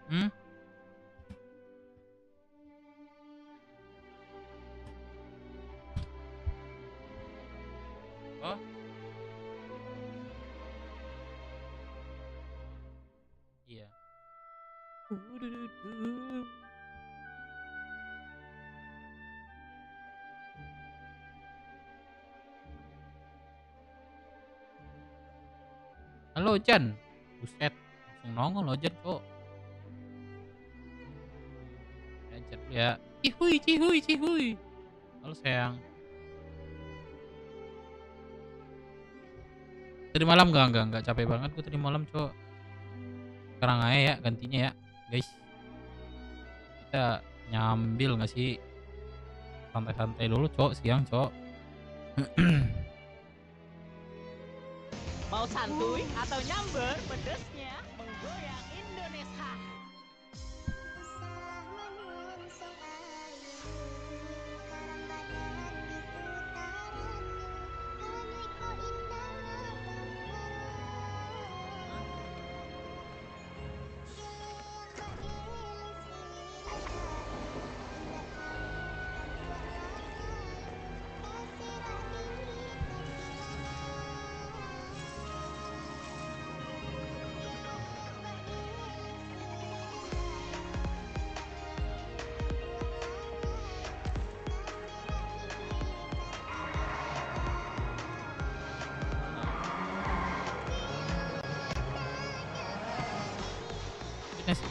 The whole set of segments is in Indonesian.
Hmm? Oh? Iya. Halo Jan. Buset, langsung nongol lo Jan, Cok. Ya, Jan dulu ya. Cihuy, cihuy, cihuy. Halo sayang. Tadi malam enggak capek banget gue tadi malam, Cok. Sekarang aja ya gantinya ya, guys. Kita nyambil nggak sih? Santai-santai dulu, Cok, siang, Cok. Mau santuy atau nyamber, pedesnya menggoyang Indonesia. Yes.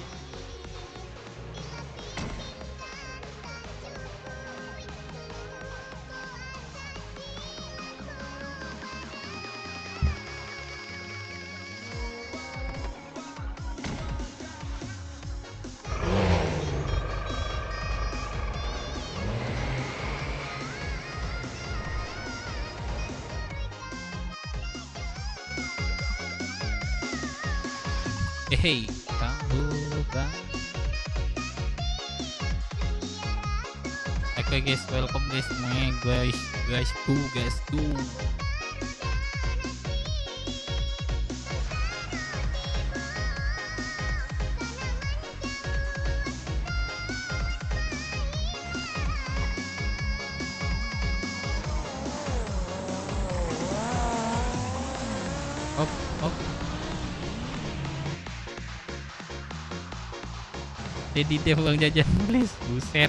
Hey, kamu bang. Oke guys, welcome guys semuanya guys tuh. Op. Jadi dia bang jajan please, buset.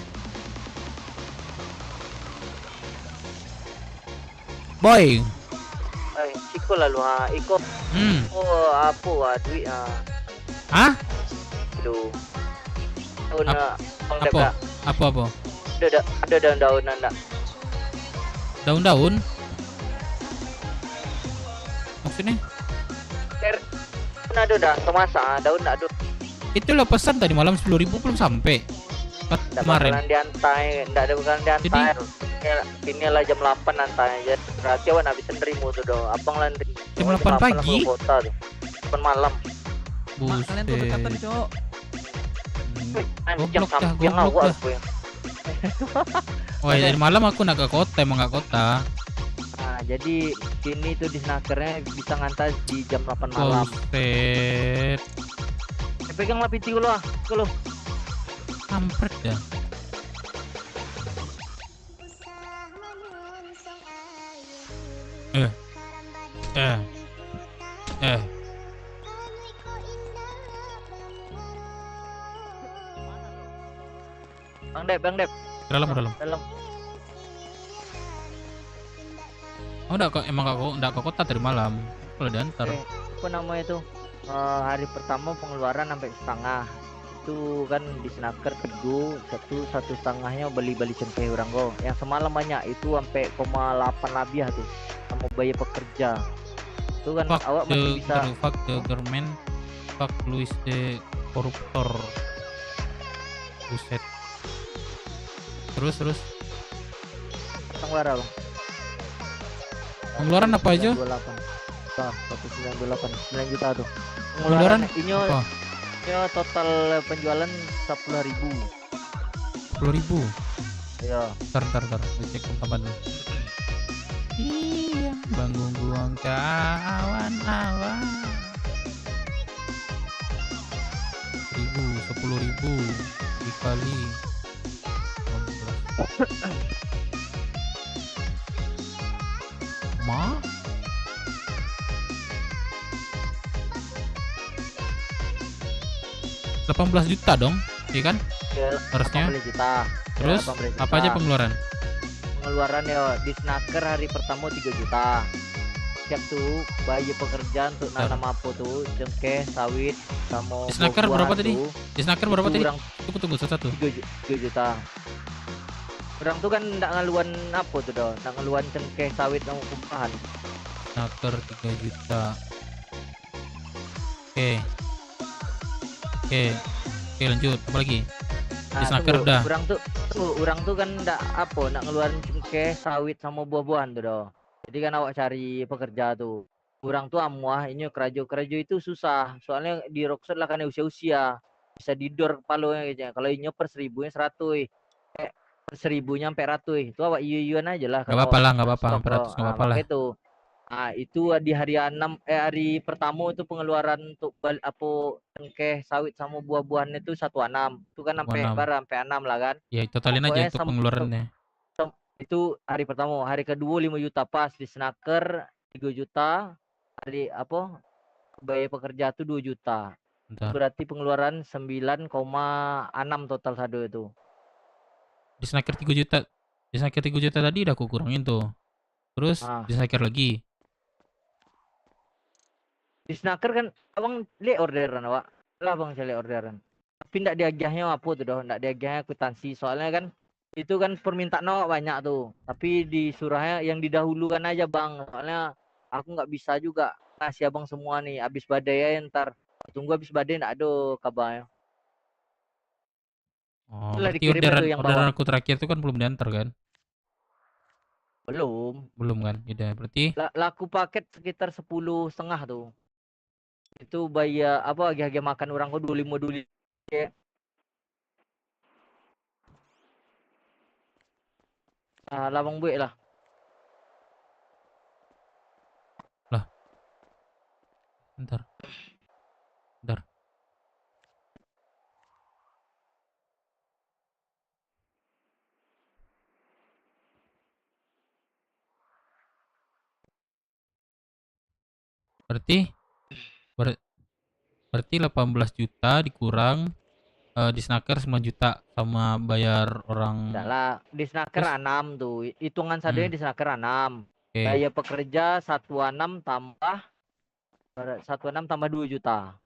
Boy. Iko lalu iko. Oh, apa duit Hah? Lu. Apa? Ada daun-daunan enggak? Daun-daun? Maksudnya? Ada dah, semasa daun enggak ada. Itu lo pesan tadi malam 10.000 belum sampai. Kemarin. Enggak diantai, enggak ada bukan diantai. Ini lah jam 8 nantai aja. Berarti awan habis nerimo tuh dong. Abang lah jam 8 pagi. Kota tuh. 8 malam. Buset. Kalian tuh dekatan, Cok. Jam samping awal gue. Wah, dari malam aku nak ke kota, emang nggak kota. Nah, jadi sini tuh di snakernya bisa ngantar di jam 8 malam. Buset. Pegang lah piti lo, kalau Kampret dah. Bang Dep. Dalam. Dalam. Oh, enggak ke kota tadi malam. Kalau diantar. Apa namanya itu? Hari pertama pengeluaran sampai setengah. Itu kan di snaker teguh satu setengahnya beli cengkeh orang go. Yang semalam banyak itu sampai 0,8 lebih tuh. Sama biaya pekerja. Itu kan Fuck awak masih bisa. Fuck the government. Fuck Luis the koruptor. Buset. Terus. Pengeluaran bang. Pengeluaran apa aja? 28. 198 9 juta tuh. Pengeluaran Ini apa? total penjualan 10.000. 10.000. Ya. Ntar. Gue cek tambahan dulu. Iya, bangun buang kawan-kawan. 10.000 dikali 16. Ma? $18 juta dong, iya kan? Ya, Harusnya. 18 juta. Terus Ya, 18 apa aja juta. pengeluaran? Pengeluaran ya di snaker hari pertama 3 juta. Siap tuh bayi pekerjaan untuk nanam apa tuh, cengkeh, sawit, sama Di snaker berapa buah-buahan tadi? tuh. Di snaker berapa Itu tadi? orang Tunggu satu. 3 juta. Orang tuh kan ndak ngaluan apa tuh dah, ndak ngaluan cengkeh, sawit sama buah-buahan. Snaker 3 juta. Oke, lanjut. Apa lagi? Di snaker udah. Orang tuh kan ndak ngeluarin cengkeh, sawit sama buah-buahan tuh dah. Jadi kan awak cari pekerja tuh. Orang tuh amuah ini kerajo itu susah. Soalnya di Rockset lah kan usia-usia. Bisa didor kepala aja. Kalau ini per 1.000 100. Eh, per 1.000 sampai 100. Itu awak iyo-iyoan aja lah Gak kalau apa-apa awak lah, gak apa-apa. stok Sampai loh. 100 gak apa-apa lah. Makanya itu. Itu di hari pertama itu pengeluaran untuk apa cengkeh, sawit sama buah-buahan itu 1,6. Itu kan sampai 6. barang sampai 6 lah kan. Ya, totalin aja Pokoknya untuk pengeluarannya. itu hari pertama, hari kedua 5 juta pas di snaker 3 juta, hari apa bayar pekerja tuh 2 juta. Bentar. Berarti pengeluaran 9,6 total sado itu. Di snaker 3 juta. Di snaker 3 juta tadi udah aku kurangin tuh. Terus di snaker lagi. Di snaker kan abang lihat orderan awak. Lah bang saya lihat orderan. Tapi ndak diagihnya apa tuh dah, ndak diagihnya kwitansi. Soalnya kan itu kan permintaan awak banyak tuh. Tapi di surahnya yang didahulukan aja bang. Soalnya aku nggak bisa juga ngasih abang semua nih. Abis badai ya ntar. Tunggu habis badai ndak ada kabarnya. Oh, Itulah berarti dikirimnya tuh yang orderan bawah. aku terakhir tuh kan belum diantar kan? Belum kan? Ya berarti laku paket sekitar 10,5 tuh. Itu bayar apa harga makan orang kok 25 dulu. Labang buik lah. lah. Bentar. Berarti 18 juta dikurang di snaker 9 juta sama bayar orang. Enggak lah, di snaker 6 tuh. Hitungan sadanya di snaker 6. Bayar pekerja 1,6 tambah 2 juta.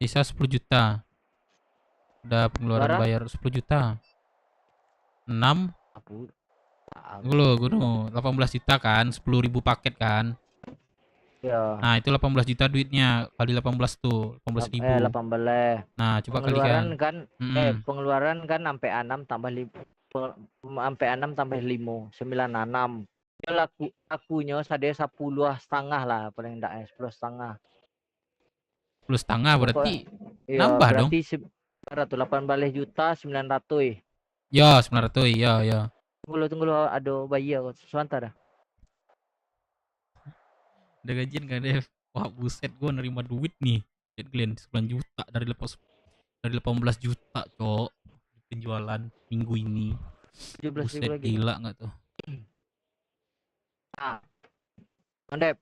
Sisa 10 juta. Udah pengeluaran bayar 10 juta. 6 gue dulu 18 juta kan, 10.000 paket kan. Ya. Nah, itu 18 juta duitnya kali 18 tuh, 18.000. 18. Nah, coba pengeluaran kalikan. Pengeluaran kan sampai 6 tambah 5 sampai 6 tambah 5 96. Ya lakunya sadaya 10,5 lah paling enggak 10,5. 10,5 berarti nambah dong. Berarti 18 juta 900. Ya, 900 ya. Tunggu ada bayi aku sebentar dah. Udah gajian gak deh? Wah buset, gue nerima duit nih Glenn 9 juta dari 18 juta cok penjualan minggu ini. 17 buset lagi. Gila gak tuh? Mandep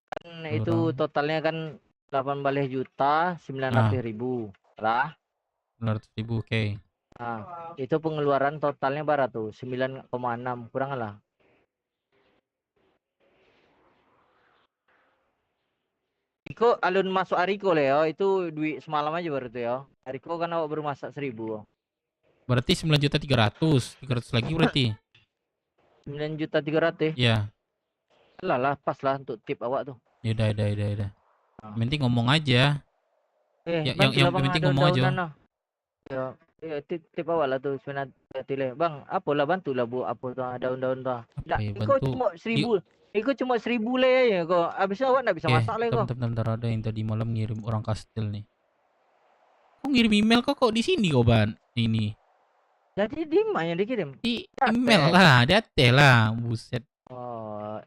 kan itu totalnya kan 18 juta 900.000 lah. 900.000 oke. Itu pengeluaran totalnya berapa tuh 9,6 kurang lah. Iko alun masuk Ariko lah ya, itu duit semalam aja baru tuh ya. Ariko kan awak baru masak 1.000. Berarti 9.300.000 lagi berarti 9.300.000. ya. Lah pas lah untuk tip awak tuh. Yaudah. Penting ngomong aja. Ya, bantulah yang bang penting ada ngomong aja. daunan lah. Ya, ya tip awal lah tuh sebenarnya tile. Bang, apalah bantulah bu apa tuh daun-daun tuh. Apa Nggak, ya, kau bantu cuma di 1.000. Kau cuma 1.000 le ya kau. Abis awak nggak bisa oke, masak le kau. bentar, bentar, bentar, ada yang tadi malam ngirim orang kastil nih. Kok ngirim email kok di sini kok, Ban? Ini. Jadi di mana yang dikirim? Di email Chat. lah, di AT lah. Buset. Oh,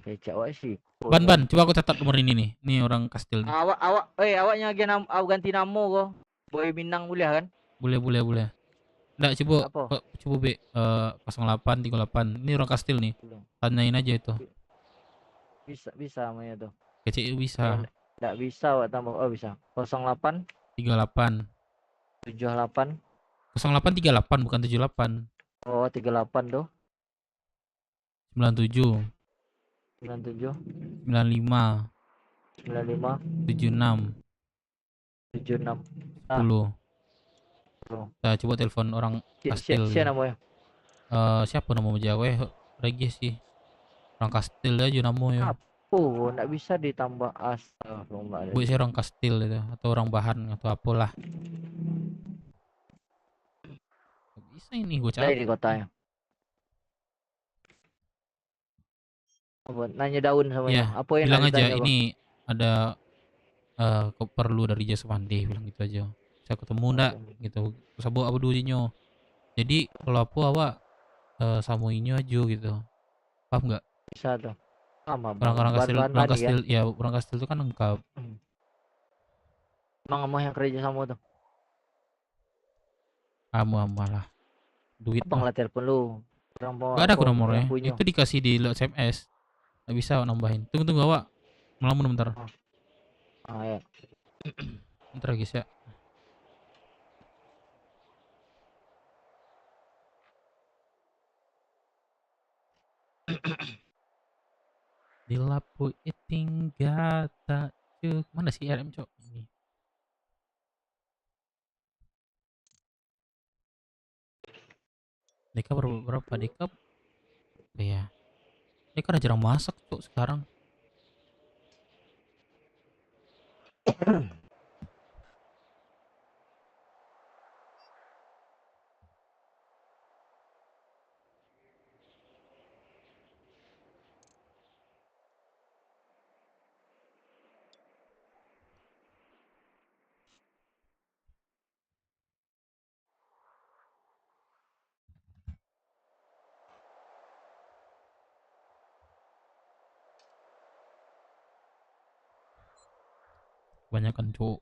kecak awak sih. Ban, coba aku catat nomor ini nih. Ini orang kastil nih. Awaknya awak ganti nama kau. Boy Minang boleh kan? Boleh, boleh, boleh. Nggak, coba Apa? coba B 0838. Ini orang kastil nih. Belum. Tanyain aja itu. Bisa namanya tuh. KCU bisa. Nggak bisa awak tambah. Oh bisa. 08 38. 78. 0838 bukan 78. Oh 38 tuh. 97. 97 95. 95 76. 76. 10. Tuh. Nah, coba telepon orang kastil. Siapa namanya? Siapa nama Jawa? Regis sih. Orang kastil aja namanya. Oh, nggak bisa ditambah astagfirullahaladzim. Buat saya orang kastil itu atau orang bahan atau apalah. Gak bisa ini gue Dari capek. di kotanya. Apa, nanya daun sama Ya, Apa yang bilang nak aja ditanya, Bang? ini ada kok perlu dari Jasa Mandi, bilang gitu aja. Saya ketemu ndak gitu. Terus abu dujinya. Jadi kalau apa awak samuinnya aja gitu. Paham nggak? Bisa tuh. Sama Bang. Orang-orang kastil, Bahan-bahan orang tadi kastil ya, orang kastil itu kan lengkap. Bang mau yang kerja sama tuh. Kamu amalah duit Bang lah. lah telepon lu. Orang mau Gak ada aku apa nomornya. yang punya. Itu dikasih di SMS. Nggak bisa awak nambahin. Tunggu awak. Melamun bentar. Ya. Bentar guys ya. Di lapu tinggal tak cuk. Mana sih RM cok? Ini. Deka berapa? Deka ya. Deka udah jarang masak cok sekarang. Kebanyakan cok.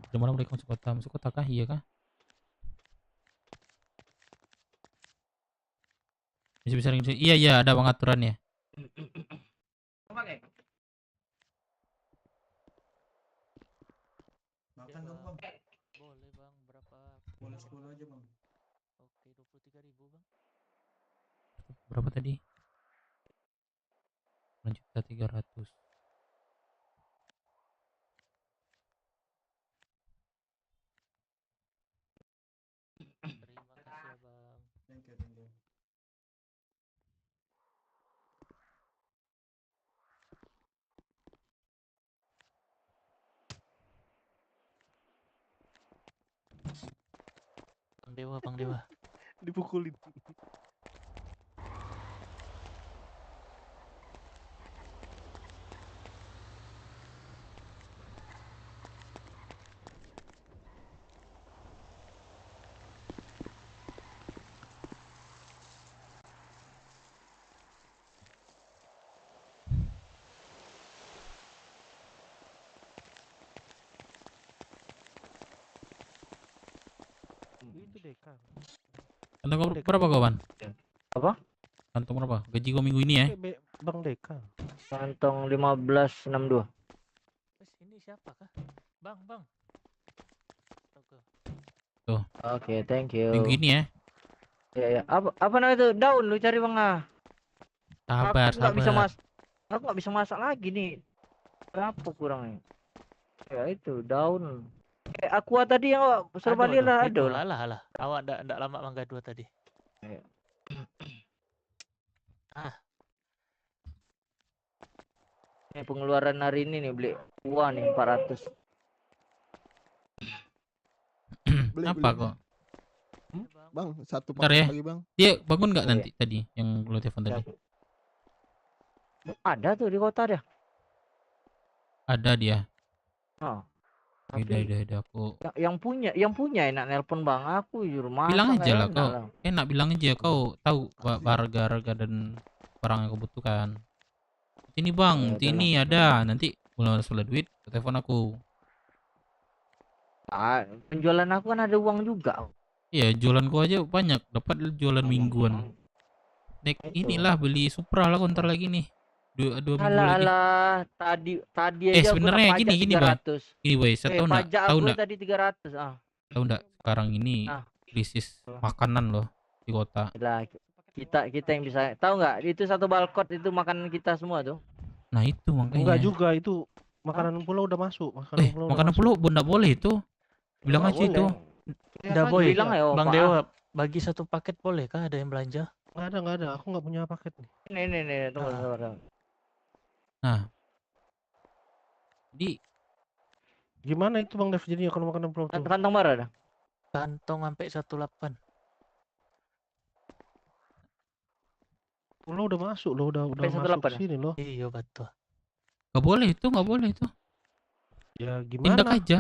Udah malam mereka masuk kota. Masuk kota kah? Iya kah? Bisa bisa. Iya iya ada pengaturannya. Makan dong bang. Boleh bang, berapa? Boleh 10 aja bang. Oke, 23.000 bang. Berapa tadi? 1.300.000. Terima kasih ya bang. Thank you, thank you. Bang Dewa, bang Dewa. Dipukulin. Itu Deka. Anda berapa kawan? Apa? Kantong berapa? Gaji gua minggu ini ya. Bang Deka. Kantong 1562. Wes ini siapa kah? Bang, bang. Oke. Oke, thank Minggu you. ini ya. Ya, ya. Apa namanya itu? Daun lu cari Bang ah. Sabar, Aku nggak bisa sabar. aku nggak bisa masak lagi nih. Berapa kurangnya? Ya itu daun. Aqua tadi yang suruh Aduh, balik aduh, lah itu ada. lah lah lah. Awak ndak lama mangga 2 tadi. Iya. Ah, Pengeluaran hari ini nih beli uang nih 400. Beli, Apa beli. kok? bang. Bang, satu Bentar paket ya. lagi bang. Dia bangun nggak Iya, nanti tadi yang lu telepon tadi? Ada tuh di kota dia. Ada dia. Oh. Udah, Tapi udah aku. yang punya enak nelpon Bang aku jujur masak Bilang aja nggak lah enak kau. lah. Enak bilang aja kau tahu Iya. harga-harga dan barang yang kau butuhkan. Ini bang, Ya, ini ada. Nanti mulai sudah duit, telepon aku. Penjualan aku kan ada uang juga. Iya, jualan gua aja banyak. Dapat jualan mingguan. Nek Itu. inilah beli Supra lah ntar lagi nih. Dua minggu Alah lagi. alah, tadi aja aku sebenarnya kena gini, pajak Bang. 300. Ini boy, saya tahu enggak? Pajak Tahu aku enggak? tadi 300. Tahu enggak? Sekarang ini Ah. krisis makanan loh di kota. Lah, kita yang bisa tahu nggak? Itu satu balkot itu makanan kita semua tuh. Nah itu makanya. Enggak juga itu makanan pulau udah masuk. Makanan pulau nggak boleh itu. Bilang Nggak aja itu. boleh. Udah boy. Bilang ya, Bang Pak. Dewa, bagi satu paket boleh kah ada yang belanja? Enggak ada. Aku nggak punya paket nih. Nih, tunggu Ah. sabar. Nah, jadi Gimana itu Bang Dev jadinya kalau makanan pulau tuh? Kantong baru ada. Kantong sampai 18. Pulau udah masuk loh, udah Sampai masuk 18 ke sini loh. Iya betul. nggak boleh itu. Ya Tindak gimana? aja.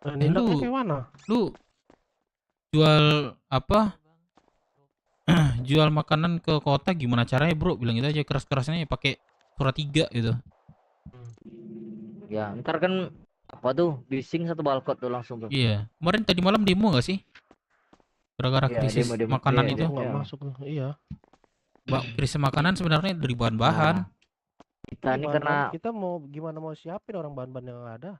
Nah, nindaknya Lu- kayak mana? Lu jual apa? Jual makanan ke kota gimana caranya bro? Bilang itu aja keras-kerasnya pakai surat 3 gitu. Ya, ntar kan apa tuh? Bising satu balkot tuh langsung tuh. Iya. Kemarin tadi malam demo nggak sih? Gara-gara Iya, krisis demo. makanan Iya, itu. Nggak Iya. masuk. Iya. Krisis makanan sebenarnya dari bahan-bahan. Kita ini karena kita mau gimana mau siapin orang bahan-bahan yang ada.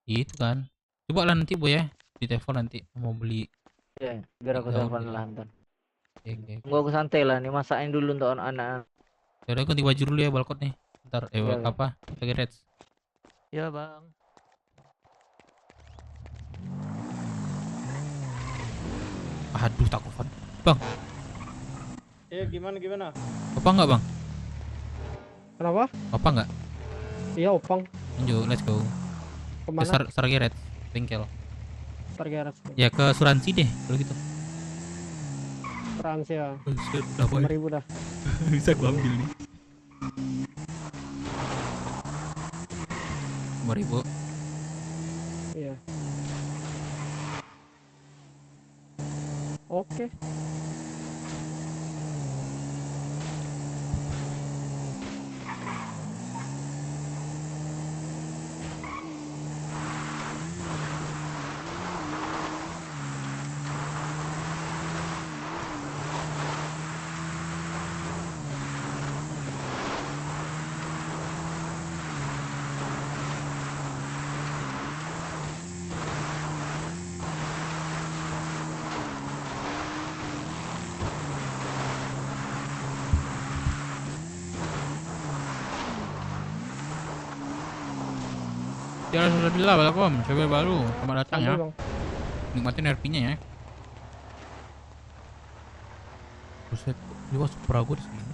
Itu kan. Coba lah nanti boy ya. Di telepon nanti mau beli. ya, biar aku Tiga telepon udah. lah ntar. Oke. Gua aku santai lah nih, masakin dulu untuk anak-anak. Udah ganti baju dulu ya balkot nih. Ntar Iya, iya. apa? Pakai Reds. Ya bang. Aduh takufan. Gimana? Apa enggak bang? Kenapa? Apa enggak? Iya, Opang. Lanjut, let's go. Ke Kemana? Sargi Reds. Bengkel. Targeras. Ya ke Suransi deh kalau gitu. Trans ya. Udah boy. 5.000 dah. Bisa gua ambil nih. 5.000. Iya. Oke. Ya alhamdulillah welcome. Coba baru. Selamat datang ya. Santai, Bang. Nikmatin RP-nya ya. Buset, dia Supra gua di sini.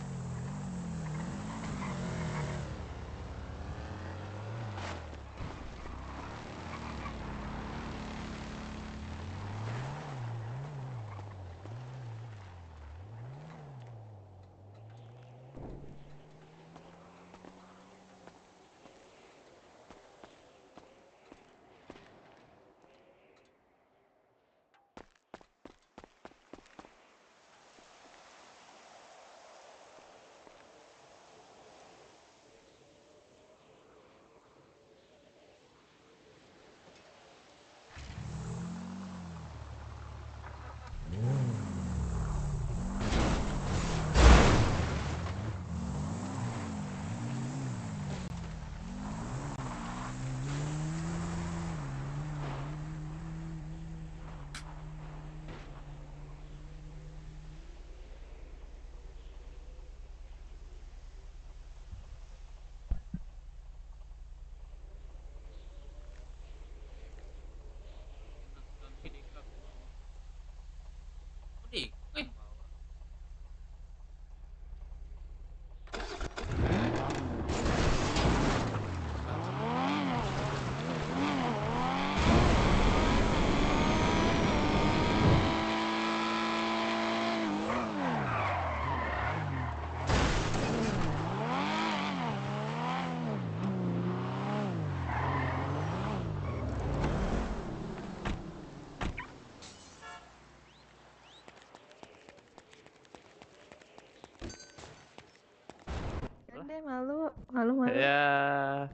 deh, malu. Malu. Ya.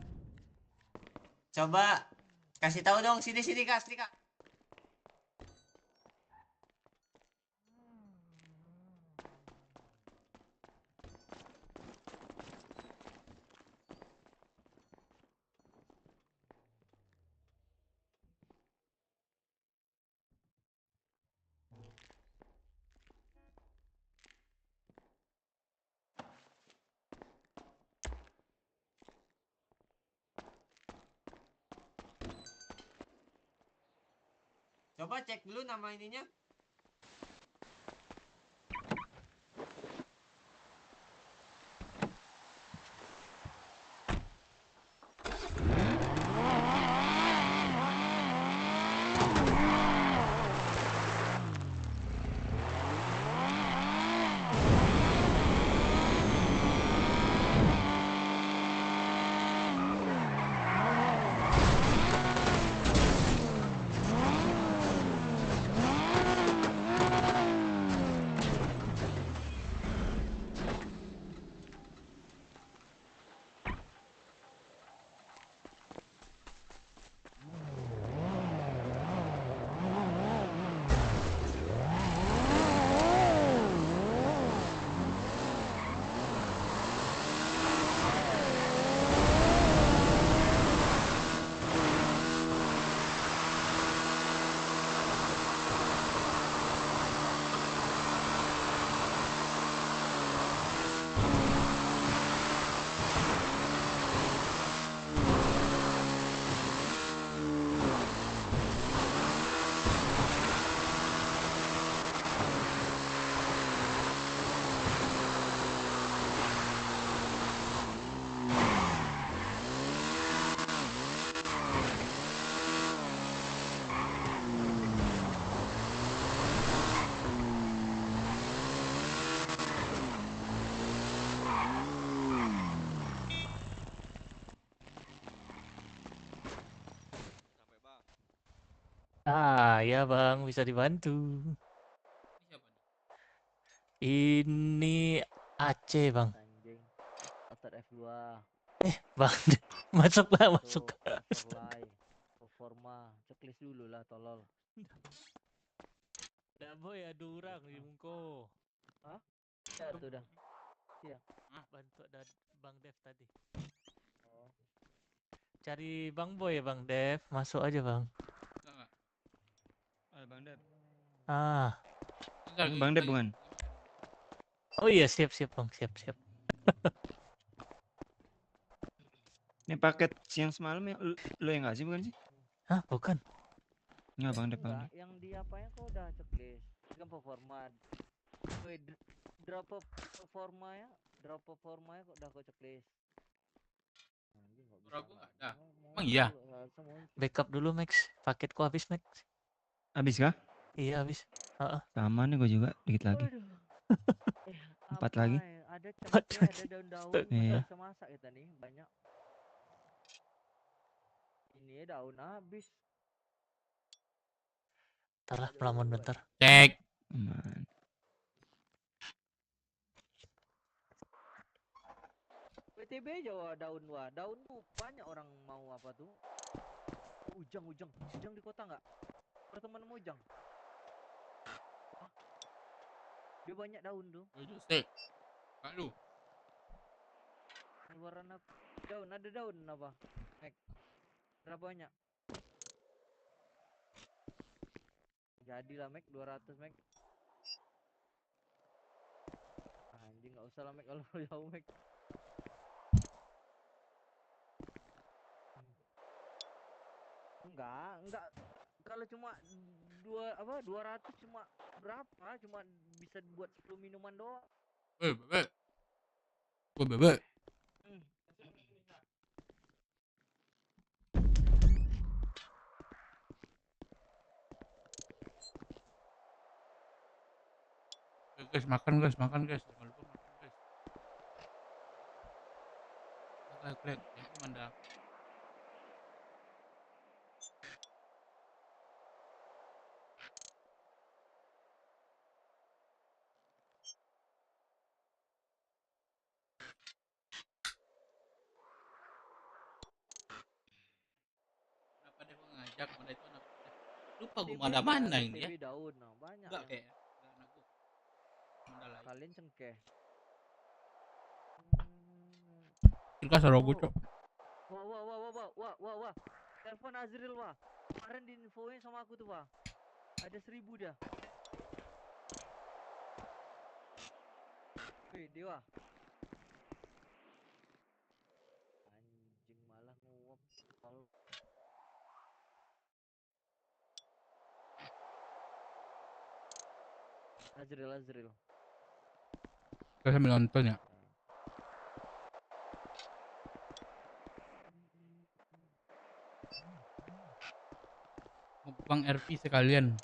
Coba kasih tahu dong, sini Kak, sini Kak. Coba cek dulu nama ininya. Ah, ya bang, bisa dibantu. Ini siapa nih? Ini Aceh bang. Anjing. Otot F2. Bang, masuk bang, masuk. Tuh, overlay. Performa. Checklist dulu lah, tolol. Dah boy, ada orang di Mungko. Hah? Ya, tuh dah. Iya. Bantu ada Bang Dev tadi. Oh. Cari Bang Boy ya Bang Dev, masuk aja bang. Enggak. Bang Dep. Ah, Bentar, Bang Dep lagi- bukan? oh iya siap bang, siap. Ini paket siang semalam ya lo yang ngasih bukan sih? Hah, bukan? Enggak Bang Dep, Bang Enggak, Dep. yang di apanya kok udah checklist. Ini kan performa. Woi, drop performanya kok udah kok checklist. Anjing, nggak Suara bisa gua nggak nggak ada. ngomong, Emang iya? nggak bisa muncul. Backup dulu Max, paketku habis Max. Habis kah? Iya habis. Sama nih gue juga, dikit lagi. Waduh. 4 Apa lagi. ya? Ada Empat cengkeh, lagi. ada daun-daun, Iya. mana bisa masak kita nih, banyak. Ini daun habis. Ntar lah, pelamun bentar. Cek. Aman. PTB aja wah, daun tuh banyak orang mau apa tuh. Ujang di kota nggak? Pertemuan sama Ujang. Wah, dia banyak daun tuh. Cek. Lalu. Keluaran apa? Ada daun apa? Mek. Berapa banyak? Jadilah Mek 200 Mek. Anjing nggak usah lah Mek kalau jauh Mek. Enggak. Kalau cuma 200 cuma berapa? Cuma bisa buat 10 minuman doang. Bebek. Gua bebek. Guys, makan guys. Jangan lupa makan guys. Lihat, yang pemandangan. bijak, mana itu anak bijak. Lupa gue mana ini ya. TV daun, nah, banyak. Enggak yang kayak enggak anak gue. Mandala. kalian cengkeh. Kita Sarogo, Cok. Wah. Telepon Azril, wah. Kemarin diinfoin sama aku tuh, wah. Ada 1000 dah. Wih, Dewa. Anjing malah nguap. Kalau Azril. Kita sambil nonton ya. Bang RP sekalian.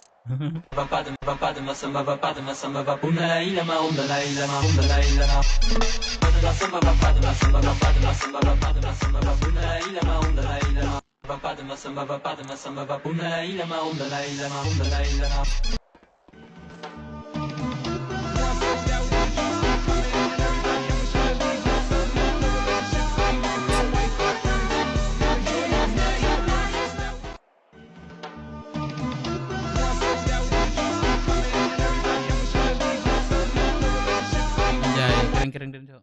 Anjay, keren dan Cok.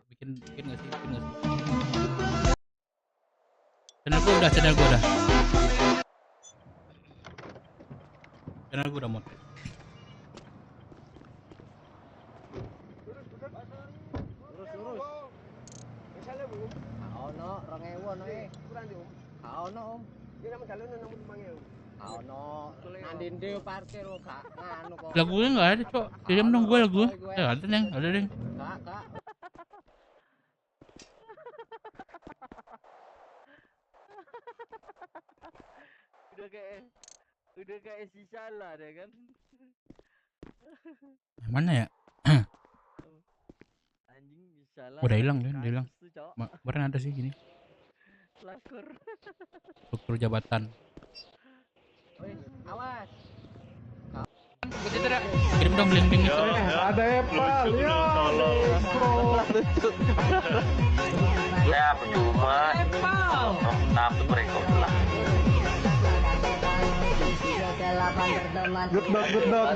Bikin nggak sih? Channel gua udah. Channel gua udah mod. Lagunya nggak ada, Cok. Dia menunggu gue lagu. Ya ada deh. Udah kayak si Salah deh kan. Mana ya? Anjing Salah. Udah hilang deh, udah hilang. Kasus tuh, Cok. Kemarin ada sih gini. Lakur. Struktur jabatan. Awas. Kirim dong link itu. Ada Epal, ya. Ya percuma. Tapi mereka pulang. Good dog.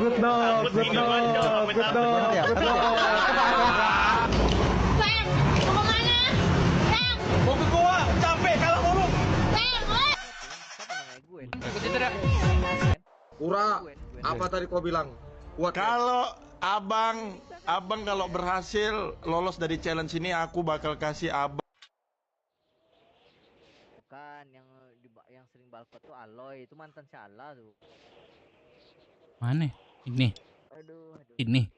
Mau ke gua, capek kalau ngurung. Ura, apa tadi kau bilang? Kalau abang kalau berhasil lolos dari challenge ini, aku bakal kasih abang. Bukan yang sering balkot tuh Aloy, itu mantan si Ala tuh. Mana? Ini. Aduh. Ini.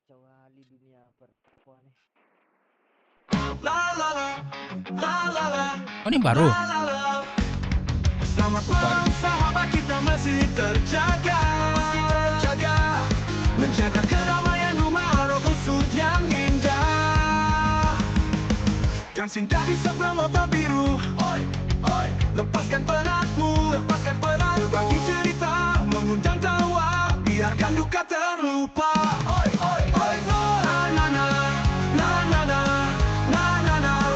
Kali dunia perempuan nih. Oh, ini baru. Selamat malam sahabat, kita masih terjaga. Menjaga keramaian rumah Roh Kusut yang indah. Dan singgah di sebelah mata biru. Lepaskan penatmu, berbagi cerita, mengundang tawa, biarkan duka terlupa.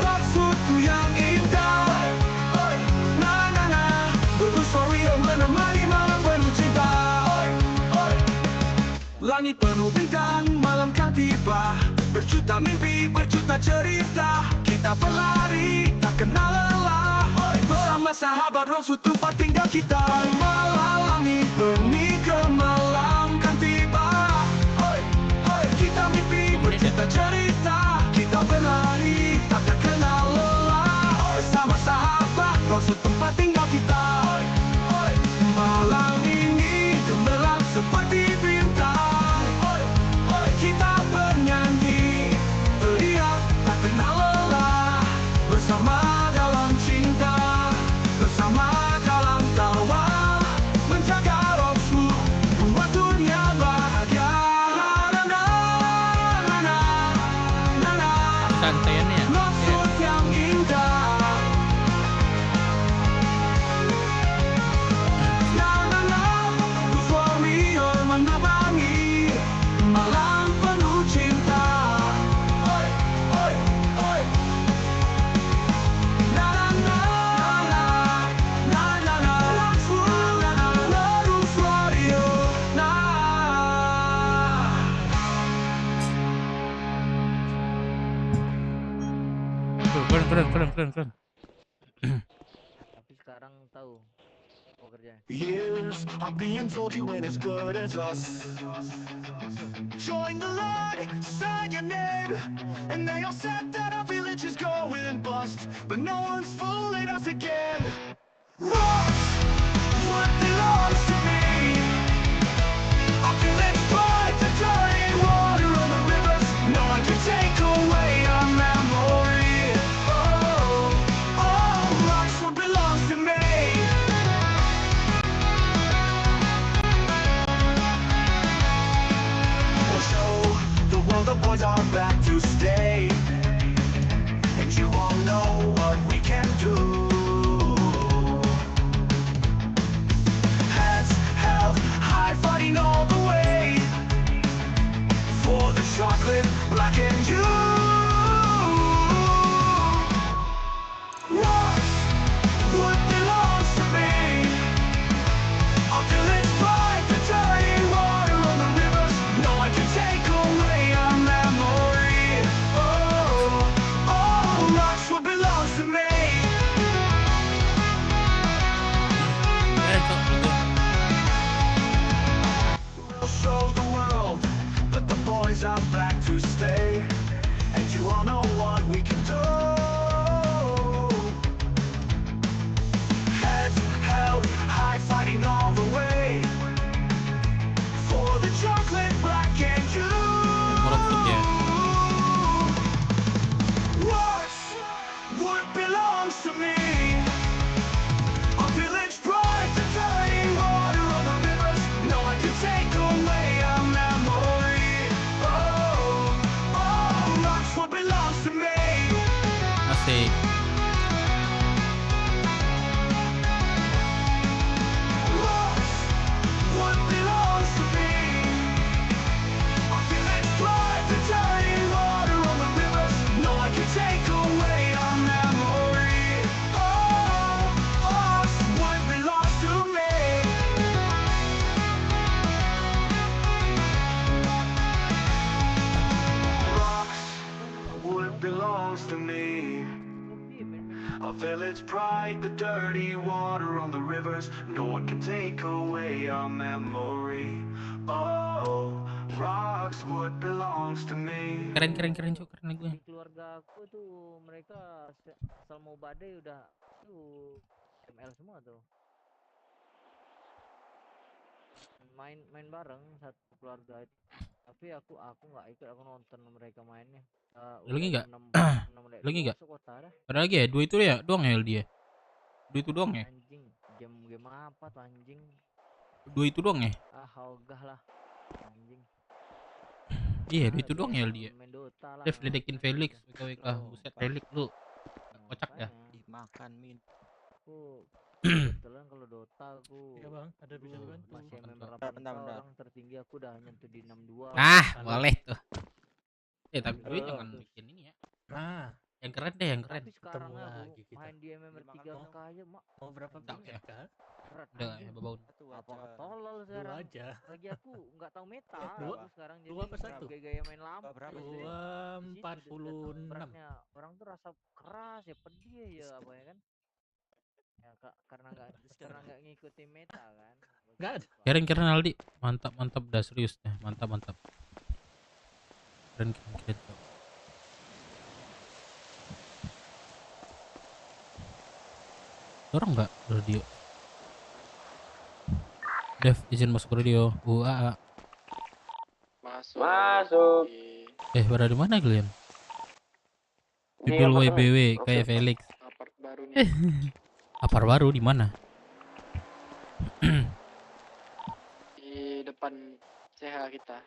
Maksudku yang indah. Berusori menemani malam penuh cinta. Langit penuh bintang, malam kan tiba. Berjuta mimpi, berjuta cerita. Kita berlari, tak kenal lelah. Bersama sahabat Rosu tempat tinggal kita. Malam langit benih malam kan tiba. Kita mimpi, berjuta cerita. Kita berlari, tak kenal lelah. Bersama sahabat Rosu tempat tinggal kita. Malam ini gemerlap seperti bintang. Kita bernyanyi, teriak, tak kenal lelah. Bersama dalam cinta, bersama dalam tawa. Menjaga Rosu, Keren. Tapi sekarang tahu pekerjaan. Years of being told you ain't as good as us. Join the line, sign your name, and they all said that our village is going bust, but no one's fooling us again. Rocks, what belongs to me? Our village pride, the dirty water on the rivers. No one can take away our memory. Oh, rocks, what belongs to me? The boys are back to stay, and you all know what we can do. Hands held high, fighting all the way for the chocolate, black and you. Rocks, what belongs to me? Our village pride, the dirty water on the rivers. No one can take away our memory. Oh, rocks, what belongs to me? We'll show the world that the boys are back to stay, and you all know what we can do. Heads held high, fighting all the way for the chocolate, black and you. Rocks, what belongs to me? Our village pride, the dirty water on the rivers. No one can take away our memory. Oh, rocks, what belongs to me? Asik. Rocks, what belongs to me? Our village pride, the dirty water on the rivers. No one can take away our memory. Oh, what belongs to me? Rocks, what belongs to me? Our village pride, the dirty water on the rivers. No one can take away our memory. Oh, rocks, what belongs to me? Keren cok, keren gue. Di keluarga aku tuh mereka asal mau badai udah tuh ML semua tuh. Main bareng satu keluarga itu. Tapi aku nggak ikut, aku nonton mereka mainnya. Lagi nggak? Lagi nggak? Kota dah. Ada lagi ya? Dua itu ya doang ya dia. Dua itu doang ya? Anjing, game apa tuh anjing? Dua itu doang ya? Ogah lah. Anjing. Iya, dua itu doang ya dia. Main Dota lah. Dev ledekin Felix, WKWK. Buset Felix lu. Kocak ya. Makan min. Aku kebetulan kalau Dota aku Iya bang, ada bisa dibantu. masih member Bentar. orang tertinggi, aku udah nyentuh di 62. Boleh tuh. Tapi gue jangan bikin ini ya. Nah, Yang keren deh, yang keren. Tapi sekarang Ketemu aku lagi kita. main di MMR 3K aja mak mau berapa Enggak banyak ya. kan? berat. Udah anjing. ya babau. Apa tolol Dua sekarang? aja. Lagi aku nggak tahu meta. Dua? Aku sekarang jadi Dua apa satu? gaya main lama. Berapa sih? 246. Beratnya orang tuh rasa keras ya, pedih ya apa ya kan? Ya karena nggak ngikutin meta kan. Nggak ada. Keren Aldi. Mantap dah serius deh. Mantap. Keren. Orang nggak radio? Dev izin masuk radio. Masuk. Pada di mana kalian? Judul WBW kayak Felix. Apart baru nih. Apar baru di mana? Di depan CH kita.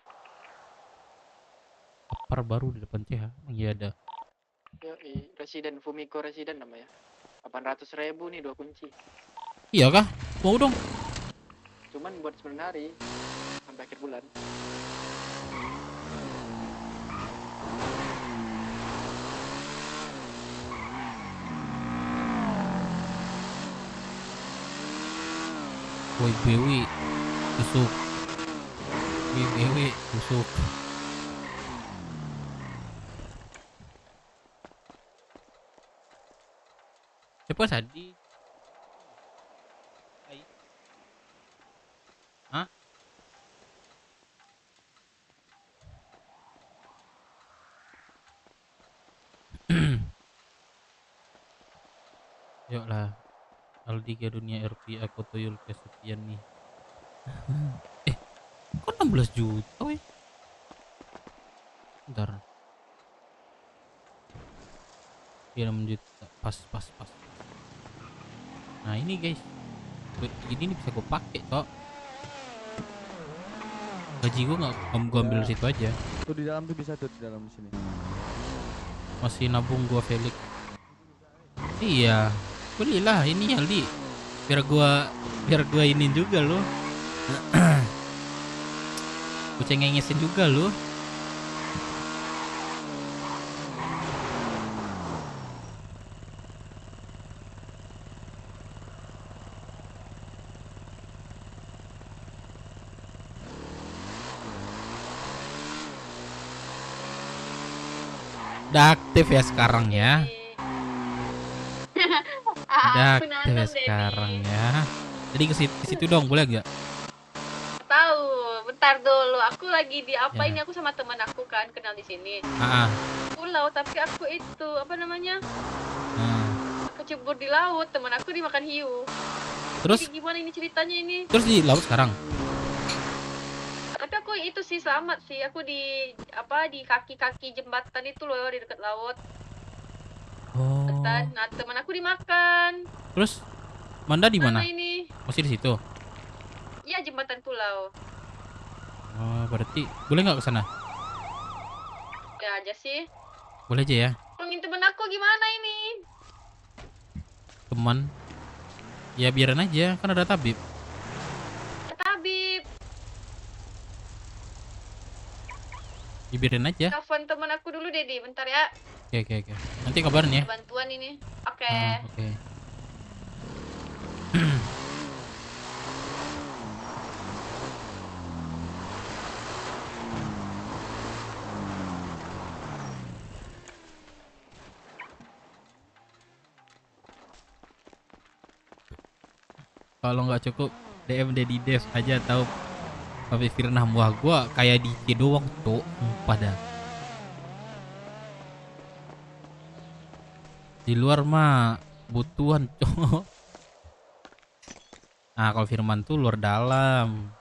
Apar baru di depan CH. Iya ada. Yoi, Residen Fumiko Residen namanya. 800.000 nih 2 kunci. Iya kah? Mau dong. Cuman buat 9 hari sampai akhir bulan. WBW tusuk. WBW tusuk. Siapa Sadi? Hah? Yuklah. Aldi ke dunia RP aku tuyul kesepian nih. Kok 16 juta weh? Bentar. 6 juta. Pas. Nah ini guys. Ini bisa gue pakai cok. Gaji gue nggak gue ambil situ aja. Tuh di dalam tuh bisa tuh di dalam sini. Masih nabung gua Felix. Iya. Belilah ini Aldi. Biar gua ini juga lo. Gue cengengesin juga lo. Udah aktif ya sekarang ya. Udah aktif ya sekarang ya. Jadi ke situ dong, boleh gak? Tahu, bentar dulu. Aku lagi di apa ini? Aku sama teman aku kan kenal di sini. Pulau, tapi aku itu apa namanya? Kecebur di laut. Teman aku dimakan hiu. Terus? Jadi gimana ini ceritanya ini? Terus di laut sekarang? Tapi aku itu sih selamat sih. Aku di apa di kaki-kaki jembatan itu loh di dekat laut. Oh. Nah teman aku dimakan. Terus Manda di mana? Ini? Masih di situ. Iya jembatan pulau. Oh berarti boleh nggak ke sana? Ya aja sih. Boleh aja ya. Tolongin temen aku gimana ini? Teman? Ya biarin aja, kan ada tabib. Tabib. Biarin aja. Telepon temen aku dulu Dedi, bentar ya. Oke. Nanti kabarin ya. Bantuan ini. Oke. Oke. Kalau nggak cukup DM Dedi Dev aja tahu Papi Firnah. Wah gua kayak di doang tuh pada di luar mah butuhan cowok. Nah kalau Firman tuh luar dalam.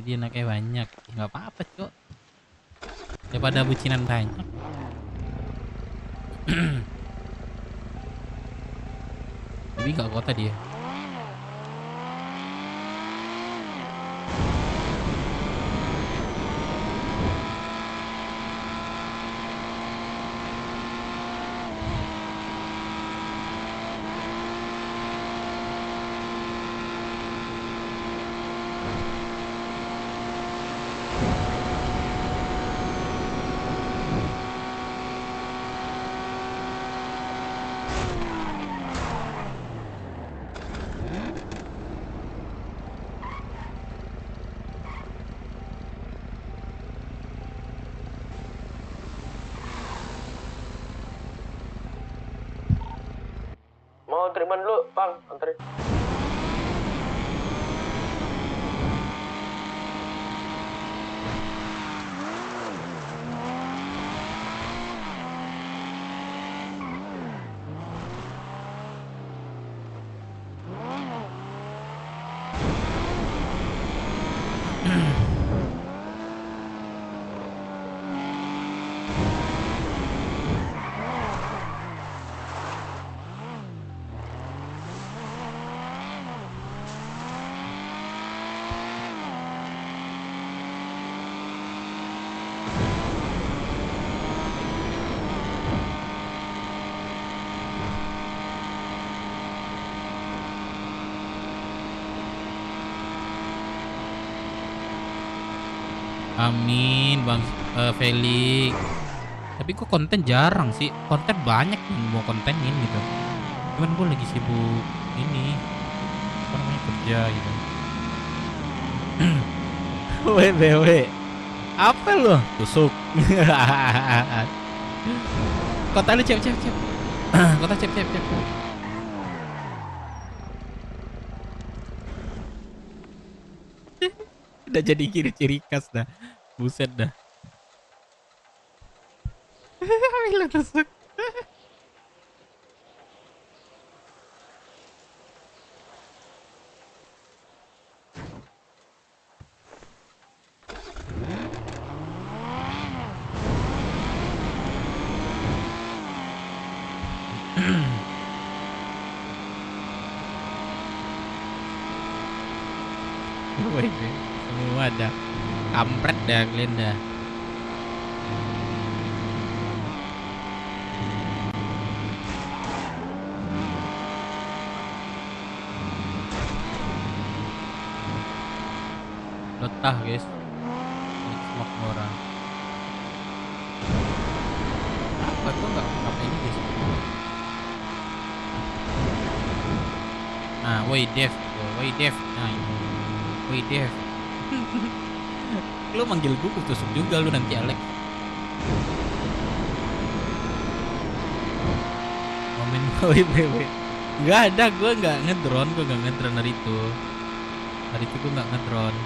Jadi anaknya banyak, nggak apa-apa cok. Daripada bucinan banyak. Tapi nggak kota dia. Mau terima dulu, Bang, anterin. Amin Bang Felix. Tapi kok konten jarang sih. Konten banyak yang mau kontenin gitu. Cuman gue lagi sibuk ini apa namanya kerja gitu. WBW apa lo tusuk. Kota lu cep. Kota cep. Udah jadi ciri khas dah. Buset dah. Lu tusuk. Semua ada kampret dah kalian dah. Letah guys, semua orang. Apa tuh nggak ini guys? Nah, woi Dev, nah ini. Woi Dev. Lu manggil gue tusuk juga lu nanti Alex. Momen woi. Nggak ada, gue nggak ngedrone hari itu. Hari itu gue nggak ngedrone.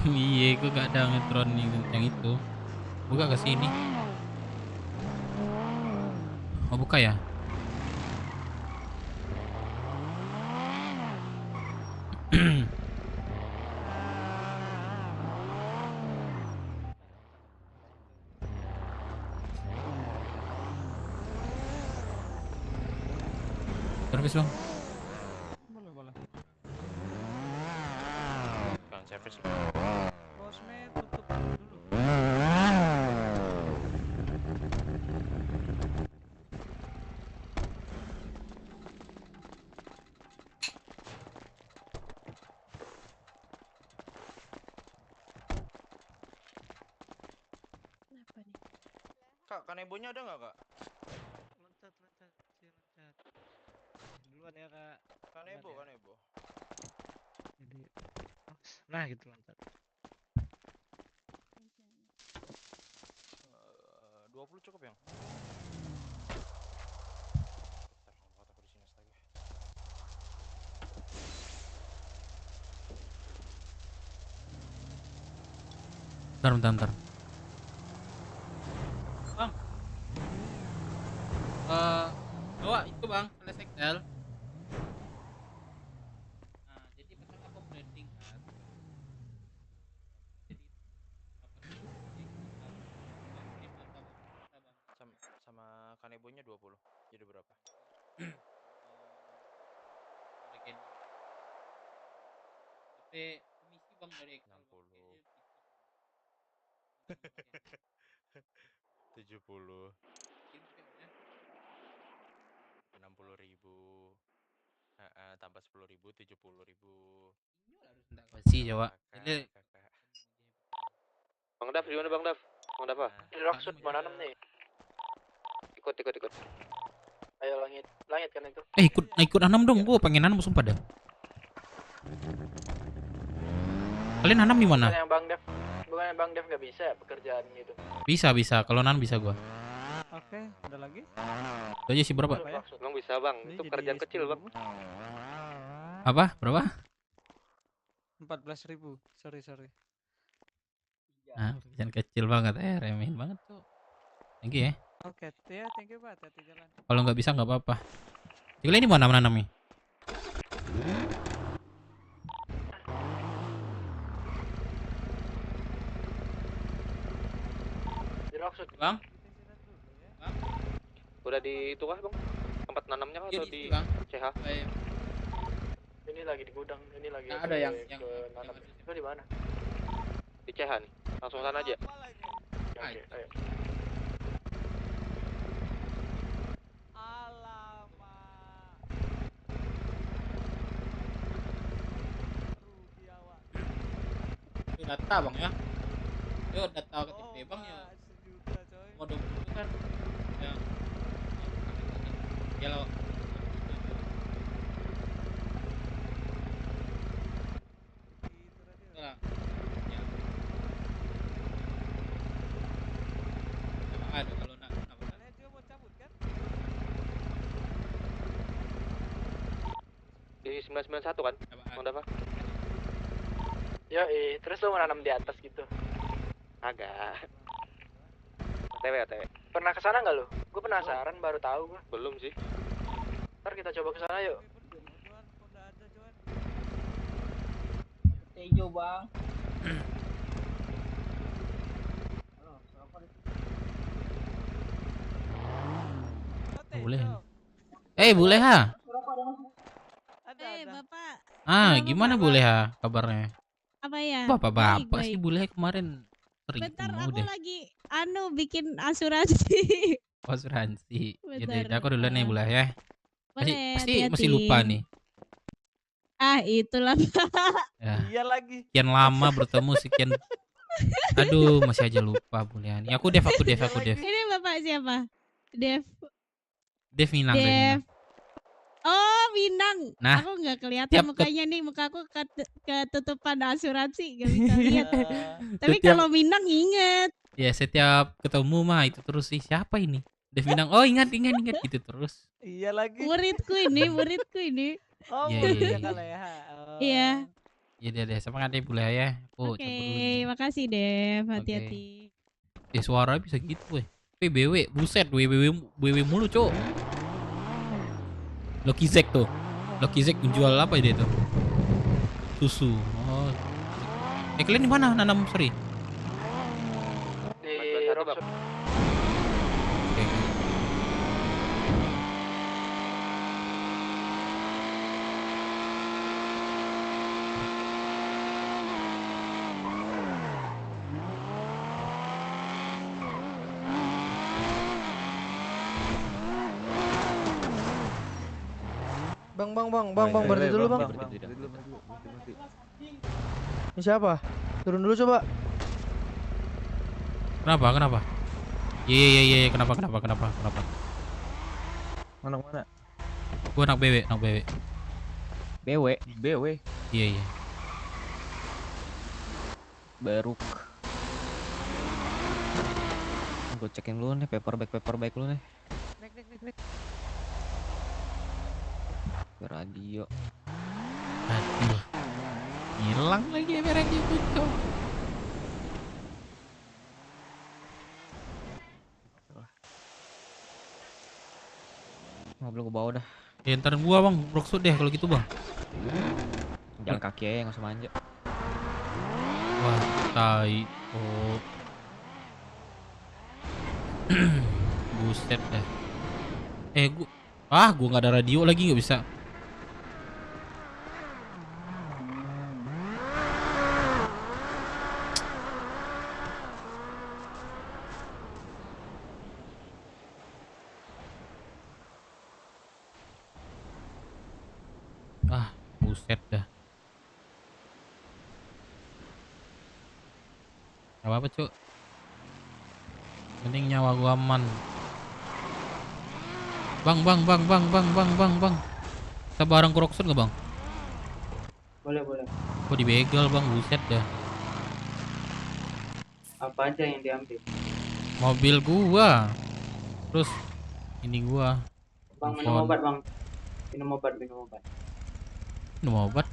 Iya, gue gak ada ngetron yang itu. Buka ke sini. Oh, buka ya? Servis bang. Boleh. Bang servis. Bosme tutup dulu. Kak, kanebonya ada nggak kak? Loncat. Duluan ya kak. Kanebo. Jadi, nah gitu loncat. 20 cukup yang? Bentar. Bang. Bawa itu bang, flash Excel. Nah, jadi pertama aku branding kan. Sama kanebonya 20. Jadi berapa? Tapi komisi bang dari Excel 70. 60.000. Tambah 10.000, 70.000. Kasih Jawa. Jadi Bang Dav, di mana Bang Dav? Bang Dav apa? Di Rocksuit mau nanam nih. Ikut. Ayo langit kan itu. ikut nanam dong, gua pengen nanam sumpah dah. Kalian nanam di mana? Bukan yang Bang Dev nggak bisa pekerjaan gitu. Bisa, kalau nanam bisa gua. Oke, ada lagi? Itu aja sih berapa? Bang bisa Bang, itu kerjaan kecil Bang. Apa? Berapa? 14.000. Sorry. Nah, pekerjaan kecil banget remehin banget tuh. Thank you ya. Oke, ya thank you Pak, hati-hati jalan. Kalau nggak bisa nggak apa-apa. Jadi ini mana nanamnya? Di Rocksuit. Bang? Udah di itu kah Bang? Tempat nanamnya kah atau di Bang. CH? Ini lagi di gudang, ini lagi Nah, ada yang nanam. Itu di mana? Di CH nih. Langsung sana aja. Oke, ayo. Itu data bang ya. Yo data KTP bang ya. Mau 20 kan. Ya lo. Ada kalau nak Di 991 kan? Bang Dava? Terus lo mau nanam di atas gitu? Agak. OTW. Pernah kesana nggak lo? Gue penasaran, baru tahu gue. Belum sih. Ntar kita coba kesana yuk. Hijau bang. boleh. Boleh ha? Bapak. Gimana boleh ha kabarnya? Apa ya? Bapak sih boleh kemarin sering Bentar, ketemu aku deh. lagi bikin asuransi. Asuransi. Gitu. Bentar. Aku duluan nih boleh ya. Boleh, Pasti hati-hati. masih lupa nih. Itulah. Ya. Iya lagi. Sekian lama bertemu sekian. Aduh, masih aja lupa boleh. Ini aku Dev. Ini bapak siapa? Dev Minang. Oh, Minang. Nah, Aku nggak kelihatan tiap mukanya nih, muka aku ketutupan asuransi, nggak bisa lihat. Tapi Setiap- kalau Minang inget. Ya setiap ketemu mah itu terus sih, siapa ini? Dev Minang. Oh ingat gitu terus. Iya lagi. Muridku ini. Oh, Iya, muridnya iya. kalau ya. Oh. Iya. Ya deh semangat deh boleh ya. Oke, Cabut dulu. makasih Dev. Hati-hati. Suara bisa gitu weh. PBW, buset, WW mulu, Cok. Loki Zek tuh. Loki Zek menjual apa dia tuh? Susu. Oh. Kalian di mana nanam seri? Di Rockshop. Oke. Bang, berhenti dulu bang. Ini siapa? Turun dulu coba. Kenapa? Iya, kenapa? Anak mana? Gua anak BW. BW. Iya. Baruk. Gue cekin dulu nih paper bag lu nih. Nek. Radio. Aduh. Hilang lagi radio itu. Mobil gue bawa dah. Ya ntar gua bang, broksud deh kalau gitu bang. Jalan kaki aja nggak usah manja. Wah, tai. Oh. Buset dah. Gua nggak ada radio lagi, nggak bisa. Buset dah. Gak apa-apa cuk. Penting nyawa gua aman. Bang. Kita bareng ke Rockson gak bang? Boleh. Kok dibegal bang, buset dah. Apa aja yang diambil? Mobil gua. Terus ini gua. Bang, minum obat bang. Minum obat. Minum obat?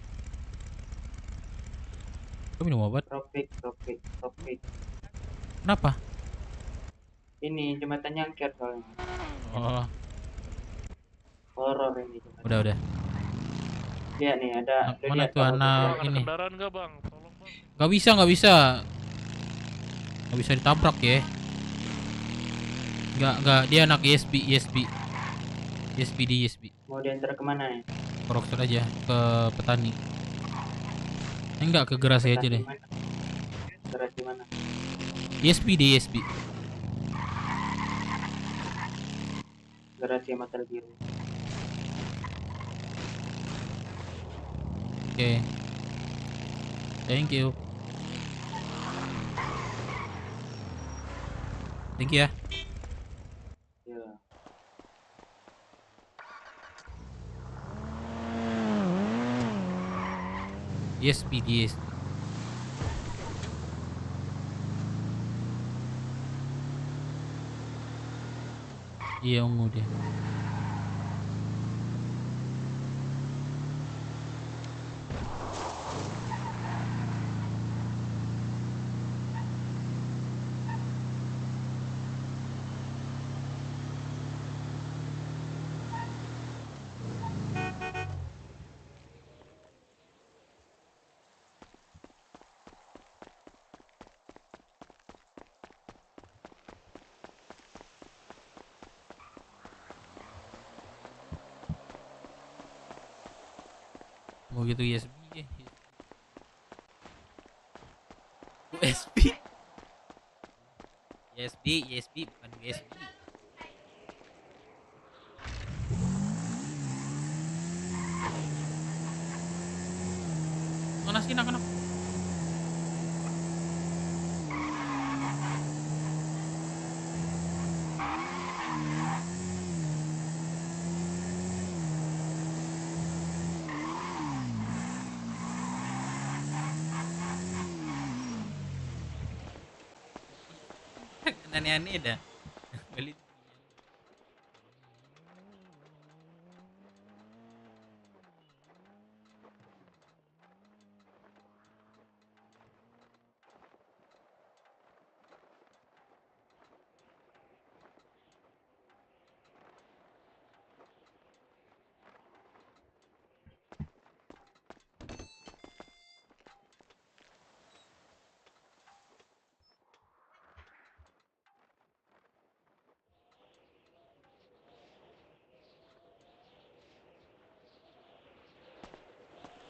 Kok minum obat? Tropik. Kenapa? Ini jembatannya angker soalnya. Oh, Horor ini jembatan. udah. Lihat nih ada. Mana tuh anak ini? Kendaraan nggak bang? Tolong bang. Gak bisa. Gak bisa ditabrak ya. Gak, dia anak ESB. Mau diantar kemana nih? Ke Rockson aja, ke petani. Enggak, ke garasi aja deh. Garasi mana? ISB di ISB. Garasi motor biru. Oke. Thank you. Thank you ya. Ya. ISB di ISB. Iya ungu deh. Mau gitu USB ya. USB. USB bukan USB. Mana sih anak-anak? Aneh-aneh dah. Beli.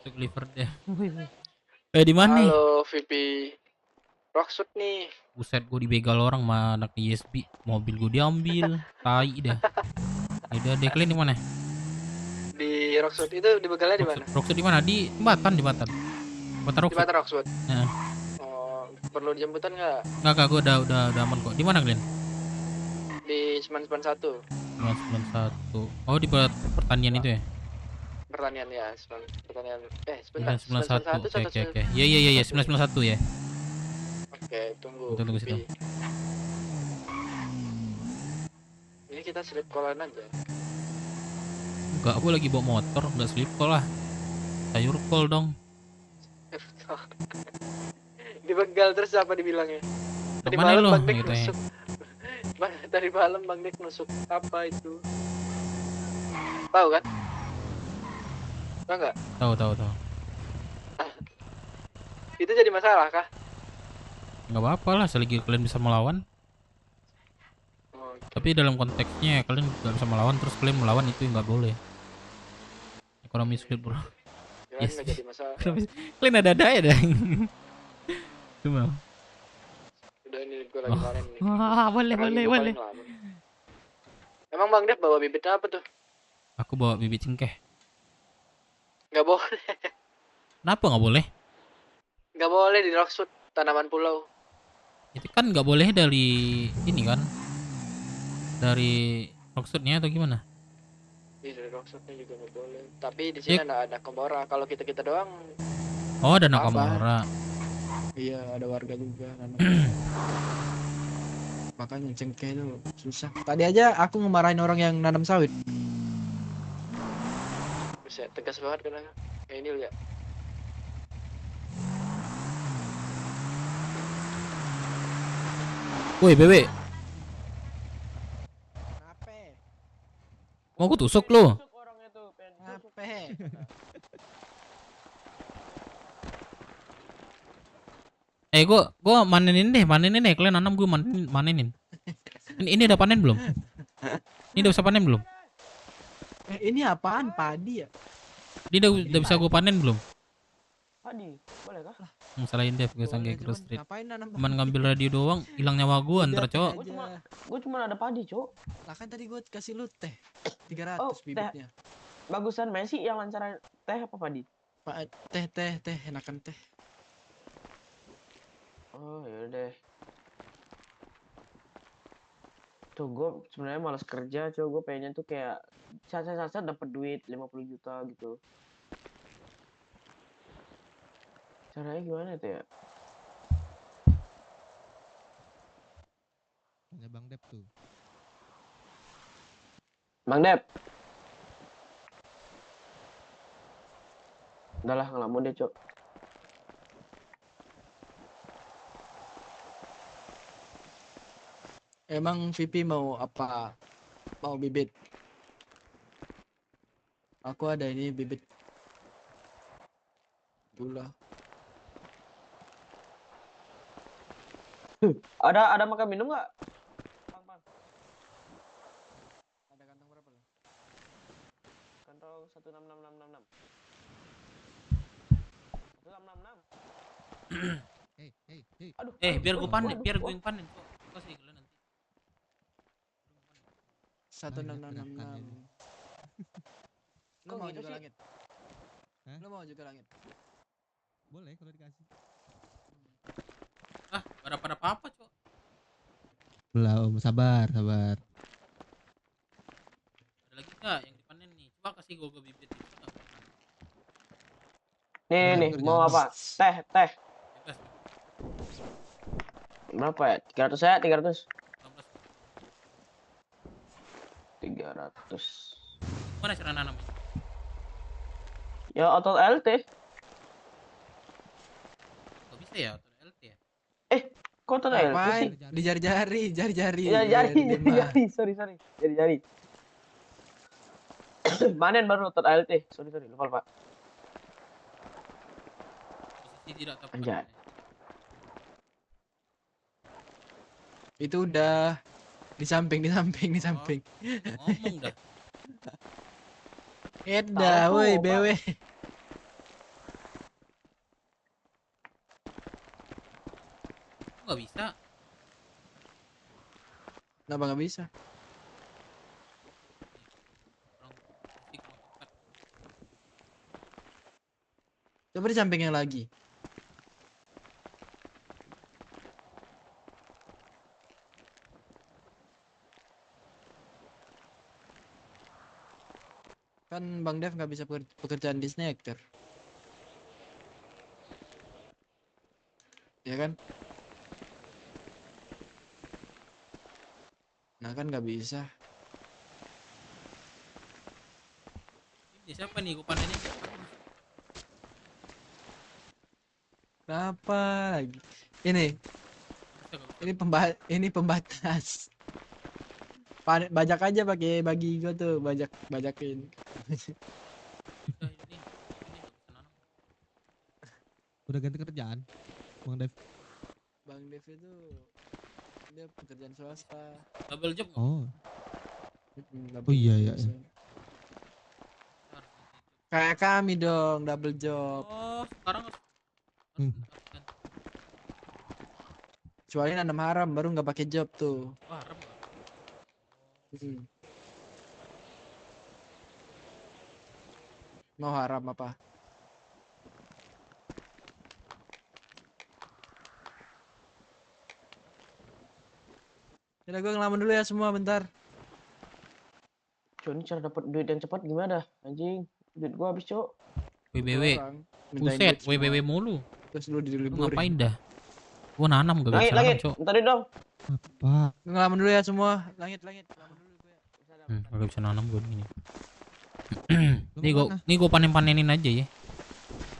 Untuk liver deh. Di mana nih? Halo VP Rockshoot nih. Buset, gue dibegal orang sama anak ISB. Mobil gue diambil. Tai dah. Udah deh, kalian di mana? Di Rockshoot itu dibegalnya di mana? Rockshoot di mana? Di Batan, di Batan. Batan Di Rockshoot. Batan Rockshoot. Heeh. Oh, perlu jemputan nggak? Enggak, gue udah aman kok. Di mana kalian? Di 991 991. Oh, di pertanian itu ya? pertanian ya, pertanian. Sebentar. 991. Oke. Iya, 991 ya. Oke, tunggu. Tunggu situ. Ini kita slip callan aja. Enggak, gue lagi bawa motor, enggak slip call lah. Sayur call dong. Dibegal terus apa dibilangnya? Tadi Mana malam lo? Bang Dek Gitu ya. nusuk. Tadi malam Bang Dek nusuk apa itu? Tahu kan? Tahu nggak? Tahu. Itu jadi masalah kah? Nggak apa-apa lah, selagi kalian bisa melawan. Tapi dalam konteksnya kalian nggak bisa melawan, terus kalian melawan itu nggak boleh. Ekonomi sulit bro. Yes. Nggak jadi masalah. Kalian ada ya dah. Cuma. Udah ini gue lagi panen nih. Wah, boleh. Emang Bang Dep bawa bibit apa tuh? Aku bawa bibit cengkeh. Nggak boleh. Kenapa nggak boleh? Nggak boleh di Rockshoot, tanaman pulau. Itu kan nggak boleh dari ini kan? Dari Rockshootnya atau gimana? Iya, dari Rockshootnya juga nggak boleh. Tapi di sini ada Nakamura. Kalau kita doang. Oh, ada Nakamura. Iya, ada warga juga. Makanya cengkeh itu susah. Tadi aja aku ngemarahin orang yang nanam sawit. Bisa tegas banget kan? Kayak ini lihat. Woi, Bebe. Mau aku tusuk lo. Gua manenin deh kalian nanam gue manenin. Ini udah panen belum? Ini udah bisa panen belum? Ini apaan? Padi ya? Dia udah bisa gue panen belum? padi. Boleh kah? Masalahin Dev gue sangge Boleh, Cross cuman Street. ngapain nanam Cuman ngambil radio doang, hilang nyawa gua ntar, Cok. Gue cuma ada padi, Cok. Lah kan tadi gue kasih lu teh 300 Oh, bibitnya. Bagusan Messi yang lancaran teh apa padi? Pak teh enakan teh. Oh, ya deh. Tuh gue sebenarnya malas kerja, Cok. Gue pengennya tuh kayak cacat dapat duit 50 juta gitu. Caranya gimana tuh ya? Ada Bang Dep tuh. Bang Dep. Udah lah, ngelamun deh, Cok. Emang VP mau apa? Mau bibit? Aku ada ini bibit gula. Ada makan minum nggak? Bang. Ada kantong berapa lo? Kantong 16666. 16666. Aduh. Biar gue panen, biar gue yang panen, Cok. Kasih kalian nanti. 16666. Lo Kok mau gitu juga sih? langit? Hah? Lo mau juga langit? Boleh kalau dikasih. Ah, gak dapat apa-apa, Cok. Belum, sabar. Ada lagi nggak yang dipanen nih? Coba kasih gue bibit. Nih, mau apa? Teh. Bebas. Berapa ya? 300 ya? 300. 300. Mana cara nanam? Ya otot LT. Gak bisa ya, auto LT ya? Kok otot LT sih? Di jari-jari. Ya jari. Sorry. Jari. Panen baru otot LT. Sorry, lupa Pak. Posisi tidak tepat. Anjay. Itu udah di samping. Ngomong dah. Eda, woi BW. Gak bisa. Kenapa nggak bisa? Coba di samping yang lagi. Kan Bang Dev nggak bisa pekerjaan di snacker. Ya kan? Nah kan nggak bisa. Ini siapa nih gue panennya? Kenapa lagi? Ini pembatas. Bajak aja pakai bagi gua tuh, bajakin. Udah ganti kerjaan, Bang Dev. Bang Dev itu dia pekerjaan swasta. Double job. Oh. Oh iya. Kayak kami dong, double job. Oh, sekarang Kecuali nanam haram baru nggak pakai job tuh. Wah, haram nggak? Mau haram apa? Udah gue ngelamun dulu ya semua bentar. Cok, ini cara dapat duit yang cepat gimana? Anjing, duit gua habis, Cok. WBW. Buset, WBW mulu. Terus lu diliburin. Ngapain dah? Gua nanam gak bisa nanam, Cok. Ntar dong. Apa? Ngelamun dulu ya semua. Langit. Gak bisa nanam gue ini. Nih gua panenin aja ya.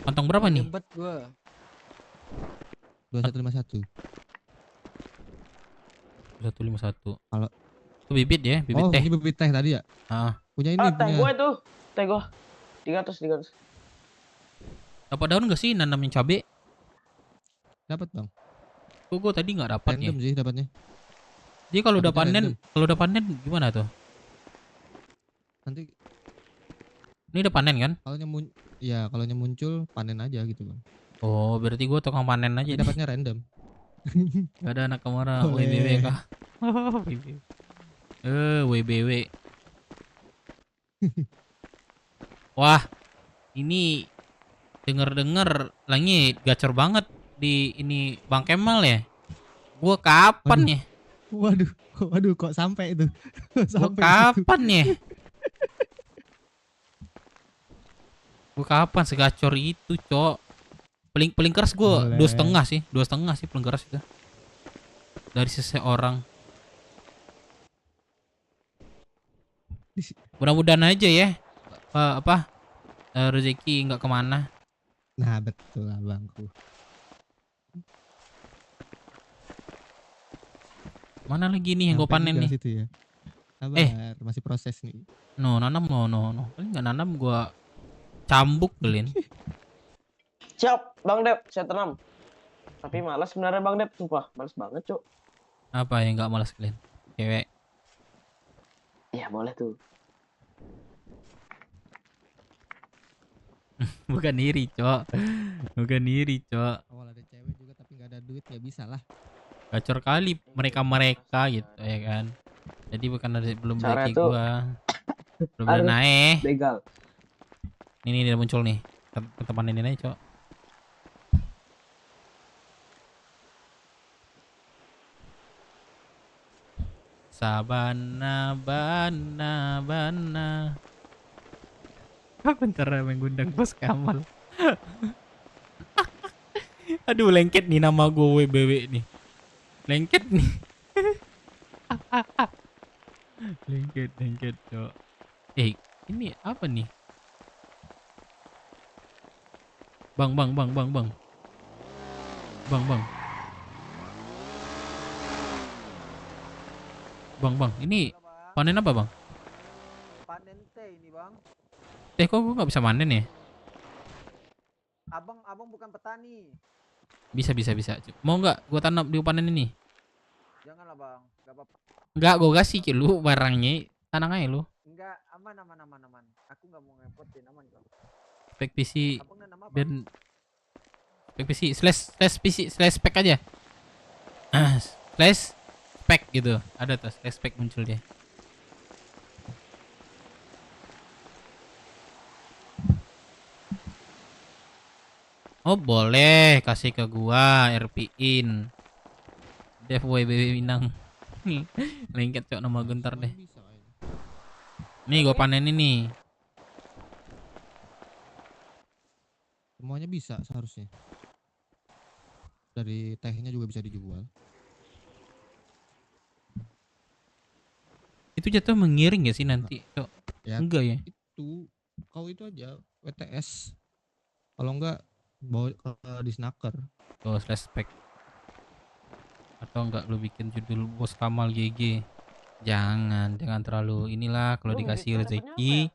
Kantong berapa nih? Ribet gua. 2151. 151. Kalau itu bibit ya, bibit teh. Ini bibit teh tadi ya? Punya ini. Teh gua itu. Teh gua. 300. Dapat daun gak sih nanamin cabe? Dapat, Bang. Gua tadi nggak dapat ya. Random sih dapatnya. Jadi kalau udah panen gimana tuh? Nanti ini udah panen kan? Kalau muncul panen aja gitu, Bang. Oh, berarti gua tukang panen aja nih. Dapatnya random. Gak ada anak kemana Boleh. WBW kah? WBW. WBW. Wah, ini denger-denger langit gacor banget di ini Bang Kemal ya. Gua kapan ya? Waduh, kok sampai itu? Gua Sampai kapan ya? Gua kapan segacor itu, Cok? Paling keras gua Boleh. 2,5 sih, 2,5 sih paling keras itu. Dari seseorang. Mudah-mudahan aja ya. Rezeki nggak kemana. Nah, betul abangku. Mana lagi nih yang gue Sampai panen juga nih? situ ya. Sabar, masih proses nih. Nanam no. Paling nggak nanam gua cambuk kalian. Siap, Bang Dep, saya tanam. Tapi malas sebenarnya Bang Dep, sumpah, malas banget, Cuk. Apa yang nggak malas kalian? Cewek. Ya, boleh tuh. Bukan iri, Cok. Bukan iri, Cok. Awal ada cewek juga tapi nggak ada duit ya bisa lah. Gacor kali mereka gitu ya kan. Jadi bukan ada belum Cara kayak tuh gua. Belum ada harus naik. legal. Ini dia muncul nih. Ke teman ini aja, Cok. Sabana bana. Bentar mengundang Bos Kamal. Aduh, lengket nih nama gue WBW nih. Lengket nih. lengket, Cok. Ini apa nih? Bang. Bang, ini panen apa, Bang? Panen teh ini, Bang. Teh kok gue nggak bisa panen ya? Abang bukan petani. Bisa. Mau nggak gue tanam di panen ini? Janganlah, Bang. Enggak apa-apa. Nggak, gue kasih ke lu barangnya. Tanang aja lu. Enggak, aman. Aku nggak mau ngerepotin, aman kok. Spek PC Abang nanam apa? dan spek PC slash PC slash spek aja. Slash spek gitu. Ada tuh slash spek muncul dia. Oh, boleh kasih ke gua RP-in. Dev WBW Minang. Lengket, Cok, nama gentar deh. Nih gua panen ini. Semuanya bisa seharusnya. Dari tehnya juga bisa dijual. Itu jatuh mengiring ya sih nanti, Cok? Ya, enggak ya? Itu kau itu aja WTS. Kalau enggak bawa ke di snacker. Oh, slash spek. Atau enggak lu bikin judul Bos Kamal GG. Jangan terlalu inilah. Kalau dikasih rezeki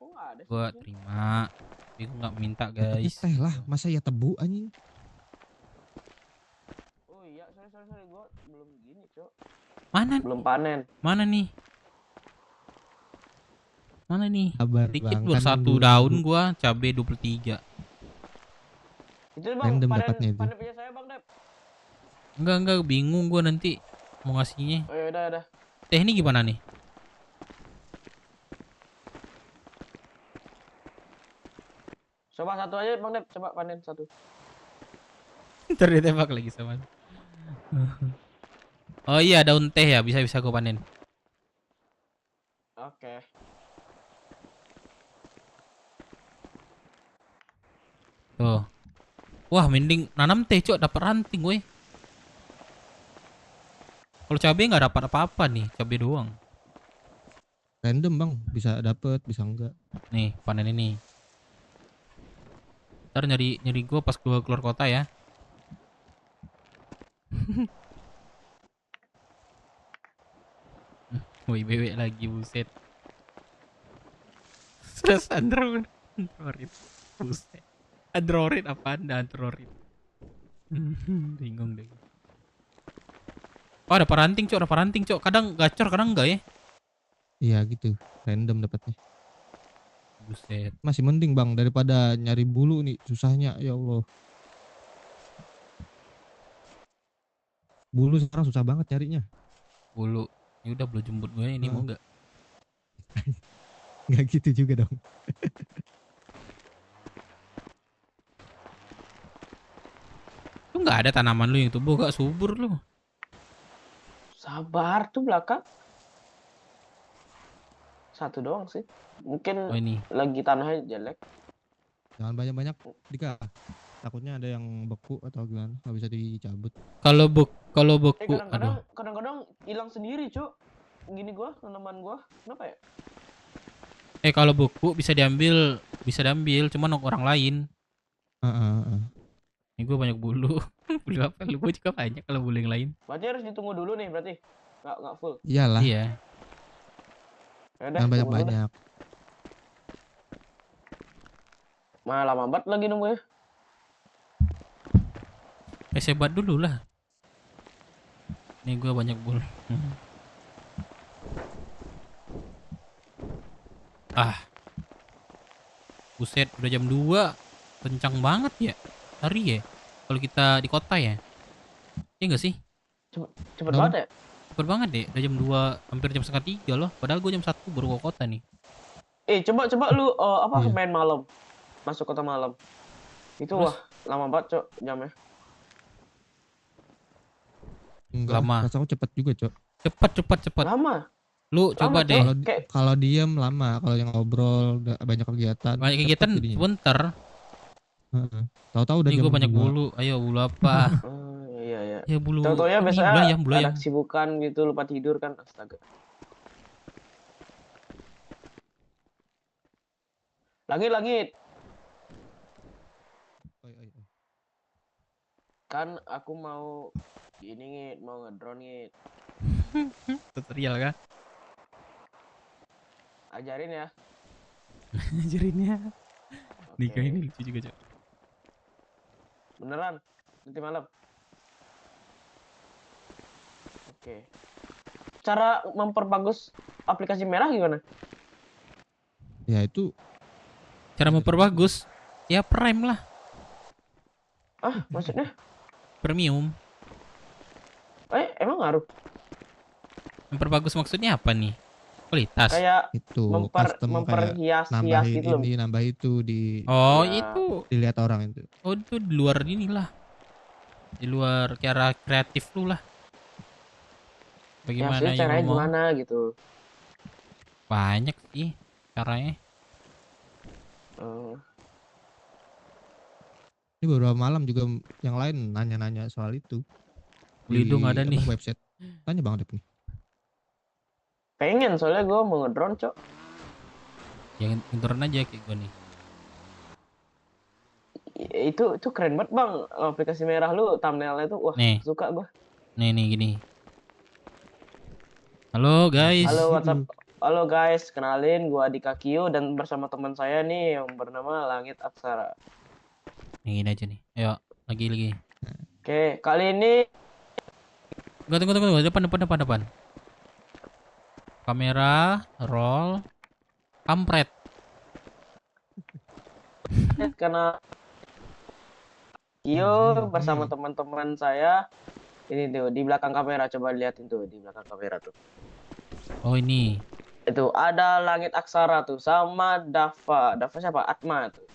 gua terima. Tapi gua nggak minta, guys. Teh lah, masa ya tebu anjing. Oh iya, sorry, gua belum gini, Cok. Mana? Belum panen. Mana nih? Sabar, Dikit Bang, baru kan satu dulu. daun gua cabe 23. Itu Bang, Random dapatnya itu. panen punya saya Bang Dep. Enggak, bingung gua nanti mau ngasihnya. Oh ya udah. Teh ini gimana nih? Coba satu aja Bang Dep, coba panen satu. Ntar ditembak lagi sama. Oh iya, daun teh ya, bisa gua panen. Oke. Tuh. Wah, mending nanam teh, Cok, dapat ranting, woi. Kalau cabai nggak dapat apa-apa nih, cabai doang. Random, Bang, bisa dapet, bisa enggak. Nih, panen ini. Ntar nyari gua pas gua keluar kota ya. Woi, bebek lagi, buset. Terus Android. Buset. Android apaan? Android. Bingung deh. Oh, ada paranting, Cok. Kadang gacor, kadang enggak ya. Iya gitu, random dapatnya. Buset. Masih mending, Bang, daripada nyari bulu nih susahnya, ya Allah. Bulu sekarang susah banget carinya. Bulu. Ini udah bulu jembut gue ini mau nggak? Nggak gitu juga dong. Lu nggak ada tanaman lu yang tumbuh gak subur lu? Sabar tuh belakang. Satu doang sih. Mungkin ini. lagi tanahnya jelek. Jangan banyak-banyak, Dika. Takutnya ada yang beku atau gimana, nggak bisa dicabut. Kalau beku, Kadang-kadang hilang sendiri, Cuk. Gini gua, tanaman gua. Kenapa ya? Kalau beku bisa diambil, cuman orang lain. Ini gue banyak bulu. Bulu apa? Lu gue juga banyak kalau bulu yang lain. Berarti harus ditunggu dulu nih, berarti. Nggak full. Iyalah. Iya. Yaudah, Jangan banyak-banyak. Malah lama banget lagi nunggu ya. Sebat dulu lah. Nih gue banyak bulu. Buset, udah jam 2. Kencang banget ya hari ya. Kalau kita di kota ya. Iya nggak sih? Cepet banget ya? Cepet banget deh. Udah jam 2, hampir jam 2:30 loh. Padahal gue jam 1 baru ke kota nih. Coba lu main malam. Masuk kota malam. Itu Terus? wah, lama banget, Cok, jamnya. Enggak, Lama. rasa aku cepet juga, Cok. Cepet. Lama. Lu coba deh. Kalau diem lama, kalau yang ngobrol banyak kegiatan. Banyak kegiatan sebentar. Tahu-tahu udah Nih jam gue banyak 2. bulu. Ayo bulu apa? Iya. Ya bulu. Contohnya ini biasanya belayang. ada kesibukan gitu, lupa tidur kan, astaga. Langit. Kan aku mau ini Ngit, mau ngedrone Ngit. Tutorial kah? Ajarin ya. Ajarinnya. Nikah ini lucu juga, Cok. Beneran? Nanti malam. Oke. Cara memperbagus aplikasi merah gimana? Ya itu. Cara memperbagus, ya Prime lah. Maksudnya? Premium. Emang ngaruh? Memperbagus maksudnya apa nih? Kualitas. Kayak itu memperhias nambahin gitu loh. ini, nambah itu di. Oh, itu. Dilihat orang itu. Oh, itu di luar inilah. Di luar cara kreatif lu lah. Bagaimana ya, caranya mau? gimana gitu. Banyak sih caranya. Ini beberapa malam juga yang lain nanya-nanya soal itu. Lidung ada nih. Website. Tanya Bang Dep nih. Pengen soalnya gue mau ngedrone, Cok. Yang turun aja kayak gue nih. Itu keren banget, Bang. Aplikasi merah lu, thumbnailnya tuh wah, nih. Suka gue. Nih gini. Halo guys. Halo WhatsApp. Halo guys, kenalin gue Dika Kio dan bersama teman saya nih yang bernama Langit Aksara. Nih gini aja nih. Ayo, lagi. Oke, kali ini Tunggu. Depan. Kamera, roll, kampret. karena Kio bersama teman-teman saya ini tuh di belakang kamera, coba liatin tuh di belakang kamera tuh. Oh ini. Itu ada Langit Aksara tuh sama Dava siapa? Atma tuh.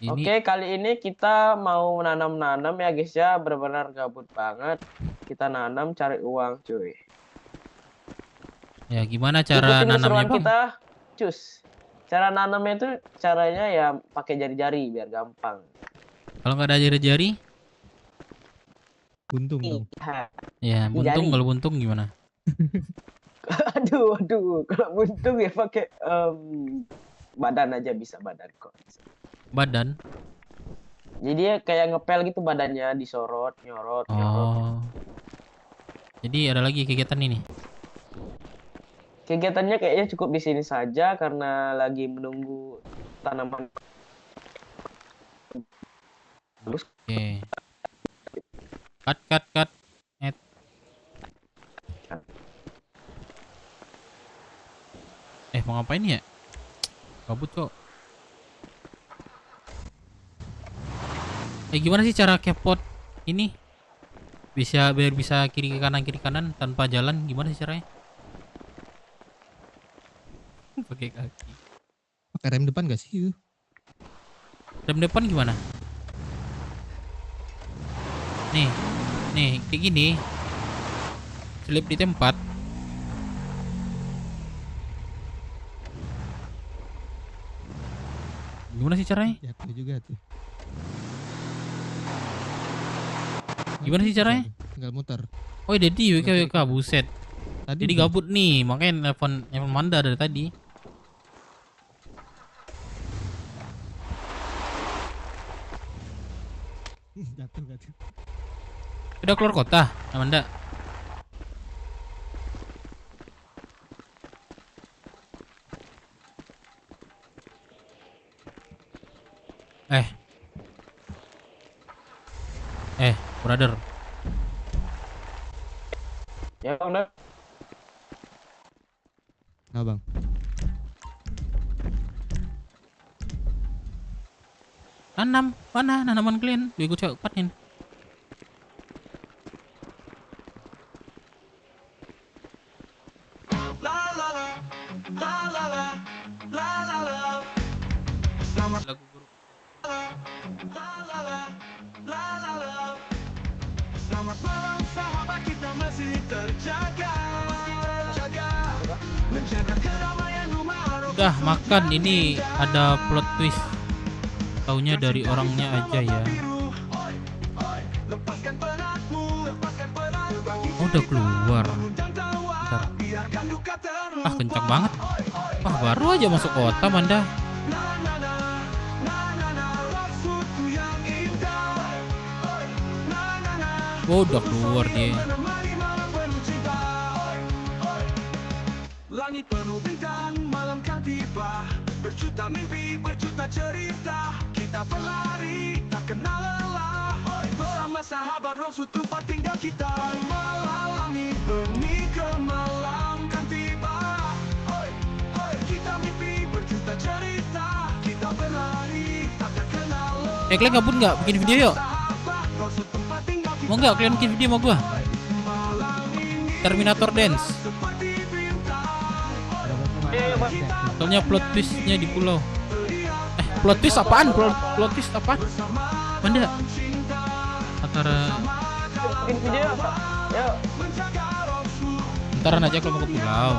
Oke, kali ini kita mau nanam ya guys ya, benar-benar gabut banget. Kita nanam cari uang cuy. Ya gimana cara nanamnya, Bang? Kita cus. Cara nanamnya itu caranya ya pakai jari-jari biar gampang. Kalau nggak ada jari-jari? Buntung dong. Ya, buntung. Kalau buntung gimana? aduh, kalau buntung ya pakai badan aja bisa, badan kok. Badan? Jadi ya kayak ngepel gitu badannya, disorot, nyorot. Jadi ada lagi kegiatan ini? Kegiatannya kayaknya cukup di sini saja karena lagi menunggu tanaman. Oke. Cut. Mau ngapain ya? Kabut kok. Gimana sih cara kepot ini? biar bisa kiri kanan tanpa jalan, gimana sih caranya? Pakai kaki. Pakai rem depan gak sih itu? Rem depan gimana? Nih kayak gini. Selip di tempat. Gimana sih caranya? Jatuh juga tuh. Gimana sih caranya? Tinggal muter. Oh, jadi WK buset. Tadi Jadi gabut nih, makanya nelfon Manda dari tadi. Jatuh. Udah keluar kota, Amanda. Brother. Ya bang, dah. Nah bang. Nanam, mana nanaman kalian? Gue cepatin. Lagu guru. Selamat malam sahabat, kita masih terjaga. Menjaga keramaian rumah. Udah makan, ini ada plot twist. Taunya dari orangnya aja ya. Oh, udah keluar. Bentar. Kencang banget. Baru aja masuk kota, Manda. Oh, udah keluar dia. Langit penuh bintang, malam kan tiba. Berjuta mimpi, berjuta cerita. Kita berlari, tak kenal lelah. Bersama sahabat Rosu tempat tinggal kita. Malam langit benih malam kan tiba. Kita mimpi, berjuta cerita. Kita berlari, tak kenal lelah. Kalian gabut nggak bikin video yuk? Mau nggak kalian bikin video sama gua? Terminator Dance. Soalnya plot twistnya di pulau. Plot twist apaan? Plot twist apaan? Manda. Antara. Bikin video, yuk. Ntaran aja kalau mau ke pulau.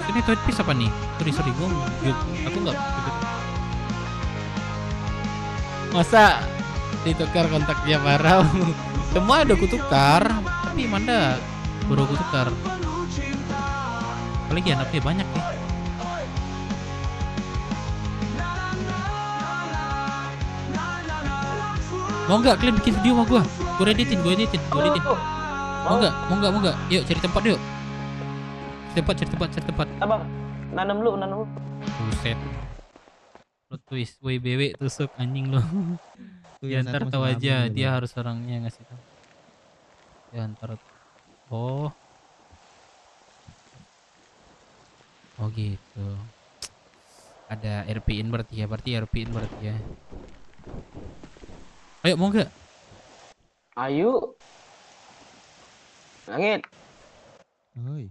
Ini plot twist apa nih? Sorry gua. Aku nggak. Masa ditukar kontaknya Farao? Semua udah kutukar, tapi Manda baru kutukar. Apalagi anaknya banyak nih. Mau nggak kalian bikin video sama gua? Gue editin. Mau nggak? Yuk cari tempat yuk. Cari tempat. Abang, nanam lu. Buset. Plot twist, WBW tusuk anjing lo. Ya ntar tahu aja, dia harus orangnya ngasih tahu. Ya ntar. Oh gitu. Ada RP-in berarti ya. Ayo mau nggak? Ayo. Langit. Oi.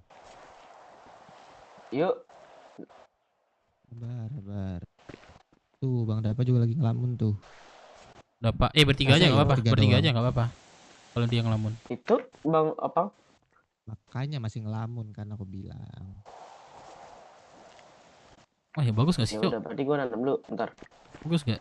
Yuk. Sabar. Tuh Bang Dapa juga lagi ngelamun tuh. Dapa, bertiga aja nggak apa-apa. Bertiga aja nggak apa-apa. Kalau dia ngelamun. Itu Bang Opang. Makanya masih ngelamun kan aku bilang. Oh ya bagus nggak sih? Ya udah, berarti gua nanam dulu, bentar. Bagus nggak?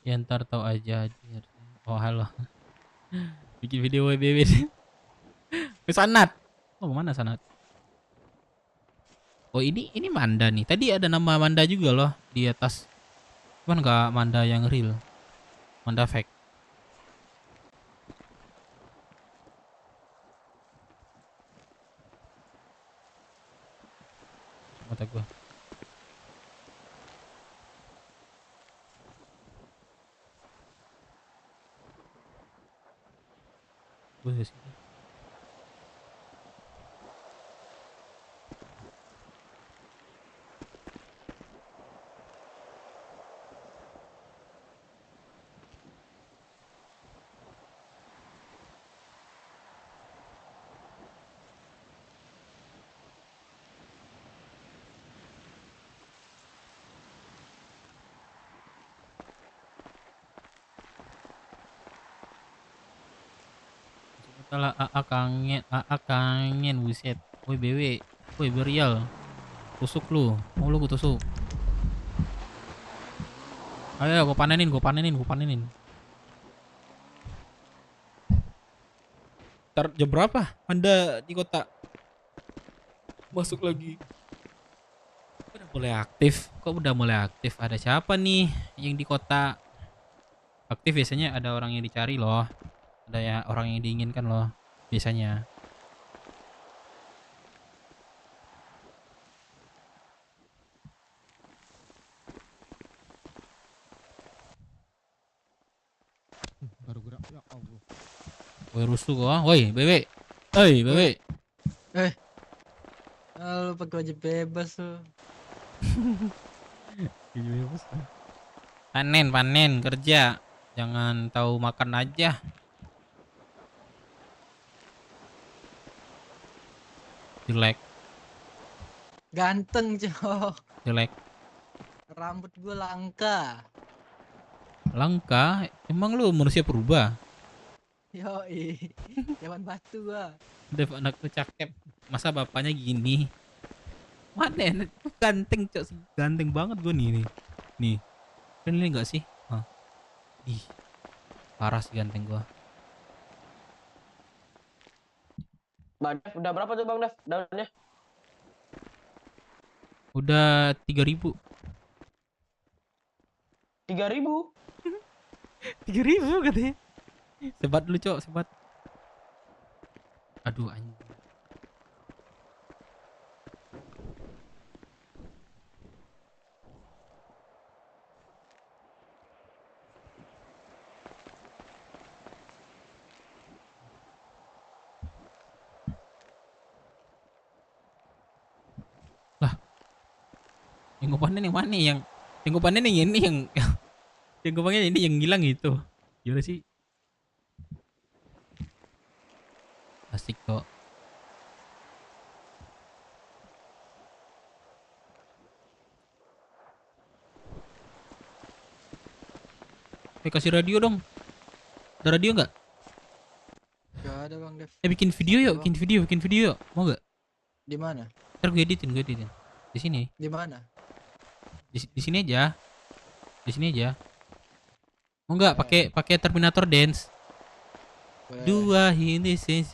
Ya ntar tahu aja. Oh halo. Bikin video WBW. Ke Sanat. Oh mana Sanat? Oh ini Manda nih. Tadi ada nama Manda juga loh di atas. Cuman nggak Manda yang real. Manda fake. kata gua. Buset. Salah AA kangen buset. Woi BW, woi Berial. Tusuk lu, mau lu gua tusuk. Ayo gua panenin. Ntar jam berapa Anda di kota? Masuk lagi. Udah mulai aktif. Kok udah mulai aktif? Ada siapa nih yang di kota? Aktif biasanya ada orang yang dicari loh. Ada ya orang yang diinginkan loh biasanya. Baru gerak ya Allah. Woi rusuh gua. Woi Bebe. Hei Bebe. Lu pakai wajib bebas tuh. Panen kerja. Jangan tahu makan aja. Jelek. Ganteng, Cok. Jelek. Rambut gue langka. Langka? Emang lu manusia purba? Yoi. Zaman batu gua. Dev anak lu cakep. Masa bapaknya gini? Mana ganteng cok sih. Ganteng banget gue nih. Nih. Kan ini enggak sih? Hah. Ih. Parah sih ganteng gua. Bang Dev, udah berapa tuh Bang Dev daunnya? Udah 3.000. 3.000? 3.000 katanya. Sebat dulu cok, sebat. Aduh anjing. Lah. Yang gue panen yang mana yang gue panen yang ini yang gue panen ini yang hilang itu. Gimana sih? Asik kok. Kasih radio dong. Ada radio nggak? Gak ada Bang Dev. Bikin video yuk, bikin video yuk. Mau gak? Di mana? Ntar gue editin. Di sini. Di mana? Di sini aja. Di sini aja. Mau nggak pakai Terminator Dance? Dua ini sudah.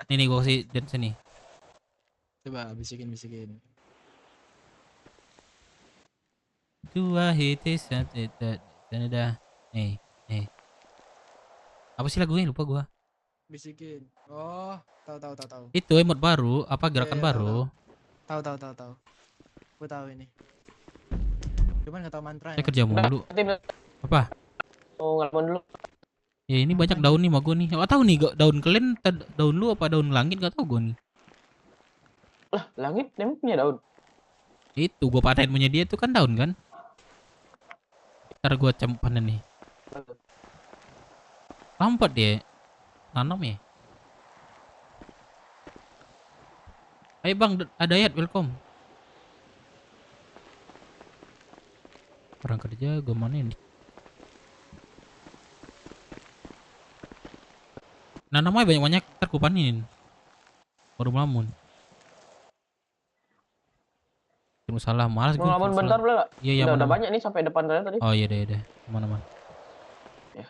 Nih gue kasih dance nih. Coba bisikin. Dua hitis sudah. Nih. Apa sih lagunya lupa gua. Bisikin. Oh, tahu. Itu emot baru, apa gerakan baru? Tahu. Gua tahu ini. Cuman enggak tahu mantra. Saya kerja mulu. Apa? Oh, ngelepon dulu. Ya ini banyak daun nih, mau gua nih. Enggak tahu nih daun kalian, daun lu apa daun langit enggak tahu gua nih. Lah, langit emang punya daun. Itu gua panen punya dia itu kan daun kan? Ntar gua panen nih. Lampat dia nanam ya. Ayo bang, ada Ayat, welcome. Orang kerja gue mana ini? Nanam aja banyak-banyak, ntar gue panin. Baru melamun. Salah, malas gue. Melamun bentar boleh gak? Iya, udah banyak nih sampai depan kalian tadi. Oh iya deh. Mana-mana. Ya.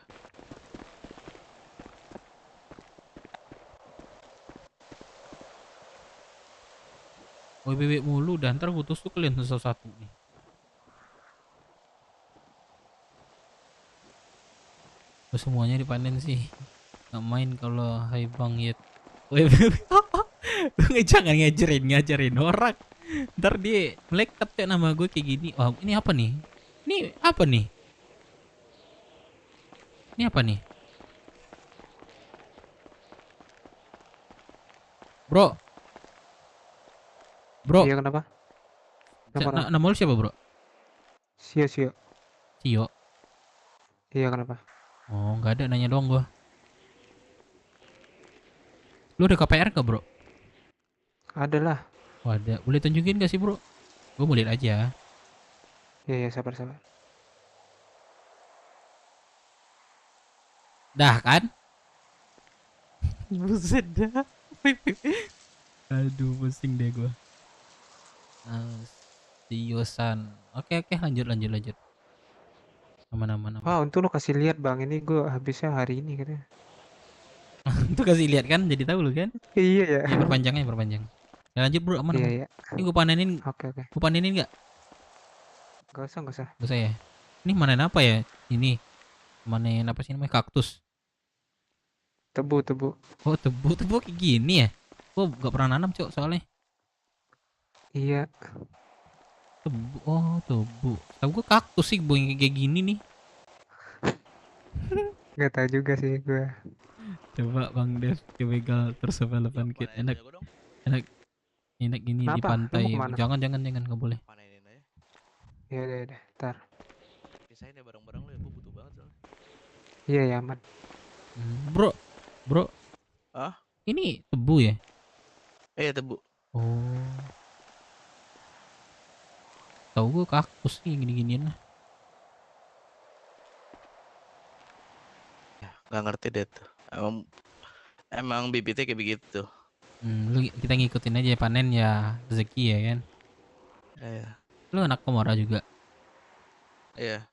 Woi bebek mulu dah, ntar gue tusuk kalian satu-satu nih. Semuanya dipanen sih. Nggak main kalau hai bang Yet. Woi bebek. Jangan ngajarin orang. Ntar dia melekat kayak nama gue kayak gini. Oh, ini apa nih? Ini apa nih? Ini apa nih? Bro. Bro. Iya kenapa? Nama lu siapa, Bro? Sio. Sio. Iya kenapa? Oh, nggak ada, nanya doang gua. Lu ada KPR gak, Bro? Ada lah. Oh, ada. Boleh tunjukin gak sih, Bro? Gue mau lihat aja. Iya, sabar. Dah kan? Buset dah. Aduh, pusing deh gua. Siosan. Oke, lanjut. Aman. Wah, untung lo kasih lihat bang. Ini gue habisnya hari ini katanya. Tuh kasih lihat kan, jadi tahu lu kan? Iya ya. Ya, perpanjang. Ya, lanjut bro, aman. Iya. Ini gue panenin. Oke. Gue panenin nggak? Gak usah. Gak usah ya. Ini manen apa ya? Ini manen apa sih namanya? Kaktus. Tebu. Oh, tebu kayak gini ya? Gue gak pernah nanam cok soalnya. Iya. Tebu. Tahu gue kaktus sih, yang kayak gini nih. Gak tahu juga sih gue. Coba Bang Dev ke begal terus depan kit. Enak gini di pantai. Jangan nggak boleh. Ya udah, ntar. Pisahin ya barang-barang lu ya, gue butuh banget soalnya. Iya ya aman. Bro. Ah? Ini tebu ya? Iya tebu. Oh. Tahu gue kaktus sih gini-ginian lah. Gak ngerti deh tuh. Emang bibitnya kayak begitu. Kita ngikutin aja panen ya, rezeki ya kan. Iya. Lu anak Komora juga. Iya.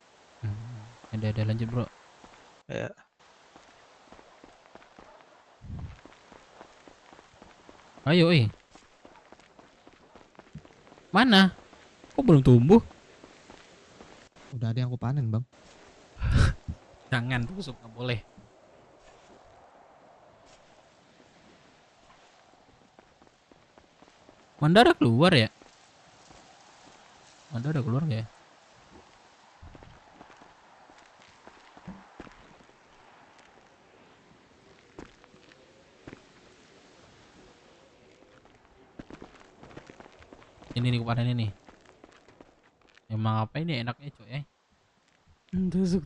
Ada lanjut bro. Iya. Ayo mana? Kok belum tumbuh? Udah ada yang aku panen bang. Jangan tusuk, nggak boleh. Mandara keluar ya? Mandara keluar nggak ya? Ini nih kemarin ini. Emang apa ini enaknya coy? Tusuk.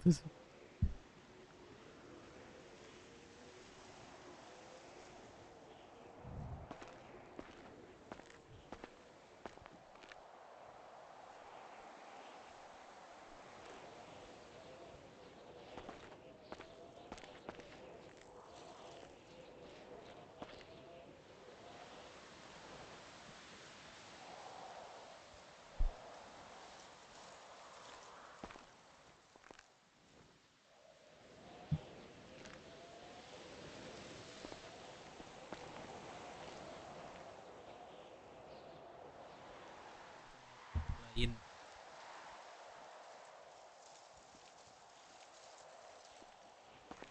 lain.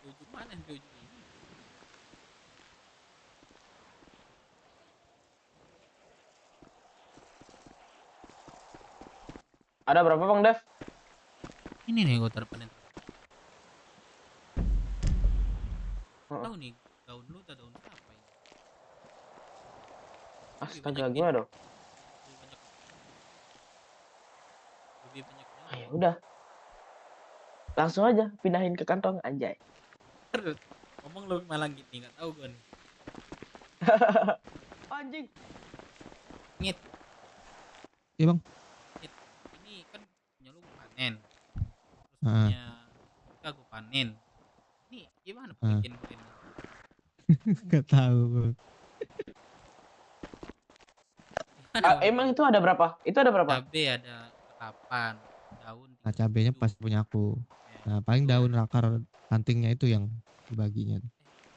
Di ujung mana? Di ujung ini. Ada berapa Bang Dev? Ini nih gue terpanen. Tahu nih daun lu atau daun apa ini? Astaga gimana dong? Lebih banyak. Ya udah. Langsung aja pindahin ke kantong anjay. Ngomong lu malah gini, nggak tahu gue nih. Anjing. Ngit. Iya bang. Ini kan punya lu panen. Terus punya kita gue panen. Ini gimana bikin ini? Gak tahu. Emang itu ada berapa? Itu ada berapa? Cabe ada 8 daun. Nah cabenya pas punya aku. Nah paling daun akar rantingnya itu yang dibaginya.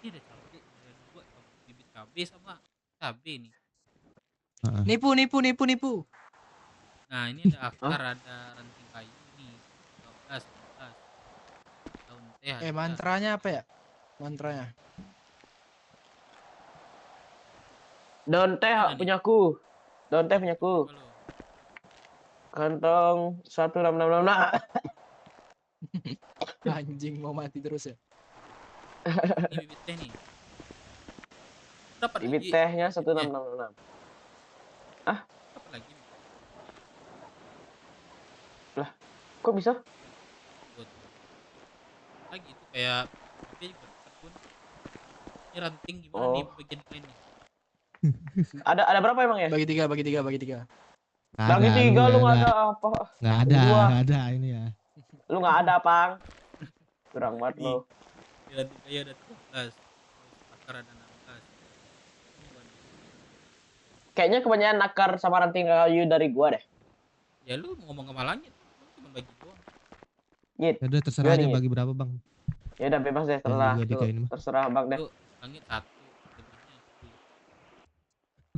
Ini ada cabe, ada 2 bibit cabe sama cabe nih. Nipu. Nah ini ada akar, ada ranting kayu nih. 12 daun teh. Mantranya apa ya? Mantranya. Daun teh punyaku. Daun teh punyaku. Kantong 1666. Nah. Anjing mau mati terus ya. Ini bibit teh nih. Dapat Bibit lagi. tehnya 1666. Dapat lagi. Lah, kok bisa? Lagi itu kayak tapi pun. Ini ranting gimana Oh. nih bagian lain nih? Ada berapa emang ya? Bagi tiga. Nggak Bagi ada, tiga lu nggak nggak ada apa? Nggak ada, Dua. nggak ada ini ya. Lu nggak ada, Pang. Kurang banget lu. Di ranting kayu ada 13. Akar ada 16. Kayaknya kebanyakan akar sama ranting kayu dari gua deh. Ya lu ngomong sama langit. Lu cuma bagi doang. Git. Ya udah terserah aja Gimana, Git? bagi berapa bang. Ya udah bebas deh setelah juga dikain mah. terserah Bang deh. Lu langit 1. Lebihnya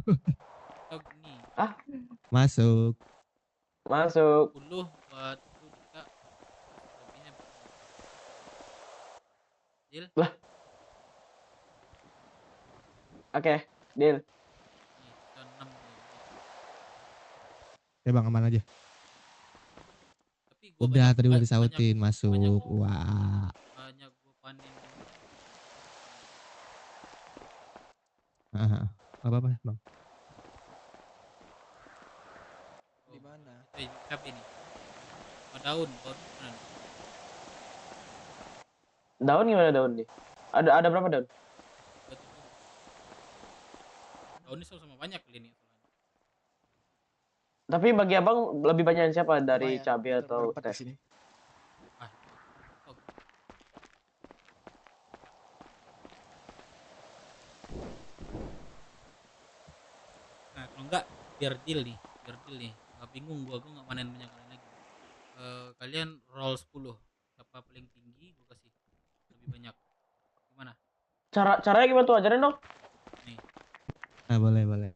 10. Oh gini. Masuk. 10 buat lu juga. Lebihnya deal. Lah. Oke, deal. Nih, kita 6 nih. Ya bang aman aja. Tapi gua Udah banyak- tadi udah banyak- disautin masuk. banyak- Wah. banyak gua panen. Apa bang? Di mana? Siapa ini? Daun mana nih? Daun gimana daun nih? Ada berapa daun? Daun ini sama banyak ini. Tapi bagi abang lebih banyak siapa dari Lumayan, cabai atau berempat teh? di sini. Nah kalau enggak biar deal nih. Nggak bingung gua nggak panen banyak kali lagi. Kalian roll 10. Siapa paling tinggi gua kasih lebih banyak. Gimana? Caranya gimana tuh? Ajarin dong. Nah boleh.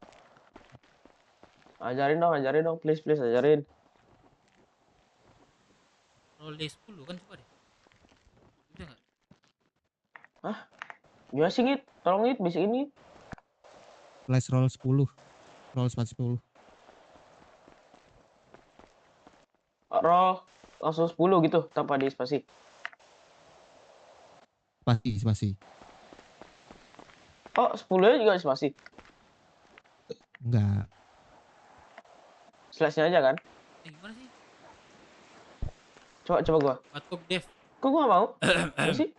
Ajarin dong, please ajarin. Roll D10 kan coba deh. Bisa nggak? Gimana sih Git? Tolong Git, bisa ini. Flash roll 10. Roll spasi 10. Roll langsung 10 gitu tanpa di spasi. Spasi. Oh, 10-nya juga di spasi. Enggak. Slash-nya aja kan? Gimana sih? Coba gua. Batuk Dev. Kok gua nggak mau? Apa sih?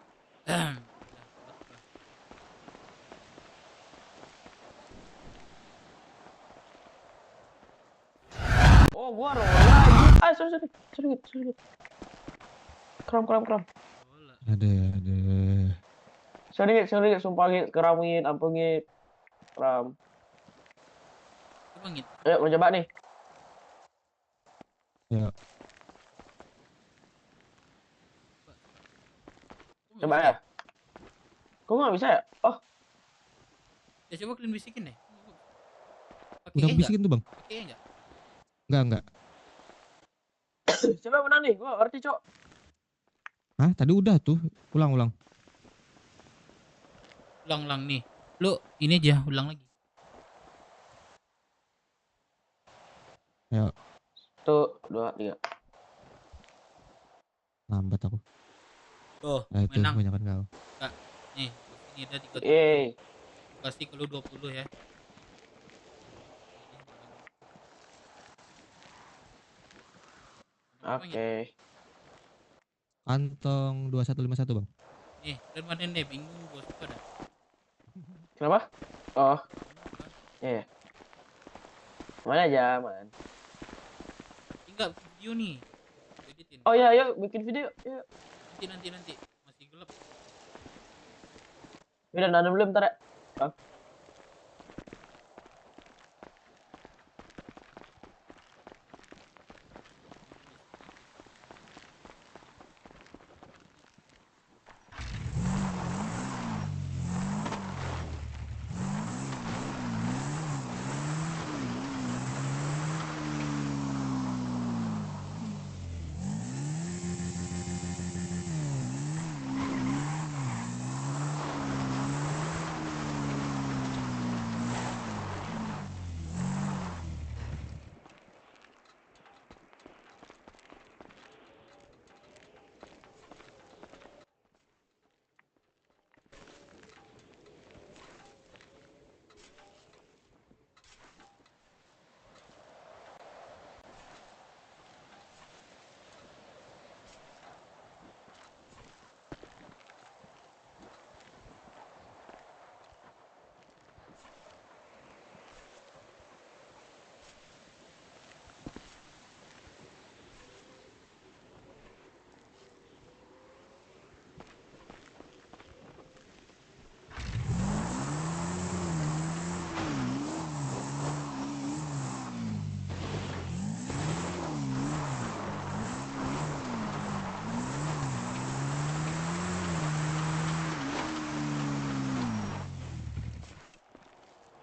Oh, gua roll lagi. Sorry. Kram. Ada. Sorry, sumpah Git, keram Git, ampun Git. Kram. Coba ngit. Ayo, mau coba nih. Ya. Coba ya. Kok nggak bisa ya? Oh, Ya coba kalian bisikin deh. Udah bisikin tuh bang. Pakai enggak? Enggak. coba menang nih. Gua ngerti, Cok. Hah? Tadi udah tuh. Ulang. Ulang nih. Lu ini aja ulang lagi. Ya. 1, 2, 3. Lambat aku. Tuh, Nah itu menang. kebanyakan kau. Kak, nih, ini ada 3. Yeay. Kasih ke lu 20 ya. Oke. Kantong 2151 bang. Nih, dan mana nih bingung gua suka dah. Kenapa? Oh. Iya. Mana aja, man. Enggak video nih. Editin. Oh iya, yuk bikin video. Yuk. Nanti masih gelap. Udah nanam belum ntar ya? Oh.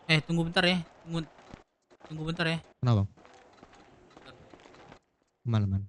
Tunggu bentar ya. Tunggu bentar ya. Kenapa? Mana?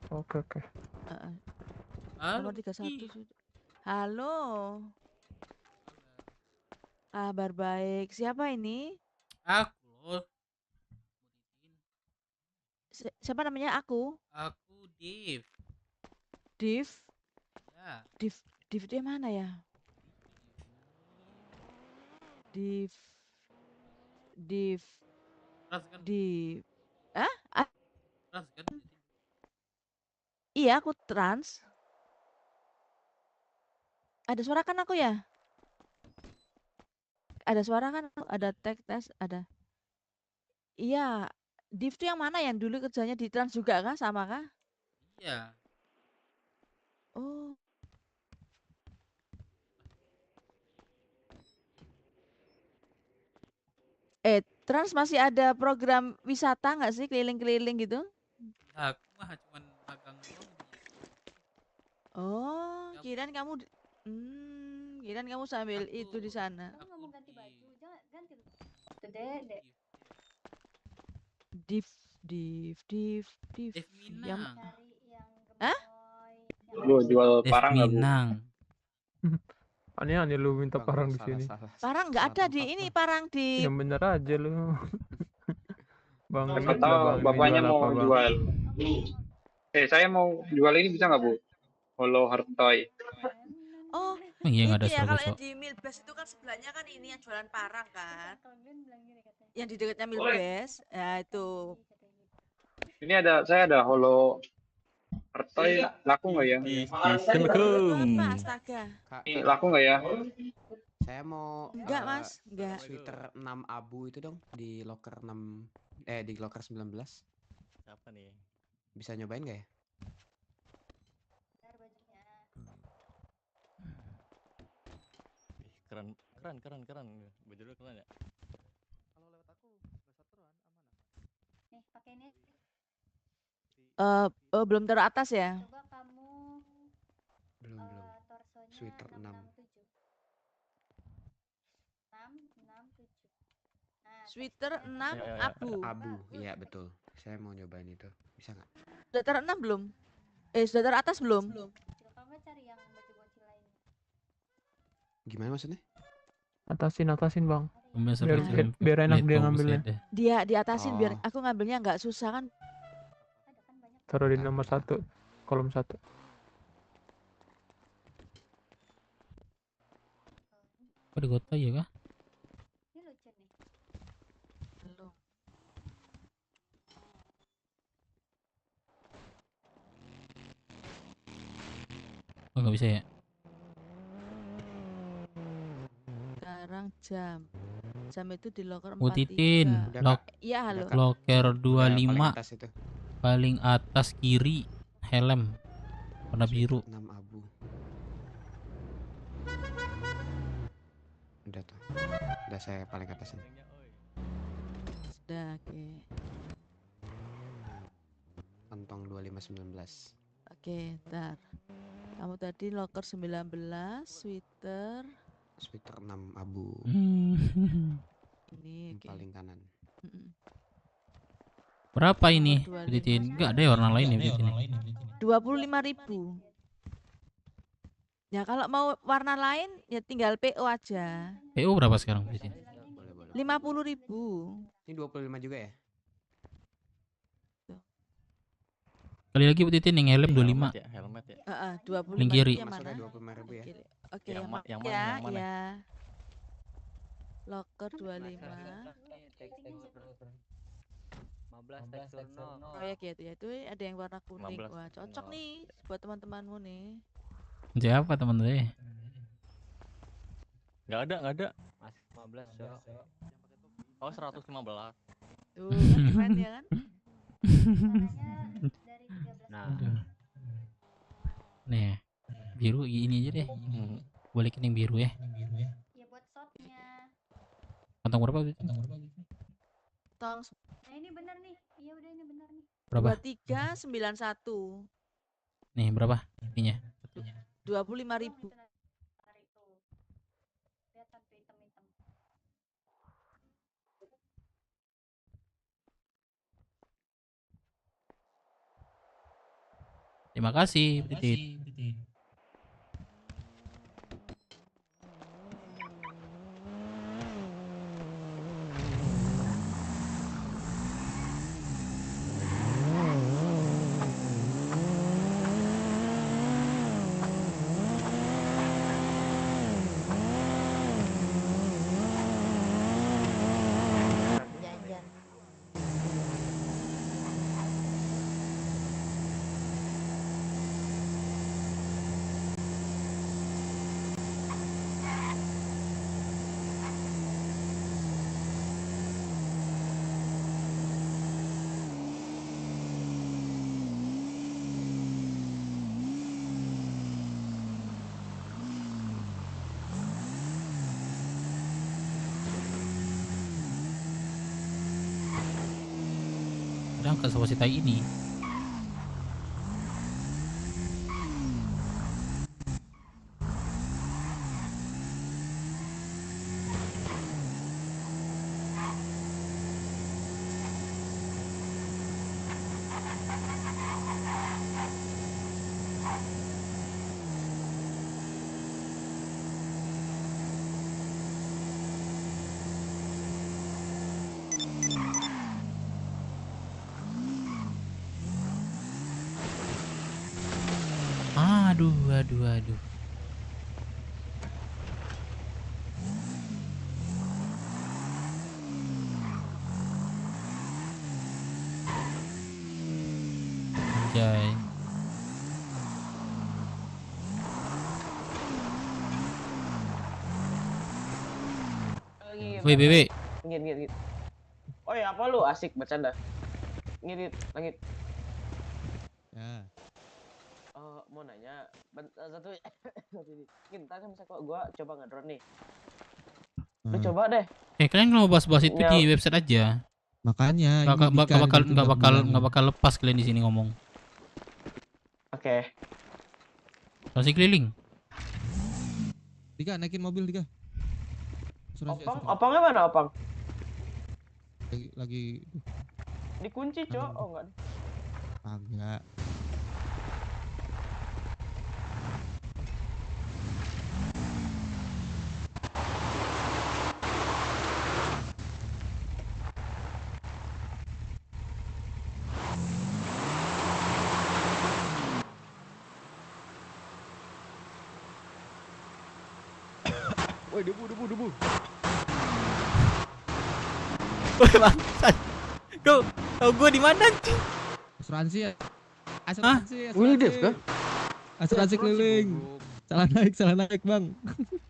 Oke. Nomor 31 sudah. Halo. Kabar baik. Siapa ini? Aku loh. Siapa namanya aku? Aku Div. Div? Ya. Div itu yang mana ya? Div. Hah? Trans kan? Iya, aku trans. Ada suara kan aku ya? Ada suara kan? Ada tes, ada. Iya, Div itu yang mana yang dulu kerjanya di trans juga kah? Sama kah? Iya. Oh. Trans masih ada program wisata nggak sih keliling-keliling gitu? Nah, aku mah cuman magang doang di. Oh, kirain kamu sambil itu di sana. Kamu nggak mau ganti baju, jangan ganti. Tuh Dek. Div. Yang Hah? Lu jual parang nggak, Bu? Minang. Aneh lu minta parang di sini. Parang nggak ada di ini, parang di. Yang bener aja lu. Bang, Siapa tahu bapaknya mau jual. Saya mau jual ini bisa nggak, Bu? Holo Hartoy. Oh, Iya, nggak ada itu ya suara kalau gosok. yang di Milbes itu kan sebelahnya kan ini yang jualan parang kan. Yang di dekatnya Milbes, ya itu. Ini saya ada Holo Hartoy, laku nggak ya? Assalamualaikum. Apa astaga? Ini laku nggak ya? Saya mau Enggak, Mas. Enggak. Sweater 6 abu itu dong di locker 6 di locker 19. Siapa nih? Bisa nyobain nggak ya? Keren. Baju lu keren ya? Kalau lewat aku bersatuan aman. Nih, pakai ini. Belum taruh atas ya? Coba kamu Belum. Sweater 6. 667. Nah, Sweater 6 abu. Abu, iya betul. Saya mau nyobain itu. Bisa nggak? Sudah taruh 6 belum? Sudah taruh atas belum? kamu cari yang baju-baju lainnya. Gimana maksudnya? Atasin bang. Biar Biar enak dia ngambilnya. Dia di atasin biar aku ngambilnya nggak susah kan. Taruh di nomor 1, kolom 1. Kok di kota ya kah? Ini lucu nih. Belum. Oh nggak bisa ya? Sekarang jam. Jam itu di locker Bu 43. Titin, Iya, halo. loker paling 25 atas itu. paling atas kiri, helm warna biru. 6 abu. Udah tuh. Udah saya paling atas ini. Sudah, oke. Kantong 2519. Oke, ntar. Kamu tadi locker 19, sweater. Sweater 6 abu. Ini Yang paling kanan. Berapa ini? Nomor 25. Bu Titin, enggak ada ya warna lain ya Bu Titin? 25.000. Ya kalau mau warna lain ya tinggal PO aja. PO berapa sekarang Bu Titin? 50.000. Ini 25 juga ya? Kali lagi Bu Titin yang helm 25. Helmet ya. 25 Link kiri. yang mana? 25.000 ya. Oke, Yang ma- yang mana, ya, yang mana? ya. Locker 25. 15 tekstur 0. Oh ya gitu ya. Itu ada yang warna kuning. 15 Wah, cocok nih buat teman-temanmu nih. Siapa teman saya? Nggak ada. Mas 15 ya. Oh 115. Tuh, kan keren ya kan? Nah, Nih, biru ini aja deh. Balikin yang biru ya. Ya buat shotnya. Kantong berapa Bu Titin? Tong Nah ini benar nih. Iya udah ini benar nih. Berapa? 2391. Nih berapa ininya? 25.000. Tarik tuh. Kelihatan tuh hitam-hitam. Terima kasih Bu Titin. Jajan. Udah angkat sama si tai ini. Aduh. Anjay. Woi, Bebe. Ngit. Oh ya apa lu asik bercanda. Ngit, langit. Ya. Mau nanya satu ntar kan kok gua coba ngedrone nih. Lu coba deh. Kalian kalau bahas-bahas itu Ya. di website aja. Makanya Nggak bakal lepas kalian di sini ngomong. Oke. Masih keliling. Dika naikin mobil Dika. Opangnya mana opang? Lagi Dikunci, Cok. Oh enggak. agak. Woi, debu. Woi, bangsat. Kau gua di mana, cuy? Asuransi ya. Asuransi. Wih, Dev kah? Asuransi keliling. Salah naik bang.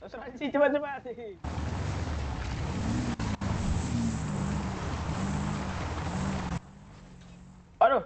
Asuransi cepat. Aduh.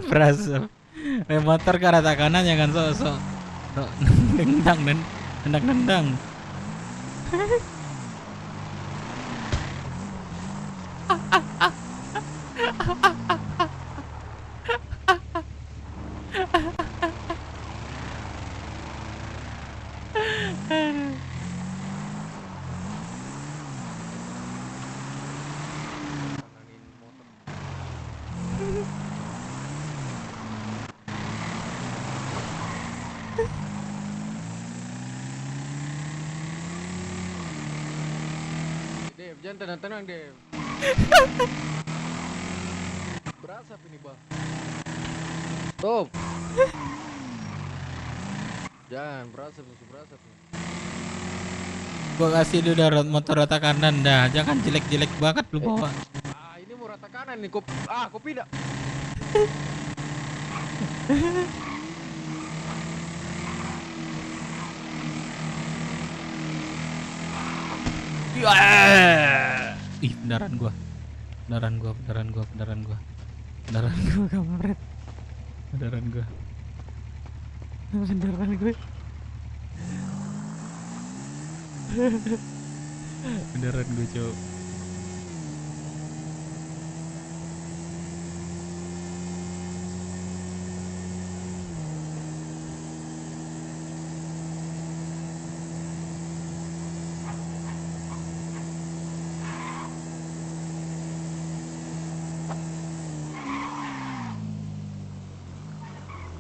Berasa. Rem motor ke arah kanan jangan sok-sok. Nendang. Dev, jangan tenang Dev. Berasap ini bang. Stop. Jangan berasap nih. Gua kasih lu udah motor rata kanan dah. Jangan jelek-jelek banget lu bawa. Ini mau rata kanan nih. Kopi dah. Ih, beneran gua kampret. Beneran gua. Beneran gua, Cok.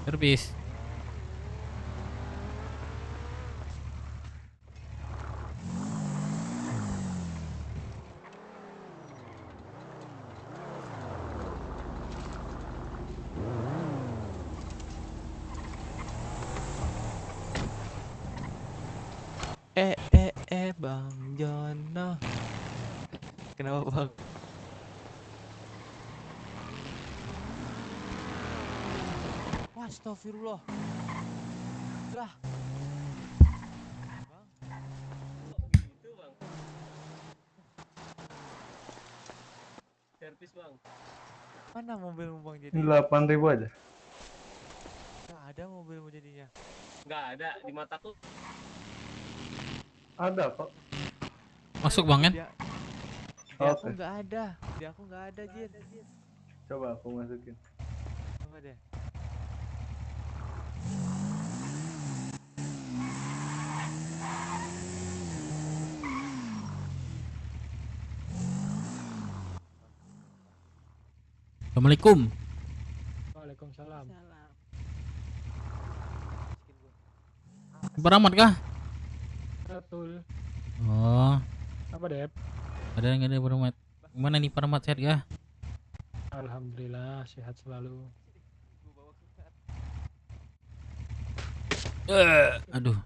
Servis. Bang Jono. Kenapa bang? Astagfirullah. Lah. Servis bang. Mana mobilmu bang jadi? 8.000 aja. Gak ada mobilmu jadinya. Nggak ada di mataku. Ada kok. Masuk bang kan? Di aku nggak ada. Di aku nggak ada Jin. Coba aku masukin. Coba deh. Assalamualaikum. Waalaikumsalam. Beramat kah? Betul. Oh. Apa Dep? Ada yang ada beramat. Gimana nih Paramat, sehat kah? Alhamdulillah sehat selalu. Aduh.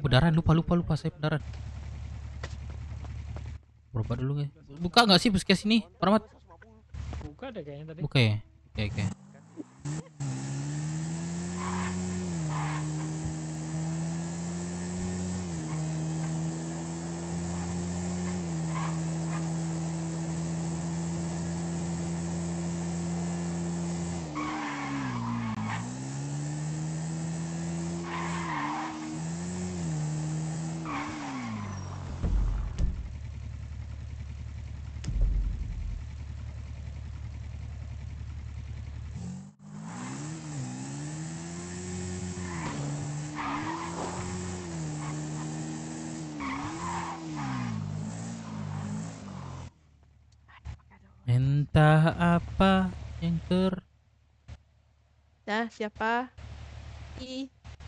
Pedaran lupa saya pedaran. Berapa dulu ya? Buka nggak sih puskes ini, Paramat? Buka deh kayaknya tadi. Buka ya? Oke. Entah apa yang Nah, siapa?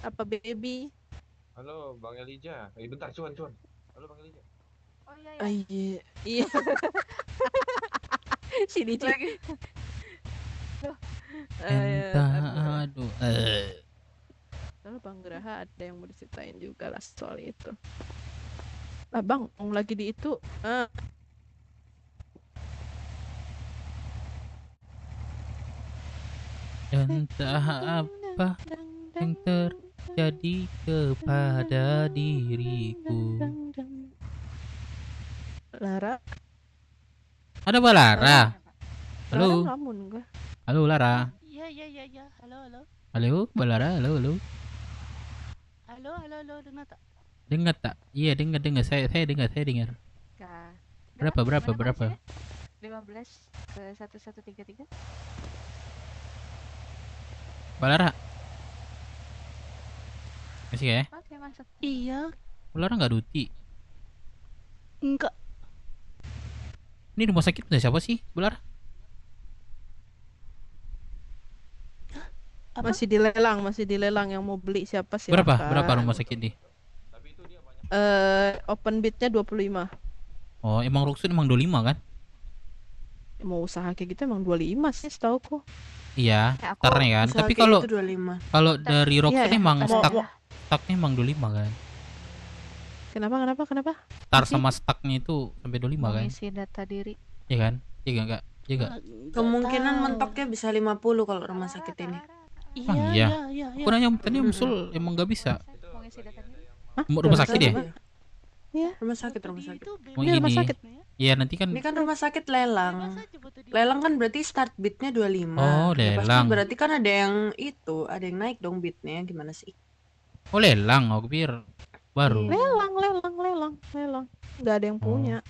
Apa baby? Halo Bang Elijah. Bentar cuan. Halo Bang Elijah. Oh iya. Iya. Sini lagi. entah aduh. Lalu Bang Graha ada yang mau diceritain juga lah soal itu. Bang, lagi di itu. Entah apa yang terjadi kepada diriku. Lara. Ada Mbak Lara? Halo. Lara ngamun gua. Halo Lara. Iya. Halo. Halo Mbak Lara. Halo. Halo, dengar tak? Dengar tak? Iya dengar. Saya dengar. Kak. Berapa? 15 ke 1133. Mbak Lara. Masih ya? Oke, masuk. Iya. Mbak Lara nggak duti? Enggak. Ini rumah sakit punya siapa sih, Mbak Lara? Masih dilelang yang mau beli siapa sih? Berapa rumah sakit di? Open bidnya 25. Oh, emang Rocksun emang 25 kan? Mau usaha kayak gitu emang 25 sih setauku. Iya, startnya kan. Tapi kalau dari Rocksun emang startnya emang 25 kan? Kenapa? Start sama startnya itu sampai 25 kan? Mengisi data diri. Iya kan? Iya enggak? Kemungkinan mentoknya bisa 50 kalau rumah sakit ini. Iya. Aku nanya tadi Musul emang nggak bisa. Rumah sakit ya? Iya, rumah sakit. Oh ini. Iya nanti kan. Ini kan rumah sakit lelang. Lelang kan berarti start bidnya 25. Oh lelang. Berarti kan ada yang naik dong bidnya, gimana sih? Oh lelang, aku pikir baru. Lelang. Nggak ada yang punya.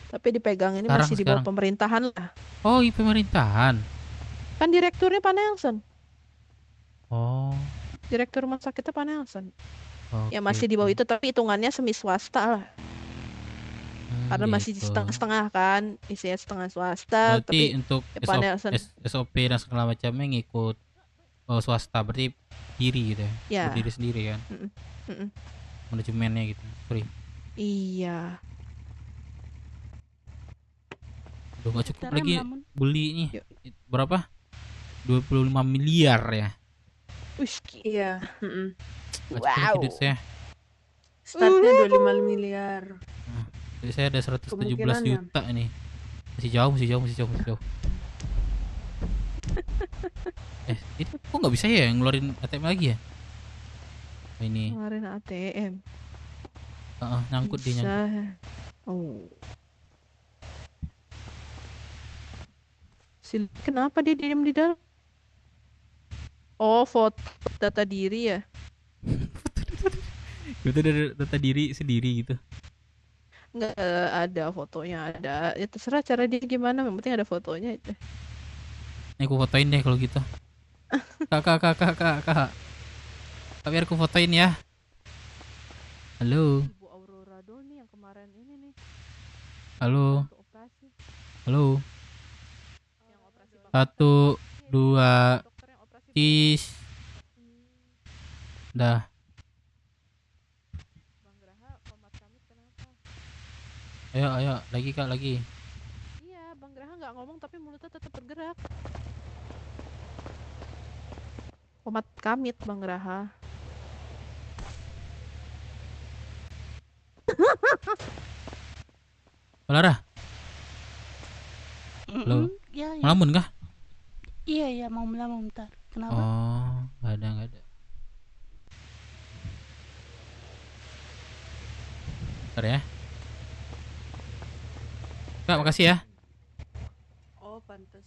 Tapi dipegang ini masih di bawah pemerintahan lah. Oh iya pemerintahan. Kan direkturnya Pak Nelson. Oh. Direktur rumah sakitnya Pak Nelson. Ya masih di bawah itu tapi hitungannya semi swasta lah. Karena masih setengah-setengah kan, isinya setengah swasta. Berarti tapi untuk SOP dan segala macamnya ngikut swasta, berarti diri gitu ya? Berdiri sendiri kan? Manajemennya gitu, sorry. Iya. Udah gak cukup lagi beli nih. Berapa? 25 miliar ya? Iya. Wow. Startnya 25 miliar. Jadi saya ada 117 juta nih. Masih jauh. Ini kok nggak bisa ya ngeluarin ATM lagi ya? Ini. Ngeluarin ATM. Nyangkut di nyangkut. Oh. Kenapa dia diam di dalam? Oh, foto data diri ya? Itu data diri sendiri gitu. Nggak ada fotonya, ada. Ya terserah cara dia gimana, yang penting ada fotonya itu. Ini aku fotoin deh kalau gitu. Kak. Biar aku fotoin ya. Halo. Ibu Aurora Doni yang kemarin ini nih. Halo. 1, 2, tis. Dah. Ayo, lagi Kak, lagi. Iya, Bang Graha nggak ngomong tapi mulutnya tetap bergerak. Komat kamit Bang Graha. Lara. Halo. Ya. Melamun kah? Iya, mau melamun bentar. Kenapa? Oh, nggak ada. Bentar ya. Kak, makasih ya. Oh, pantesan.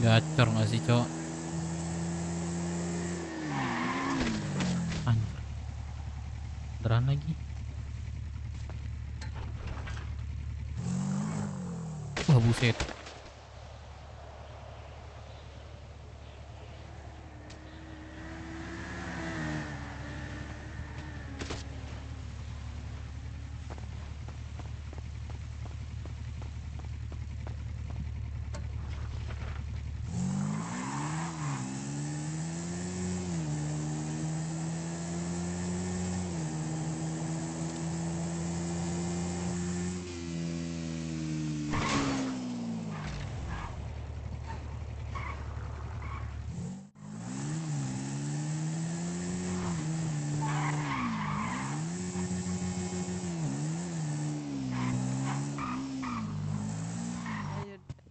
Gacor nggak sih, Cok? Anjir. Beneran lagi. buset.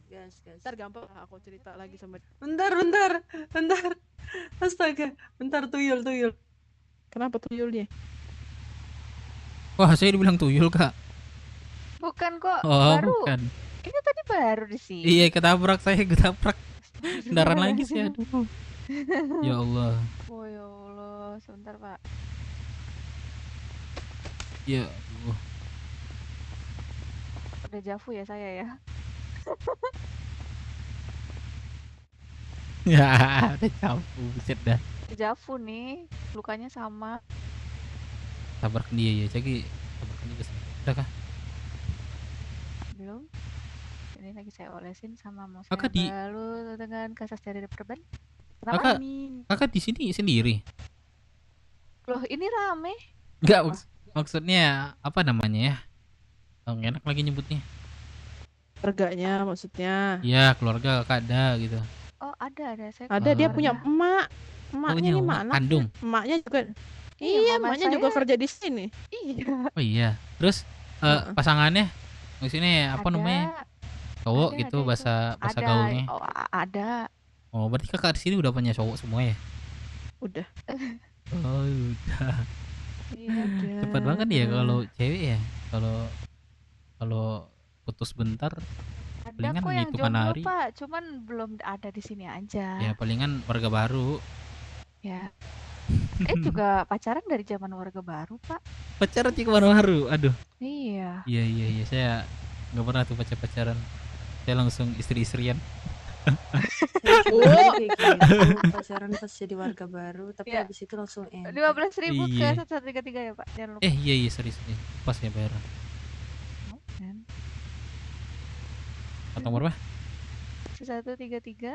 Gas. Ntar gampang aku cerita lagi sama. Bentar. Astaga, bentar tuyul. Kenapa tuyulnya? Wah, saya dibilang tuyul, Kak. Bukan kok, Oh, baru. bukan. Ini tadi baru di sini. Iya, ketabrak. Kendaraan lagi sih, aduh. Ya Allah. Oh ya Allah, sebentar Pak. Ya Allah. Udah jafu ya saya ya. Ya, udah campur, buset dah. Jafu nih, lukanya sama. Tabrak dia ya, Cagi. Tabrakan juga sih. Udah kah? Belum. Ini lagi saya olesin sama mau Kakak saya balut dengan kasas dari perban. Kakak di sini sendiri? Loh, ini rame. Enggak, maksudnya apa namanya ya? Enak lagi nyebutnya. Keluarganya maksudnya. Iya, keluarga kakak ada gitu. Oh, ada. Saya Ada, dia punya emak. Emaknya nih emak mana? kandung. Emaknya juga. Iya, Iya, mama emaknya saya- juga kerja di sini. Iya. Oh iya. Terus pasangannya di sini apa Ada. namanya? Cowok Ada, gitu ada bahasa Ada. gaulnya. Oh, ada. Oh, berarti kakak di sini udah punya cowok semua ya? Udah. Oh, udah. Iya. Cepat banget ya kalau cewek ya. Kalau putus bentar Ada palingan kok yang hitungan jomblo hari. Pak, cuman belum ada di sini aja. Ya palingan warga baru. Ya. Juga pacaran dari zaman warga baru Pak. Pacaran sih kemana baru. Aduh. Iya. Iya. Saya nggak pernah tuh pacaran. Saya langsung istri-istrian. Pacaran pas jadi warga baru, tapi Iya. habis itu langsung 15.000 ke Iya. 1133 ya Pak, jangan lupa. Iya serius. Pas ya bayar. Kan. Atau berapa? 1133.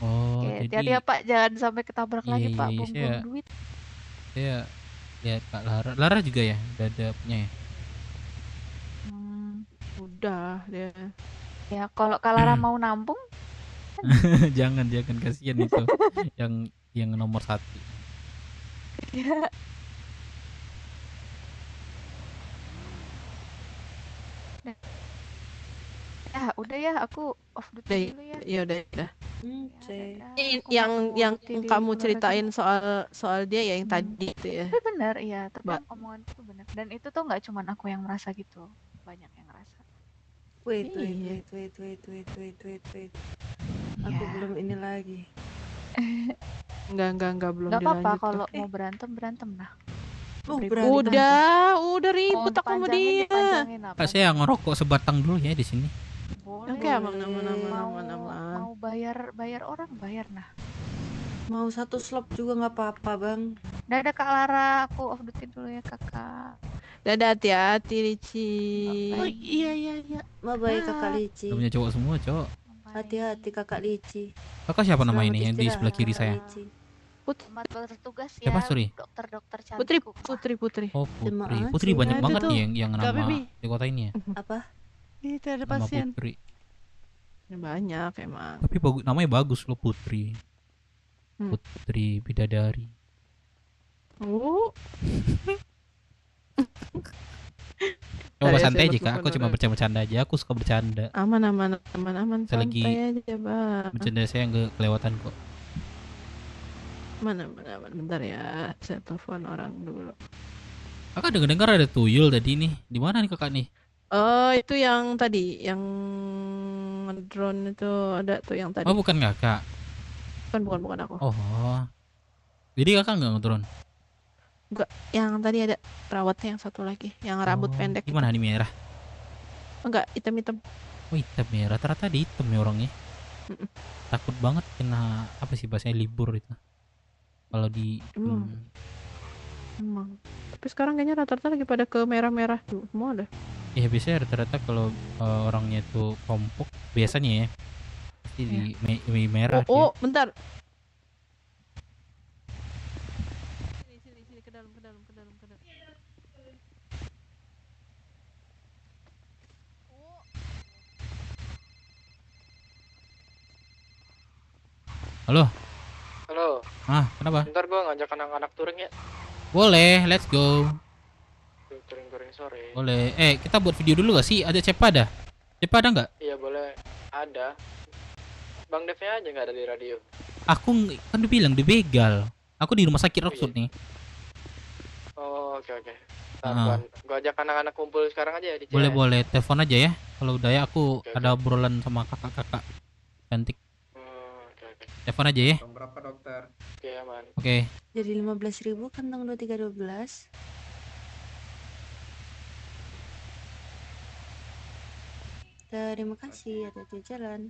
Oh, Oke, hati-hati jadi ya Pak, jangan sampai ketabrak lagi Pak, iya, buang-buang duit. saya lihat Kak Lara juga ya, udah ada punya ya. Udah dia. Ya, kalau Kalara mau nampung, jangan kasihan itu yang nomor 1. ya. Ya, udah ya, aku off duty dulu ya. Ya udah. Aku Yang mau tidur kamu dulu ceritain soal dia ya yang tadi itu ya. Tapi benar, iya, tapi omongan itu benar. Dan itu tuh nggak cuman aku yang merasa gitu, banyak yang ngerasa. Wait. Iya. Aku belum ini lagi. Enggak belum Nggak apa-apa dilanjut. kalau mau berantem nah. Udah ribut aku sama dia. Kak, saya ngerokok sebatang dulu ya di sini. Boleh. Oke, aman. Mau bayar orang bayar nah. Mau satu slop juga nggak apa-apa bang. Dadah Kak Lara, aku off duty dulu ya kakak. Dadah, hati-hati Lici. Oh iya. Bye bye kakak Lici. Udah punya cowok semua, cowok. Hati-hati kakak Lici. Kakak siapa nama Selamat ini yang di istirahat, sebelah kiri Kakak saya? Lici. Selamat bertugas ya. Siapa, sorry? Dokter cantik. Putri. Oh, Putri banyak Nah, banget itu nih tuh. yang Kak nama Bibi. di kota ini ya. Apa? Itu ada Nama Putri. Banyak emang. Tapi namanya bagus loh, Putri. Putri Bidadari. Oh. Coba Saya santai aja sebut Kak, aku telepon cuma dulu. bercanda aja, aku suka bercanda. Aman. Saya lagi Santai aja, Bang. bercanda, saya nggak kelewatan kok. Mana, bentar ya. Saya telepon orang dulu. Kakak dengar ada tuyul tadi nih. Di mana nih kakak nih? Oh, itu yang tadi, yang drone itu ada tuh yang tadi. Oh, bukan kakak. Bukan aku. Oh. Jadi kakak nggak ngedrone? Enggak, yang tadi ada perawatnya yang satu lagi, yang rambut pendek. Gimana nih merah? Enggak, hitam-hitam. Oh hitam ya, rata-rata di hitam ya orangnya. Mm-mm. Takut banget kena apa sih bahasanya libur itu. Kalau di Emang. Tapi sekarang kayaknya rata-rata lagi pada ke merah-merah tuh semua ada. ya biasanya rata-rata kalau orangnya itu kompok biasanya ya pasti di merah dia. Oh, bentar. Sini ke dalam. Halo. Halo. Kenapa? Bentar gua ngajak anak-anak touring ya. Boleh, let's go. Touring sore. Boleh. Kita buat video dulu gak sih? Ada Cepa ada? Cepa ada nggak? Iya boleh. Ada. Bang Devnya aja nggak ada di radio. Aku kan udah bilang di begal. Aku di rumah sakit Rockwood nih. Oh oke. Ntar gua ajak anak-anak kumpul sekarang aja ya di CS. Boleh. Telepon aja ya. Kalau udah ya aku ada obrolan sama kakak-kakak cantik. Telepon aja ya. Berapa dokter? Oke aman. Oke. Jadi 15.000 kantong 2312. Terima kasih atas jalan.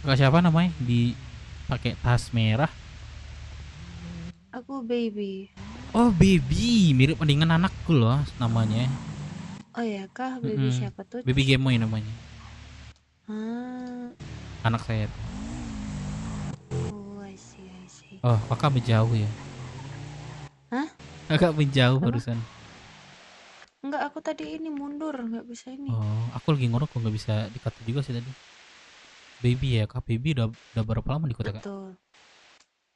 Kakak siapa namanya? Di pakai tas merah. Aku baby. Oh baby, mirip dengan anakku loh namanya. Oh ya kah, baby siapa tuh? Baby Gemoy namanya. Anak saya. Oh I see. Oh kakak menjauh ya? Hah? Kakak menjauh barusan. Enggak, aku tadi ini mundur, nggak bisa ini. Oh, aku lagi ngorok nggak bisa dikata juga sih tadi. Baby ya, kak baby udah berapa lama di kota kak? Betul.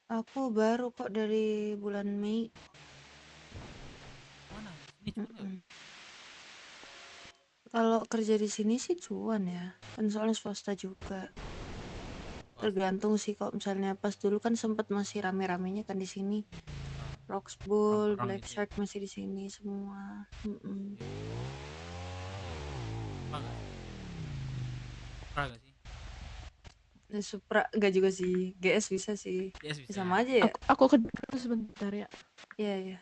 Aku baru kok dari bulan Mei. Kalau kerja di sini sih cuan ya, kan soalnya swasta juga. Tergantung sih, kok misalnya pas dulu kan sempet masih rame-ramenya kan di sini. Roxbull, Black Shark masih di sini semua. Supra enggak juga sih, GS bisa sih. Sama aja ya. Aku ke sebentar ya. Iya.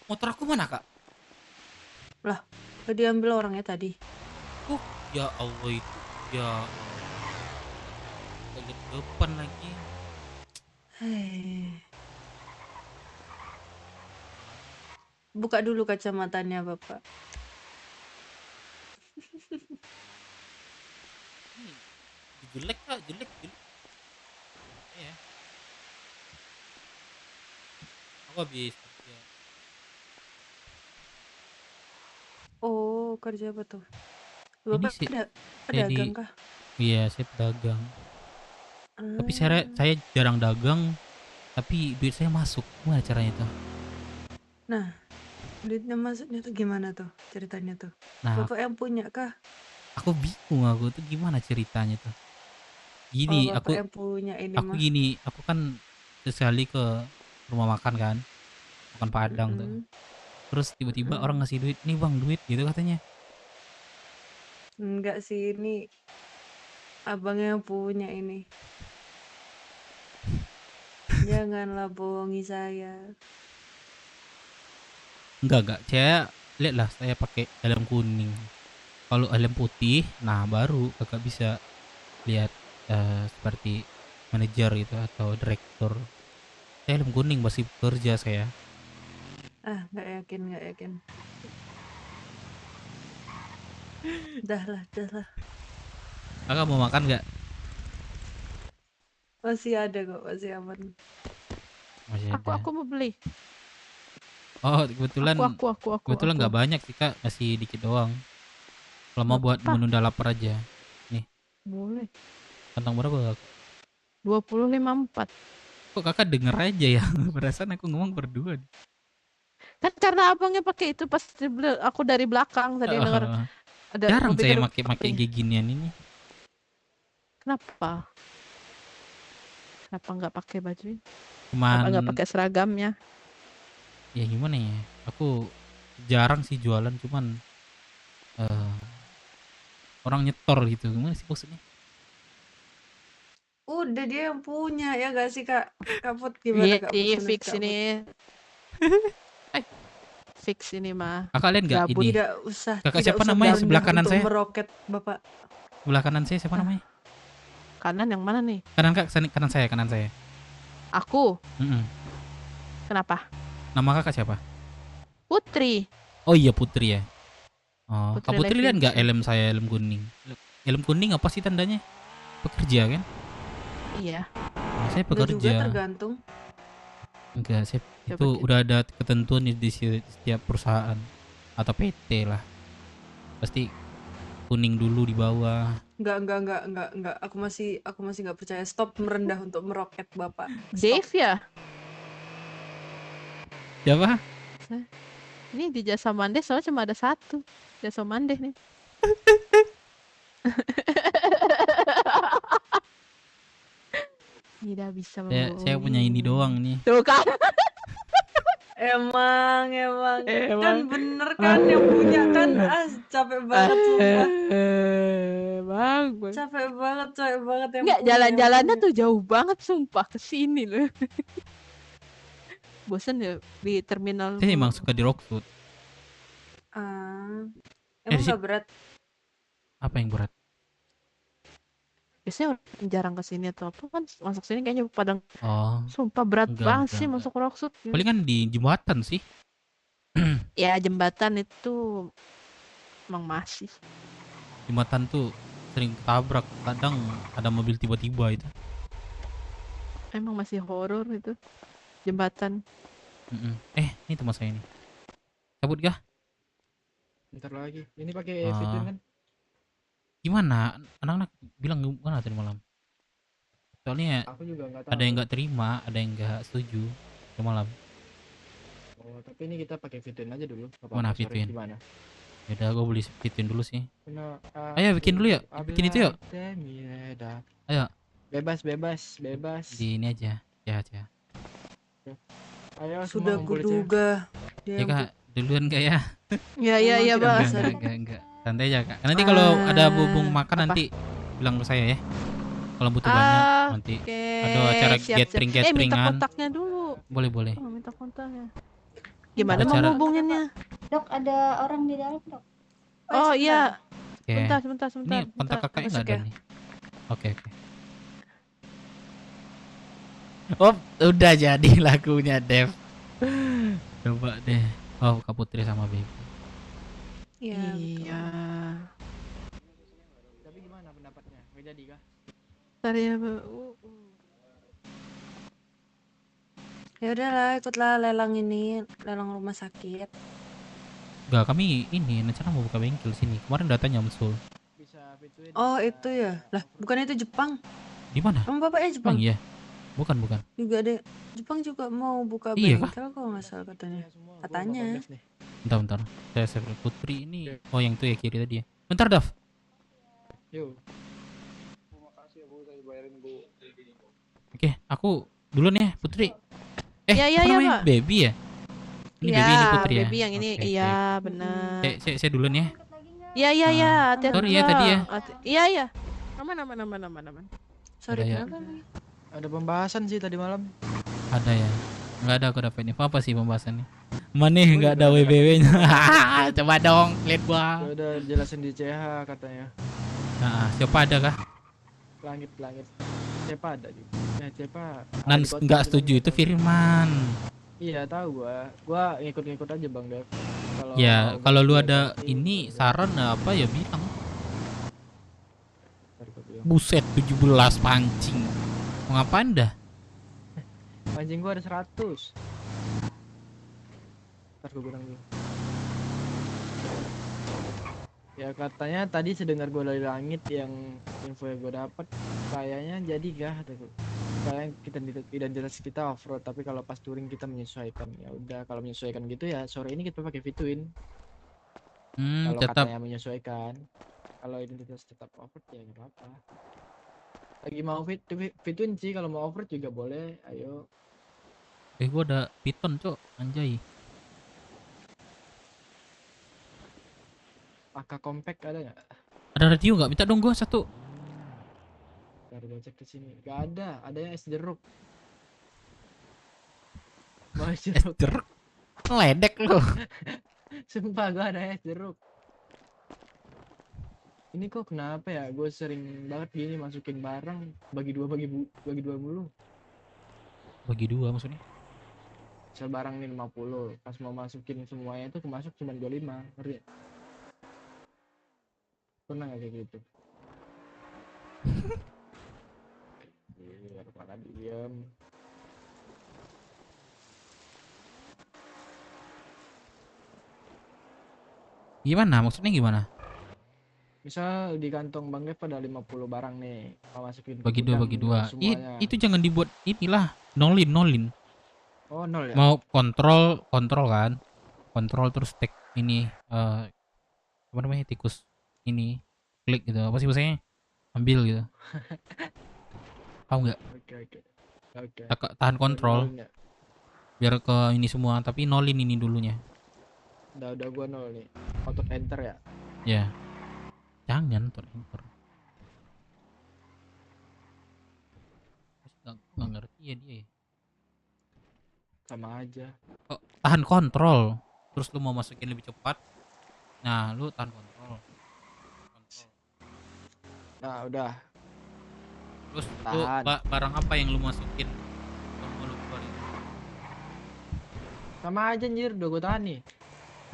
Motor aku mana kak? Lah, udah diambil orangnya tadi. Ya Allah itu, ya ke depan lagi. Buka dulu kacamatanya bapak. Jelek kak, jelek. Iya. Aku habis kerja. Oh, kerja apa tuh? Bapak ada pedagang kah? Iya, saya pedagang. Tapi saya jarang dagang, tapi duit saya masuk. Gimana caranya tuh? Nah, duitnya masuknya tuh gimana tuh ceritanya tuh? Nah, Bapak yang punya kah? Aku bingung tuh gimana ceritanya tuh. Gini, Bapak yang punya ini aku gini, aku kan sekali ke rumah makan kan, makan Padang tuh. Terus tiba-tiba orang ngasih duit, nih bang duit gitu katanya. Enggak sih, ini abang yang punya ini. Janganlah bohongi saya. Enggak, saya lihatlah saya pakai helm kuning. Kalau helm putih, nah baru kakak bisa lihat seperti manajer gitu atau direktur. Saya helm kuning masih kerja saya. Nggak yakin. Dah lah. Kakak mau makan nggak? Masih ada kok, masih aman. Masih ada. Aku mau beli. Oh kebetulan. Aku. Kebetulan nggak banyak sih kak, masih dikit doang. Kalau mau buat menunda lapar aja. Nih. Boleh. Kantong berapa? 20.54. Kok kakak denger aja ya? Perasaan aku ngomong berdua. Kan karena abangnya pakai itu pas aku dari belakang tadi denger. Ada jarang saya pakai ginian ini. Kenapa nggak pakai baju ini? Cuman nggak pakai seragamnya? Ya gimana ya? Aku jarang sih jualan, cuman orang nyetor gitu. Gimana sih maksudnya? Udah dia yang punya ya gak sih Kak? Kak Put Iya gimana Kak sih, Put menurut fix Kak Put? ini. Fix ini mah. Kalian nggak Gabut. ini? Tidak usah, Kakak tidak siapa usah namanya sebelah berendah kanan untuk saya? meroket Bapak. Sebelah kanan saya siapa namanya? Kanan yang mana nih? Kanan kak, kanan saya. Aku. Mm-mm. Kenapa? Nama kakak siapa? Putri. Oh iya Putri ya. Oh, Putri Kak Putri lihat nggak Levinson. helm saya, helm kuning? Helm kuning apa sih tandanya? Pekerja kan? Iya. Saya Enggak juga pekerja. tergantung. Enggak, saya Coba itu cek. udah ada ketentuan di setiap perusahaan atau PT lah. Pasti kuning dulu di bawah. Enggak. Aku masih nggak percaya. Stop merendah untuk meroket Bapak. Dave ya? Siapa? Ini di Jasa Mandeh soalnya cuma ada satu. Jasa Mandeh nih. Tidak bisa Saya punya ini doang nih. Tuh kan. Emang. Emang. Kan bener kan yang punya kan. Capek banget sumpah. Bang. Capek banget yang Enggak, punya, jalan-jalannya yang tuh jauh banget sumpah ke sini loh. Bosen ya di terminal. Saya emang suka di Rockwood. Emang sih. gak berat? Apa yang berat? Biasanya orang jarang ke sini atau apa kan masuk sini kayaknya pada Oh. sumpah berat Enggak, banget enggak, sih enggak. masuk Rockwood. Paling kan di jembatan sih. Ya jembatan itu emang masih. Jembatan tuh sering ketabrak. Kadang ada mobil tiba-tiba itu. Emang masih horor itu jembatan. Mm-mm. Ini teman saya nih. Cabut kah? Bentar lagi. Ini pakai Ah. Vitun kan? Gimana? Anak-anak bilang gimana tadi malam? Soalnya Aku juga nggak tahu. ada yang nggak terima, ada yang nggak setuju tadi malam. Oh, tapi ini kita pakai Vitun aja dulu. Nggak Mana apa-apa, sorry, Vitun? Gimana? Yaudah, gue beli Vitun dulu sih. Benar, Ayo bikin dulu yuk. Bikin itu yuk. Ayo. Bebas. Di ini aja. Ya. Ayo Sudah semua ngumpul di sini. kuduga. Ya kak, duluan kak ya. Iya Bang. Enggak. Santai aja kak. Nanti kalau ada bubung makan nanti bilang ke saya ya. Kalau butuh banyak nanti ada acara Minta gathering-gatheringan. kontaknya dulu. Boleh. Oh, minta kontaknya. Gimana Ada mau cara- hubunginnya? Dok, ada orang di dalam, Dok. Oh iya. Oke. Bentar. Ini kontak kakaknya nggak ada nih. Oke. Oh, udah jadi lagunya Dev. Coba deh. Oh, Kak Putri sama Baby. Iya. Tapi gimana pendapatnya? Nggak jadi kah? Ntar ya, Ya udahlah, ikutlah lelang ini, lelang rumah sakit. Enggak, kami ini rencana mau buka bengkel sini. Kemarin datanya Musul. Oh itu ya, lah bukan itu Jepang? Di mana? Emang bapaknya Jepang? Iya. Bukan. Juga ada Jepang juga mau buka Iya kah? bengkel kalau nggak salah katanya. Bentar. Saya save Putri ini. Oh, yang itu ya kiri tadi ya. Bentar, Dav. Yuk. Oke, aku duluan ya, Putri. Iya, apa namanya? Pak. Baby ya? Ini Iya, Baby ini Putri ya. Baby yang ini. Oke, Iya, benar. Saya duluan ya. Iya. Hati-hati. Sorry ya tadi ya. Iya. Aman. Sorry, Ada ya? kenapa? Ada pembahasan sih tadi malam. Ada ya. Enggak ada aku dapat info apa sih pembahasannya. Mana enggak ada WBW-nya. Coba dong, lihat gua. Ya udah jelasin di CH katanya. Nah, siapa ada kah? Langit. Cepa ada juga. Ya Cepa. Nan enggak setuju itu Firman. Iya tahu gua ngikut aja Bang Dev. Ya, kalau lu ada ini saran apa ya bilang. Buset 17 pancing. Mau ngapain dah? Pancing gua ada 100. Ntar gua bilang dulu. Ya katanya tadi sedengar gua dari langit yang info yang gua dapat kayaknya jadi kah kataku. Kayaknya kita identitas kita off-road tapi kalau pas touring kita menyesuaikan. Ya udah kalau menyesuaikan gitu ya sore ini kita pakai Vitwin. Kalau Tetap katanya menyesuaikan. Kalau identitas tetap off-road ya nggak apa-apa. Lagi mau Vitwin sih kalau mau off-road juga boleh. Ayo. gua ada Python, Cok. Anjay. AK compact ada nggak? Ada radio nggak? Minta dong gua satu. Ntar gue cek ke sini. Gak ada, adanya es jeruk. Mau es jeruk. Jeruk. Ngeledek lu. Sumpah gue ada es jeruk. Ini kok kenapa ya? Gue sering banget gini masukin barang bagi dua mulu. Bagi dua maksudnya? Misal barang ini 50, pas mau masukin semuanya itu kemasuk cuma 25, ngerti? Pernah nggak kayak gitu? Iya, mana diem. Gimana? Maksudnya gimana? Misal di kantong Bang Dev ada 50 barang nih, mau masukin ke Bagi dua, gudang bagi dua. semuanya. Itu jangan dibuat inilah, nolin. Oh, 0 ya? Mau kontrol kan? Kontrol terus tag ini apa namanya, tikus ini, klik gitu. Apa sih bahasanya? Ambil gitu. Paham nggak? Oke. Tahan kontrol. Nolin ya? Biar ke ini semua, tapi nolin ini dulunya. Udah gua 0 nih. Auto enter ya? Ya. Jangan enter. Nggak ngerti ya dia. Sama aja. Oh, tahan kontrol. Terus lu mau masukin lebih cepat. Nah, lu tahan kontrol. Nah, udah. Terus lu barang apa yang lu masukin? Mau lu keluarin. Sama aja anjir, udah gua tahan nih.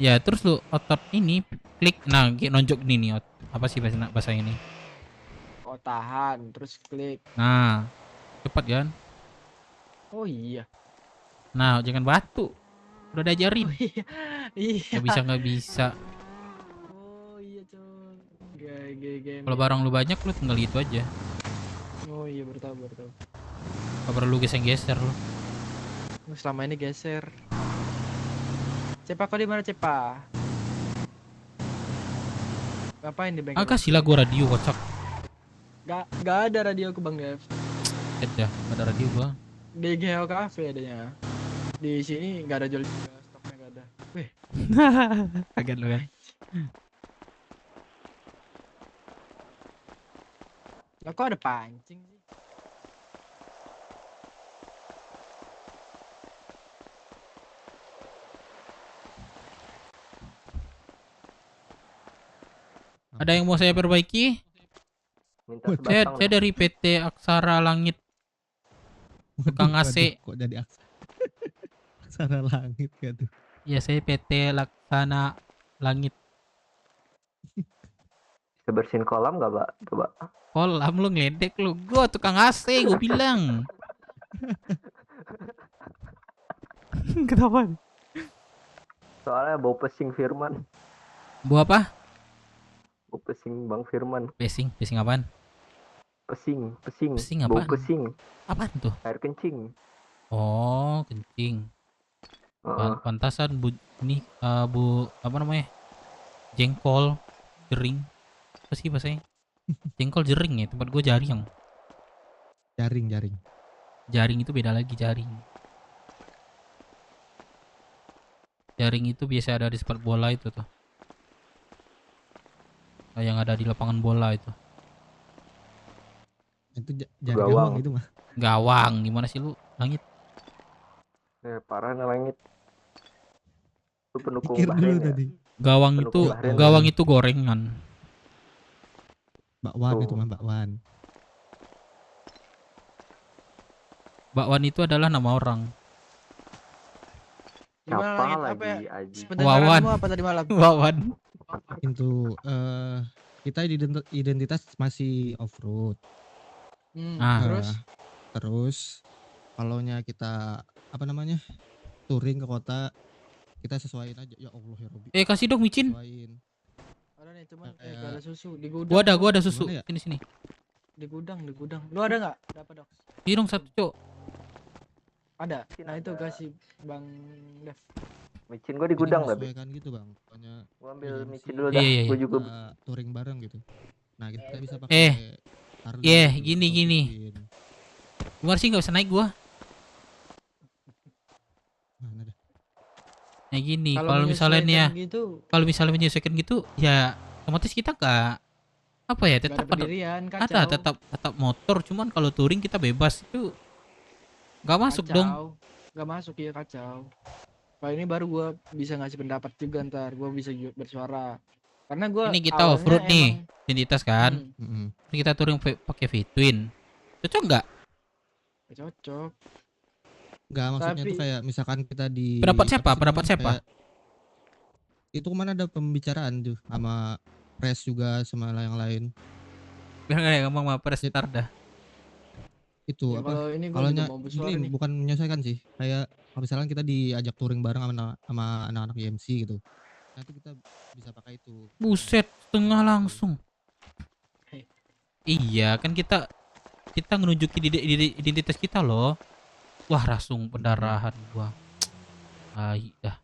Ya, terus lu otot ini klik, nah nonjok ini nih, apa sih bahasa ini? Oh, tahan, terus klik. Nah, cepat kan? Oh iya. Nah, jangan batu. Udah diajarin. Oh, iya. Nggak bisa. Oh iya, coy. Kalau barang lu banyak, lu tinggal gitu aja. Oh iya, baru tahu. Gak perlu geser lu. Selama ini geser. Cepa, kau di mana Cepa? Ngapain di bengkel? Kasih lah gua radio kocak. Gak ada radio ke Bang Dev. Ya, gak ada radio gua. Di Geo Cafe adanya. Di sini gak ada jual juga, stoknya gak ada. Wih. Kaget lu kan. Lah kok ada pancing sih? Ada yang mau saya perbaiki? Saya dari PT Aksara Langit. Tukang AC. Kok jadi Aksara Langit gitu? Iya, saya PT Laksana Langit. Bisa bersihin kolam nggak, Pak? Coba. Kolam lu ngedek lu. Gua tukang AC, gua bilang. Kenapa? Soalnya bau pesing Firman. Bau apa? Bau pesing Bang Firman. Pesing apaan? Pesing. Pesing Bau apaan? pesing. Apaan tuh? Air kencing. Oh, kencing. Pantasan ini bu apa namanya? Jengkol, jering. Apa sih bahasanya? Jengkol jering ya, tempat gue jaring. Jaring itu beda lagi, jaring. Jaring itu biasa ada di sepak bola itu tuh. Yang ada di lapangan bola itu. Itu gawang itu mah. Gawang, gimana sih lu? Langit. Parah nih Langit. Lu pendukung Pikir dulu Bahrain ya? tadi. Gawang itu gorengan. Bakwan itu mah bakwan. Bakwan itu adalah nama orang. Siapa lagi Aji? Wawan. Apa tadi malam? Wawan. Itu kita identitas masih off-road. Terus kalaunya kita apa namanya? Touring ke kota, kita sesuaiin aja. Ya Allah ya Robi. Kasih dong micin. Ada nih, cuman gak ada susu di gudang. Gua ada susu. Ya? Sini. Di gudang. Lu ada nggak? Dapat dong. Ini dong satu, Cok. Ada. Nah itu kasih Bang Dev. Micin gua di gudang tapi. Kan gitu Bang. Pokoknya gua ambil micin dulu dah. Iya. Gua juga touring bareng gitu. Nah, kita bisa pakai Harley. Gini. Gimana sih nggak bisa naik gua? Mana dah? Nah gini, kalau misalnya nih ya, kalau misalnya menyesuaikan gitu, ya otomatis kita apa ya, Nggak tetap ada pendirian, ada kacau. tetap motor, cuman kalau touring kita bebas itu nggak masuk dong. Nggak masuk ya, kacau. Kalau ini baru gue bisa ngasih pendapat juga, ntar gue bisa bersuara. Karena gue Ini kita off-road nih, identitas kan. Ini kita touring pakai V-twin. Cocok nggak? Cocok. Nggak, maksudnya tuh kayak misalkan kita di Pendapat siapa? apa sih Pendapat namanya, siapa? kayak itu kemana ada pembicaraan tuh sama press juga sama yang lain. Biar nggak ngomong sama press ntar dah. Itu Ya, apa? kalau ini gua Kalau juga mau bersuara ini nih. bukan menyelesaikan sih. Kayak kalau misalkan kita diajak touring bareng sama anak-anak IMC gitu. Nanti kita bisa pakai itu. Buset, setengah langsung. Iya, kan kita nunjukin identitas kita loh. Wah, langsung pendarahan gua. Dah.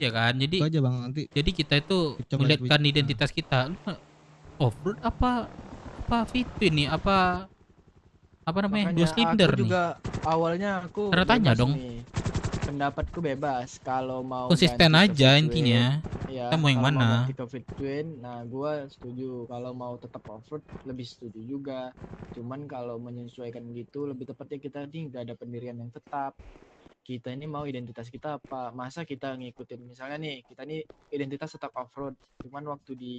Ya kan, jadi Itu aja Bang, nanti jadi kita itu coba melihatkan lihat. identitas kita. Lu off-road apa V-twin nih, apa namanya, Makanya dua silinder aku nih. juga awalnya aku Tanda tanya bebas dong. nih. Pendapatku bebas kalau mau Konsisten ganti ke aja V-twin, intinya. ya, Kita mau yang kalau mana? ganti ke V-twin, nah gua setuju. Kalau mau tetap off-road lebih setuju juga. Cuman kalau menyesuaikan gitu, lebih tepatnya kita nih nggak ada pendirian yang tetap. Kita ini mau identitas kita apa? Masa kita ngikutin, misalnya nih, kita nih identitas tetap off-road, cuman waktu di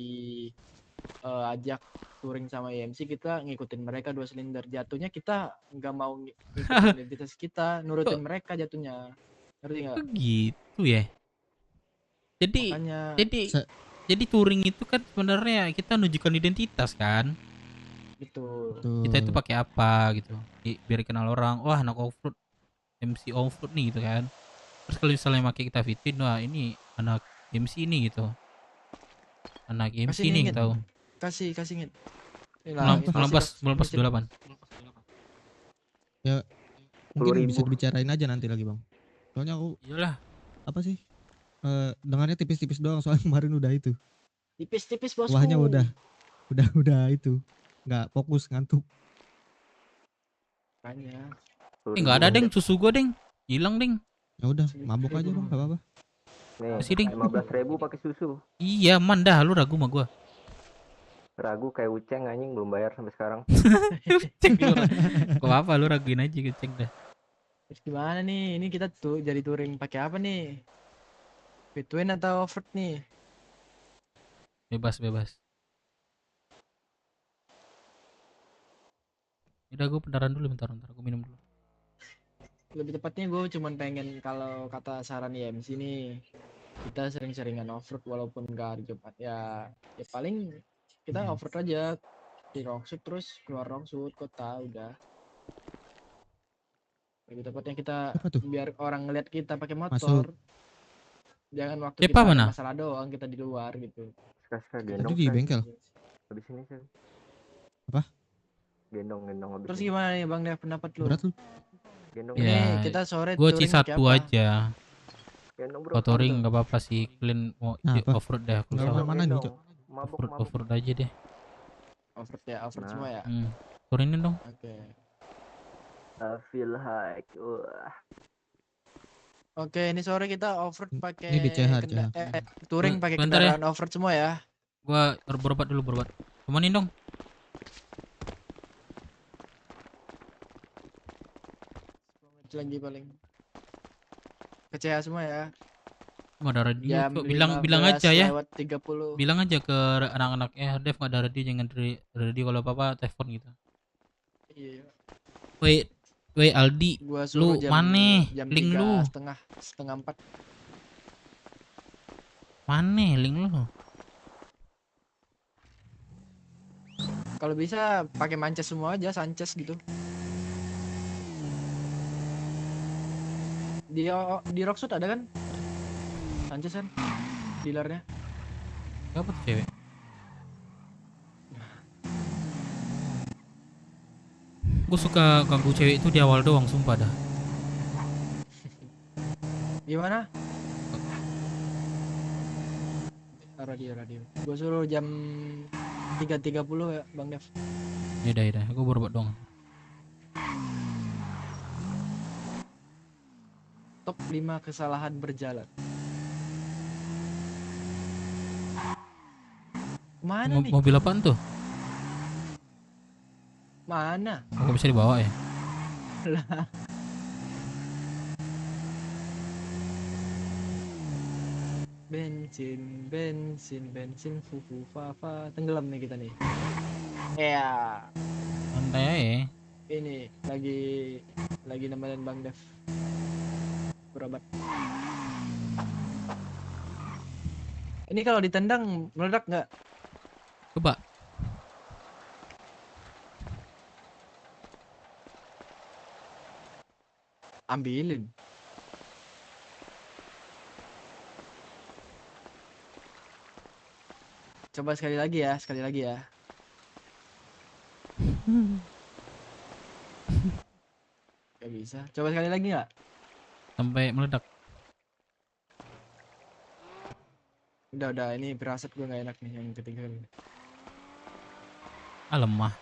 ajak touring sama IMC kita ngikutin mereka 2 silinder, jatuhnya kita nggak mau ngikutin identitas kita, nurutin mereka jatuhnya, ngerti nggak? Gitu ya. Jadi Makanya jadi touring itu kan sebenarnya kita nunjukkan identitas kan. Betul. Kita itu pakai apa gitu. Biar kenal orang, wah anak off-road, MC off-road nih gitu kan. Terus kalau misalnya pakai kita fitin, wah ini anak MC ini gitu. Anak MC ini inget. gitu. Kasih inget. 1928. Ya mungkin bisa dibicarain aja nanti lagi Bang. Soalnya aku Iyalah. apa sih? Dengarnya tipis-tipis doang soalnya kemarin udah itu. Tipis-tipis bosku. Wahnya udah itu. Nggak fokus, ngantuk. Makanya. Nggak ada deng, susu gua deng. Hilang deng. Ya udah, mabuk aja Bang, enggak apa-apa. Nih, Masih, Ding. 15.000 pakai susu. Iya, man dah lu ragu sama gua. Ragu kayak Uceng anjing belum bayar sampai sekarang. Cek lu. Gak apa-apa, lu raguin aja cek dah. Terus gimana nih? Ini kita tuh jadi touring pakai apa nih? V-twin atau off-road nih? Bebas. Udah gua pendaran dulu bentar, gua minum dulu. Lebih tepatnya gue cuman pengen, kalau kata saran IMC nih, kita sering-seringan off-road walaupun gak hari Jumat ya paling kita off-road aja di Rongsud terus keluar Rongsud kota udah. Lebih tepatnya kita biar orang ngeliat kita pakai motor. Jangan waktu Siapa kita ada mana? masalah doang kita di luar gitu. Sekali Tadi di bengkel. Habis ini sih. Apa? Gendong habis. Terus ini. gimana nih Bang Dev, pendapat lu? Berat lu. Gendong. Ya, kita sore gua touring C1 pakai apa? aja. Gendong bro. Kalau touring nggak apa-apa sih, clean mau off-road dah. Nggak Kalau mana nih, Cok? off-road aja deh. Off-road semua ya. Touringin dong. Oke. I feel like Oke, ini sore kita off-road pakai Ini di CH. touring pakai Bentar ya. kendaraan off-road semua ya. Gua berobat dulu. Temenin dong. Lagi paling ke CH semua ya. Nggak ada radio. Jam Cok. Bilang aja ya. 15:30. Bilang aja ke anak-anaknya, Dev nggak ada radio, jangan radio, kalau apa-apa telepon gitu. Iya. Woi Aldi, Gua lu suruh mana? jam Link lu. 3:30, 4. Mana link lu? Kalau bisa pakai Manches semua aja, Sanchez gitu. Di Rocksud ada kan? Sanchez kan? Dealernya. Siapa tuh cewek? Gue suka ganggu cewek itu di awal doang, sumpah dah. Gimana? Radio. Gue suruh jam 3:30 ya, Bang Dev. Yaudah, gue berobat doang. Top 5 kesalahan berjalan. Mana nih? Mobil apaan tuh? Mana? Aku bisa dibawa ya? Lah. Bensin, fufu, fafa, tenggelam nih kita nih. Ya. Santai aja. Ini lagi nemenin Bang Dev berobat. Ini kalau ditendang meledak nggak? Coba. Ambilin. Coba sekali lagi ya. Gak bisa. Coba sekali lagi nggak? Sampai meledak. Udah. Ini firasat gue nggak enak nih yang ketiga kali. Lemah.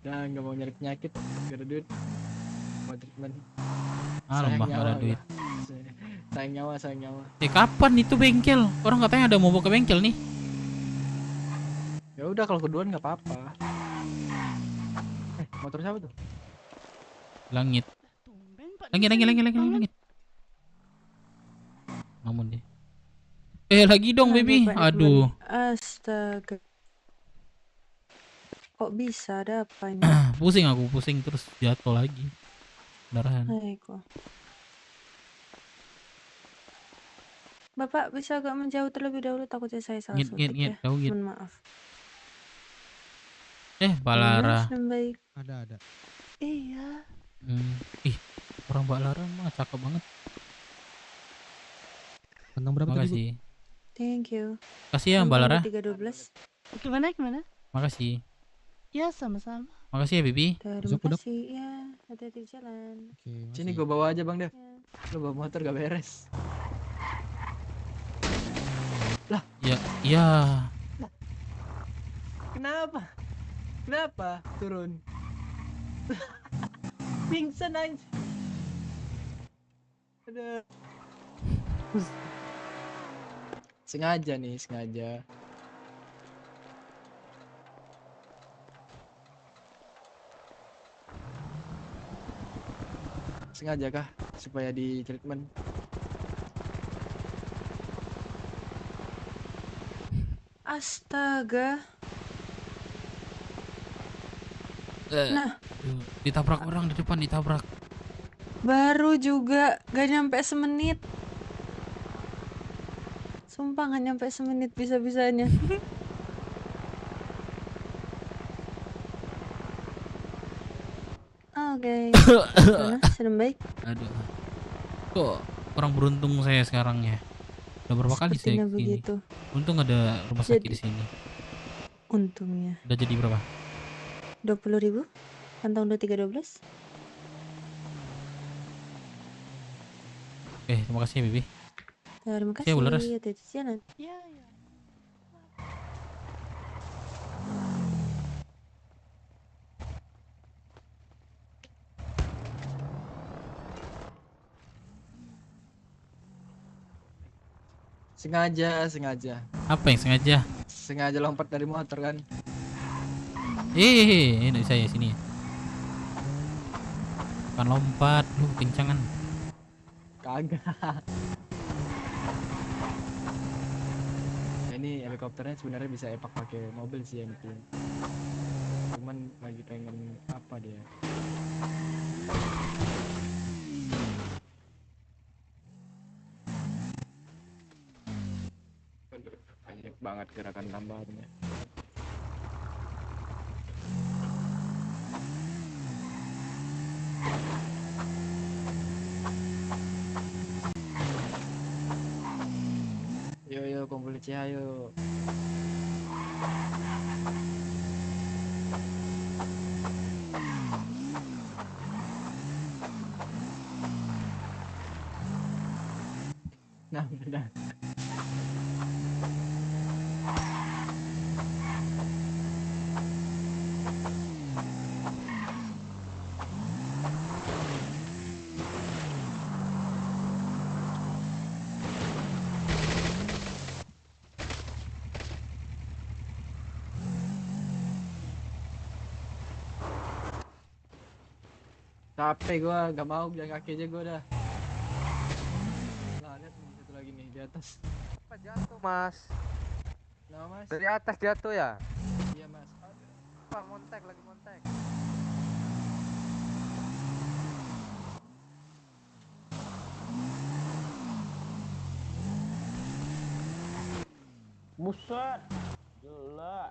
Udah nggak mau nyari penyakit, gak ada duit. Mau treatment. Lemah gak ada duit. Sayang nyawa. Kapan itu bengkel? Orang katanya ada mau bawa ke bengkel nih. Ya udah kalau keduaan nggak apa-apa. Motor siapa tuh? Langit. Namun deh. Lagi dong baby. Aduh. Astaga. Kok bisa ada apa ini? Pusing terus jatuh lagi. Darahan. Aiko. Bapak bisa agak menjauh terlebih dahulu, takutnya saya salah suntik ya. Mohon maaf. Balara. Baik. Ada. Iya. Ih, orang Mbak Lara mah cakep banget. Tentang berapa tadi, Bu? Makasih. Thank you. Kasih ya Mbak Lara. 312. Gimana? Makasih. Ya sama-sama. Makasih ya Bibi. Terima kasih ya. Hati-hati di jalan. Sini gue bawa aja Bang Dev. Lu bawa motor gak beres. Lah. Ya. Kenapa? Turun. Pingsan aja. Aduh. Sengaja. Sengaja kah? Supaya di treatment. Astaga. Nah, ditabrak orang di depan, ditabrak. Baru juga gak nyampe semenit. Sumpah gak nyampe semenit bisa-bisanya. Oke. Sedang baik. Aduh. Kok orang beruntung saya sekarang ya. Udah berapa kali saya kesini. Begitu. Untung ada rumah sakit di sini. Untungnya. Udah jadi berapa? 20.000 kantong 2312. Oke, terima kasih ya Bibi. Terima kasih. Saya Bularas. Hati-hati di jalan. Ya. Sengaja. Apa yang sengaja? Sengaja lompat dari motor kan. Ini saya sini. Bukan lompat, lu kencangan. Kagak. Ini helikopternya sebenarnya bisa epak pakai mobil sih yang penting. Cuman lagi pengen apa dia? Banyak banget gerakan tambahannya. Yo kumpul ayo. Nah, udah. Capek gua, gak mau jalan kaki aja gua dah. Nah, lihat nih satu lagi nih di atas. Apa jatuh, Mas? Nah, Mas. Dari atas jatuh ya? Iya, Mas. Pak, montek lagi montek. Buset. Gila.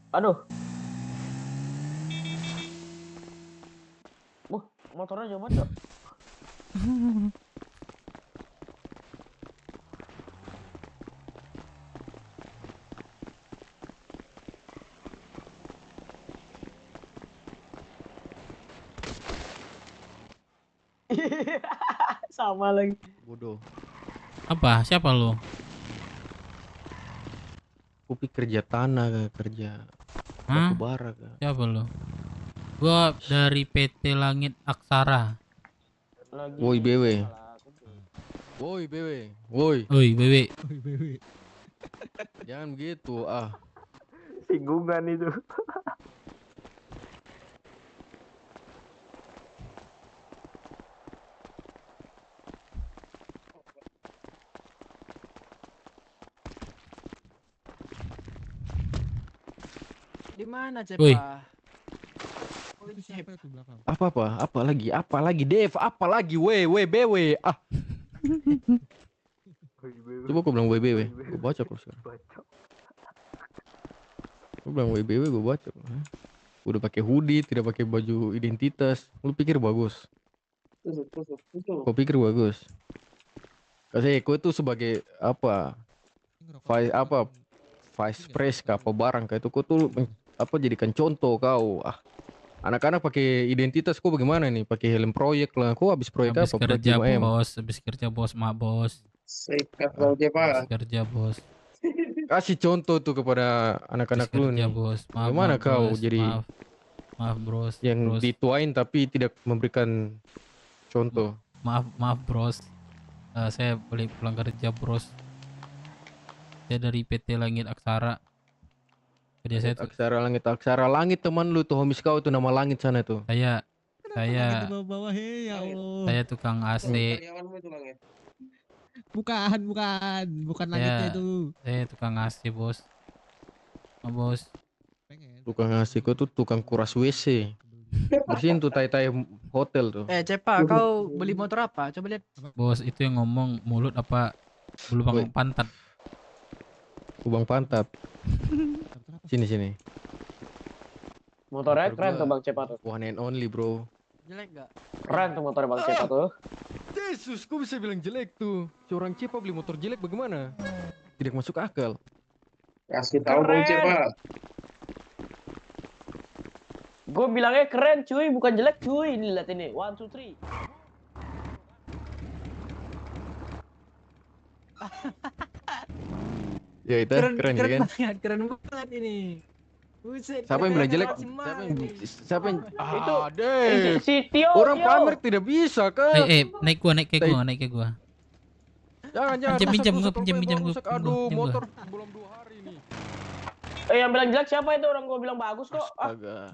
Aduh. Motornya jauh banget, Cok. Sama lagi. Bodoh. Apa? Siapa lu? Kopi kerja tanah, kerja Hah? batu bara. Siapa lu? Gua dari PT Langit Aksara. Woi BW. Woi BW. Woi. Woi BW. Woi BW. Jangan begitu ah. Singgungan itu. Di mana, Woi. Cepa? Apa lagi Dev, apa lagi WBW ah. Coba kau bilang WBW, gue baca kok sekarang. Kau bilang WBW, gue baca. Udah pakai hoodie, tidak pakai baju identitas. Lu pikir bagus? Kau pikir bagus? Kasih kau itu sebagai apa? Vice pres apa barang kayak itu kau tuh apa jadikan contoh kau ah. Anak-anak pakai identitas kok bagaimana nih? Pakai helm proyek lah. Kok habis proyek Habis apa? kerja 5M. bos, habis kerja bos, mak bos. Habis kerja bos. Kasih contoh tuh kepada anak-anak lu nih. Bos. Maaf, Bagaimana maaf, kau bos. jadi Maaf bros. yang bros. dituain tapi tidak memberikan contoh. Maaf bros. Saya boleh pulang kerja bros. Saya dari PT Langit Aksara. Jadi saya Aksara langit teman lu tuh homies kau tuh nama langit sana tuh. Saya bawah ya Allah. saya tukang AC. Bukan langitnya itu. Saya tukang AC bos. Bos. Tukang ngasih kau tuh tukang kuras WC. Bersihin tuh tai-tai hotel tuh. Cepa, kau beli motor apa? Coba lihat. Bos, itu yang ngomong mulut apa lubang pantat? Lubang pantat. Sini. Motornya keren tuh Bang Cepa tuh. One and only bro. Jelek gak? Keren tuh motornya Bang Cepa tuh. Yesus, kok bisa bilang jelek tuh? Seorang Cepa beli motor jelek bagaimana? Tidak masuk akal. Kasih tahu Bang Cepa. Gue bilangnya keren cuy, bukan jelek cuy. Ini lihat ini, 1, 2, 3. Ya itu keren kan? Keren banget ini. Buset, Siapa yang bilang jelek? Siapa yang itu? Si Tio. Orang pamer tidak bisa kan? Naik ke gua. Jangan. Pinjam gua. Aduh, motor belum 2 hari nih. Yang bilang jelek siapa itu? Orang gua bilang bagus kok.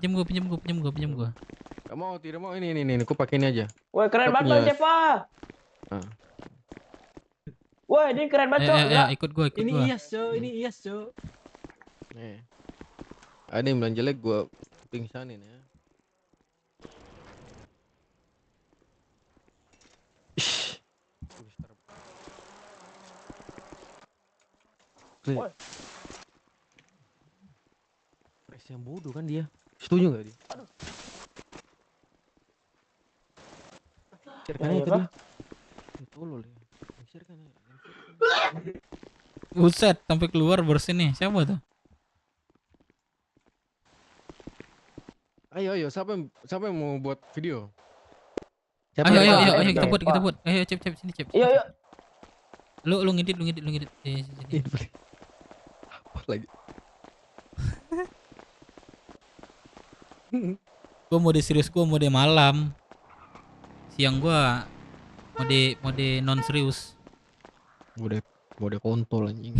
Pinjam gua. Gak mau, tidak mau. Ini, aku pakai ini aja. Wah, keren banget Bang Cepa. Wah, ini keren banget, Cok. Ya, ikut gua. Ini Iyas, Cok. Nih. Ada yang bilang jelek gua pingsanin ya. Pres yang bodoh kan dia. Setuju gak dia? Aduh. Share-kan itu dia. Tolol ya. Share-kan ya. Buset, sampai keluar bersin nih. Siapa tuh? Ayo, siapa yang mau buat video? Ayo, kita buat. Ayo, cep sini, cep. Iya. Lu ngedit. Sini. Apa lagi? Gua mode serius, gua mode malam. Siang gua mode non serius. Mode kontol anjing.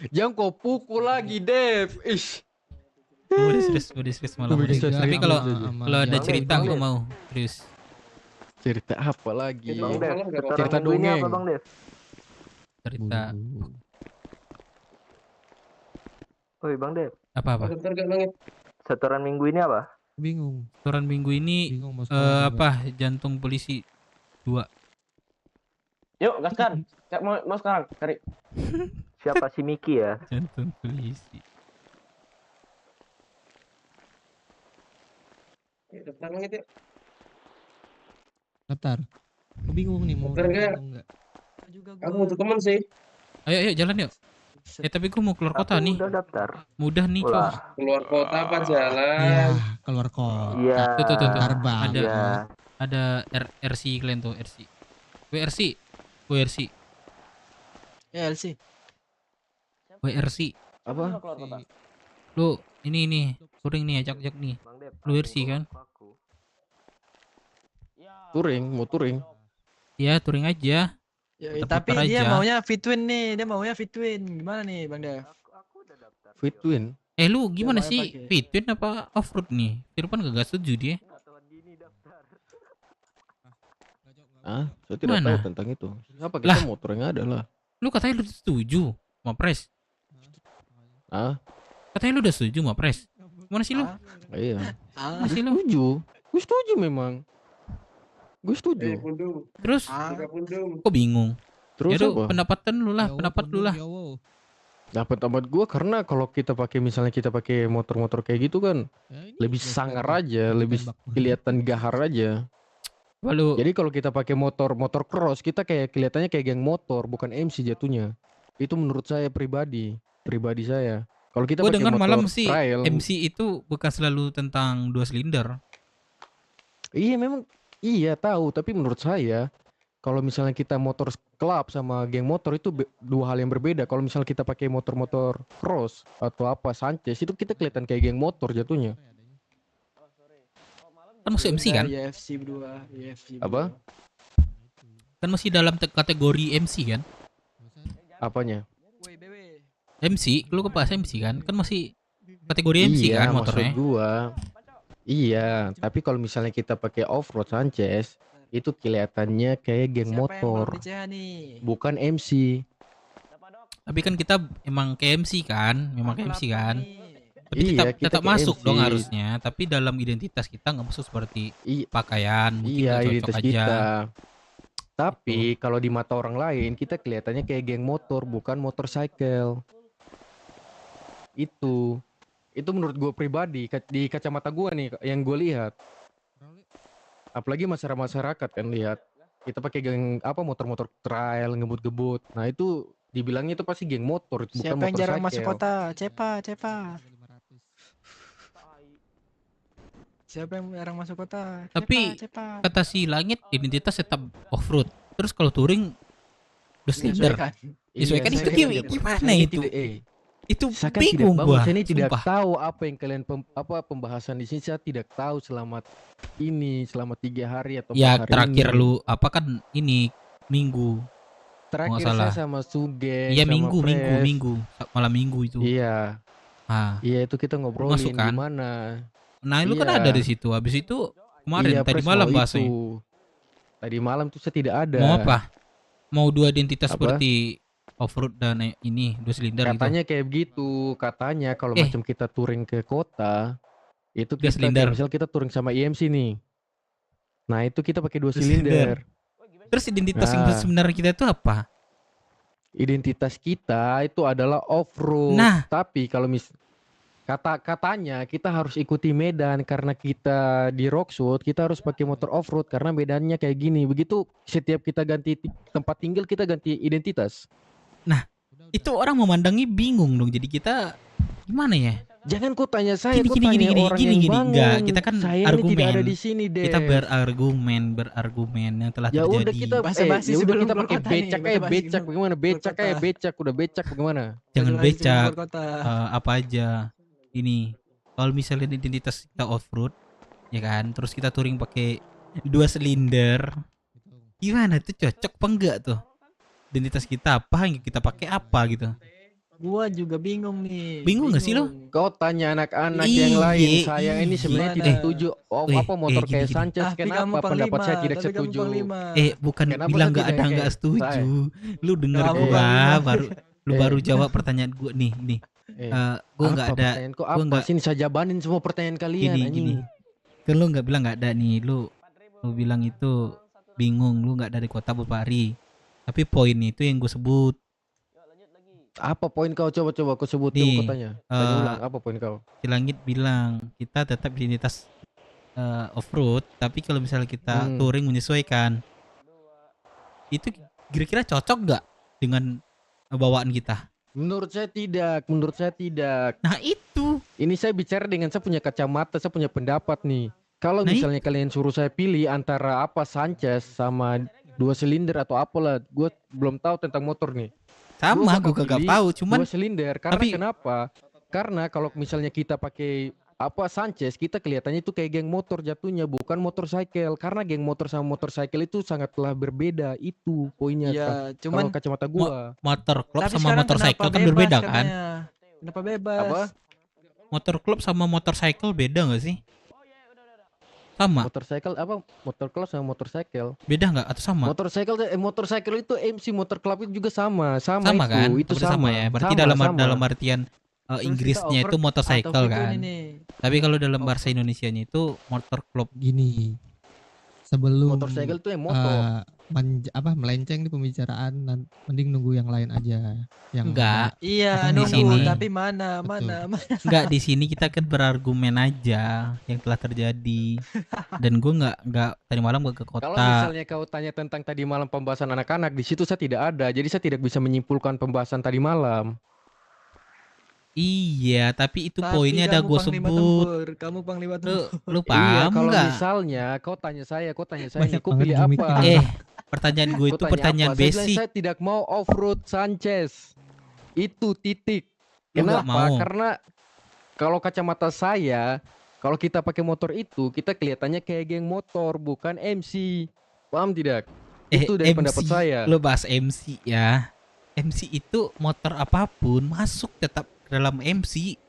Jangan kau pukul lagi, Dev. Ish. Udah serius malam Udah ini. serius Tapi kalau ada Bang cerita Dev. aku mau serius. Cerita apa lagi? Bang Dev, setoran Cerita minggu ini dongeng. apa Bang Dev? Cerita Woi Bang Dev, apa? setoran minggu ini apa? Bingung. Setoran minggu ini apa? Jantung polisi 2. Yuk, gaskan. Mau sekarang, cari. Siapa si Miki ya? Jantung polisi. Daftar langit yuk. Daftar. Aku bingung nih mau Daftar nggak? atau enggak. Aku butuh teman sih. Ayo jalan yuk. Tapi gue mau keluar kota nih. Udah daftar. Mudah nih, Cok. Keluar kota apa jalan? Iya, keluar kota. Iya. Tuh. Terbang. Ada RC kalian tuh, RC. WRC. Ya LC. WRC. Apa? Lu ini touring nih, ajak nih. Lu RC kan? Touring, mau touring. Ya, touring aja. Ya, Kita tapi putar dia aja. maunya fit twin nih, dia maunya fit twin. Gimana nih Bang Dev? Fit twin. Lu gimana Dia maunya sih? pakai. Fit twin apa off-road nih? Firman gak setuju dia. Ah, saya tidak Mana? tahu tentang itu. Apa kita Lah. mau touring ada lah. Lu katanya lu setuju sama Pres. Ah, Katanya lu udah setuju sama Pres. Gimana sih lu? iya. Gimana sih lu? Gue setuju memang. Gue setuju. Terus kok bingung? Terus Yaudah, apa? pendapat lu lah. Dapat gue karena kalau kita pakai misalnya kita pakai motor-motor kayak gitu kan lebih sangar aja, lebih kelihatan gahar aja. Lalu Jadi kalau kita pakai motor cross kita kayak kelihatannya kayak geng motor bukan MC jatuhnya. Itu menurut saya pribadi saya. Kalau kita Gue pakai dengar motor malam sih trail, MC itu bukan selalu tentang 2 silinder. iya memang iya tahu, tapi menurut saya kalau misalnya kita motor club sama geng motor itu dua hal yang berbeda. Kalau misalnya kita pakai motor-motor cross atau apa Sanchez itu kita kelihatan kayak geng motor jatuhnya. Kan masih MC kan? UFC berdua, UFC. Apa? Kan masih dalam kategori MC kan? Apanya? MC, lu kebahas MC kan? Kan masih kategori MC Iya, kan maksud motornya? gua. Iya, tapi kalau misalnya kita pakai off-road Sanchez itu kelihatannya kayak geng motor, bukan MC. Tapi kan kita emang KMC kan? Memang KMC kan? Tapi Iya, kita tetap masuk KMC. dong harusnya. Tapi dalam identitas kita nggak masuk seperti pakaian. Mungkin Iya, nggak cocok identitas aja. kita. Tapi kalau di mata orang lain kita kelihatannya kayak geng motor, bukan motorcycle. Itu menurut gue pribadi di kacamata gue nih yang gue lihat. Apalagi masyarakat kan lihat kita pakai geng apa motor-motor trail ngebut-ngebut. Nah itu dibilangnya itu pasti geng motor, bukan Siapa yang jarang masuk motorcycle. kota? Cepa. Siapa yang jarang masuk kota? Tapi Cepa. kata si Langit identitas tetap off-road. Terus kalau touring udah silinder. Disesuaikan itu gimana itu? Itu Saya kan bingung tidak, gua. saya ini tidak sumpah. tahu apa yang kalian pembahasan di sini. Saya tidak tahu selama 3 hari atau 4 Ya hari terakhir ini. lu apa kan ini minggu. Terakhir nggak salah. saya sama Sugeng. Iya sama minggu Pres. malam minggu itu. Iya. Ah. Iya itu kita ngobrolin Masuk kan? gimana. Nah lu kan Iya. ada di situ. Habis itu kemarin Iya, tadi Pres malam mau bahasnya. itu. Tadi malam tuh saya tidak ada. Mau apa? Mau 2 identitas Apa? seperti off-road dan ini 2 silinder Katanya gitu. kayak begitu. Katanya kalau Eh. macam kita touring ke kota itu Dua kita silinder. misal kita touring sama IMC nih. Nah itu kita pakai 2 silinder. silinder. Terus identitas yang Nah. sebenarnya kita itu apa? Identitas kita itu adalah off-road. Nah. Tapi kalau katanya kita harus ikuti medan karena kita di Roxwood kita harus pakai motor off-road karena medannya kayak gini. Begitu setiap kita ganti tempat tinggal kita ganti identitas. Nah, itu orang memandangnya bingung dong. Jadi kita gimana ya? Jangan kau tanya saya, Gini, kau gini, tanya gini, orang gini, yang gini. bangun. Enggak, kita kan Saya ini argumen. tidak ada di sini, Dev. Kita berargumen yang telah Ya terjadi. udah kita ya udah kita pakai becak becak bagaimana? Becak becak udah becak bagaimana? Jangan Basa-basi becak. keluar kota. Apa aja. Ini kalau misalnya identitas kita off-road ya kan, terus kita touring pakai 2 silinder. Gimana tuh cocok apa enggak tuh? identitas kita apa, yang kita pakai apa gitu. Gua juga bingung nih. Bingung nggak sih lo? Kau tanya anak-anak yang lain, Iya, saya ini sebenarnya gimana? tidak setuju. Apa motor gini, kayak gini. Sanchez, Tapi kamu kenapa Panglima, pendapat saya tidak tapi kamu setuju? Panglima. Bukan Kenapa bilang saya nggak tidak ada nggak kayak setuju. Lu denger Kamu gua Panglima. baru jawab pertanyaan gua nih. Gua nggak ada. Kok Gua apa nggak sini saya jabanin semua pertanyaan kalian gini. Kan lu nggak bilang nggak ada nih. Lu bilang itu bingung. Lu nggak dari kota Bupari. Tapi poin itu yang gue sebut. Apa poin kau, coba kau sebut Nih, coba tanya. Tanya ulang, apa poin kau? Si Langit bilang kita tetap identitas off-road, tapi kalau misalnya kita touring menyesuaikan, itu kira-kira cocok nggak dengan bawaan kita? Menurut saya tidak. Nah itu. Ini saya bicara dengan saya punya kacamata, saya punya pendapat nih. Kalau misalnya kalian suruh saya pilih antara apa Sanchez sama 2 silinder atau apalah, gue belum tahu tentang motor nih. Sama, gue kagak tahu, cuman 2 silinder. Karena kenapa? Karena kalau misalnya kita pakai apa Sanchez, kita kelihatannya itu kayak geng motor jatuhnya, bukan motorcycle. Karena geng motor sama motorcycle itu sangatlah berbeda. Itu poinnya. Ya, kalau cuman kacamata gua. motor club Tapi sama sekarang motorcycle kenapa kan bebas berbeda kan? katanya? Kenapa bebas? Apa? Motor club sama motorcycle beda nggak sih? Sama. Motorcycle apa? Motor club sama motorcycle. Beda nggak atau sama? Motorcycle itu MC, motor club itu juga sama. Sama itu, kan? Itu sama ya. Berarti dalam artian Inggrisnya itu motorcycle kan. Tapi kalau dalam bahasa Indonesianya itu motor club. Gini. Sebelum motorcycle itu yang motor. Melenceng di pembicaraan, mending nunggu yang lain aja. Yang enggak. Iya, di sini. Tapi mana. Enggak, di sini kita kan berargumen aja yang telah terjadi. Dan gue enggak tadi malam gak ke kota. Kalau misalnya kau tanya tentang tadi malam pembahasan anak-anak, di situ saya tidak ada. Jadi saya tidak bisa menyimpulkan pembahasan tadi malam. Iya, tapi itu poinnya ada gue sebut. Kamu panglima tempur. Lu paham kalau nggak? misalnya kau tanya saya nih, kau pilih apa? Pertanyaan gue itu pertanyaan basic. Saya tidak mau off-road Sanchez. Itu titik. Lu nggak Kenapa? mau? Karena kalau kacamata saya, kalau kita pakai motor itu, kita kelihatannya kayak geng motor, bukan MC. Paham tidak? Itu dari pendapat saya. Lu bahas MC ya. MC itu motor apapun masuk tetap dalam MC.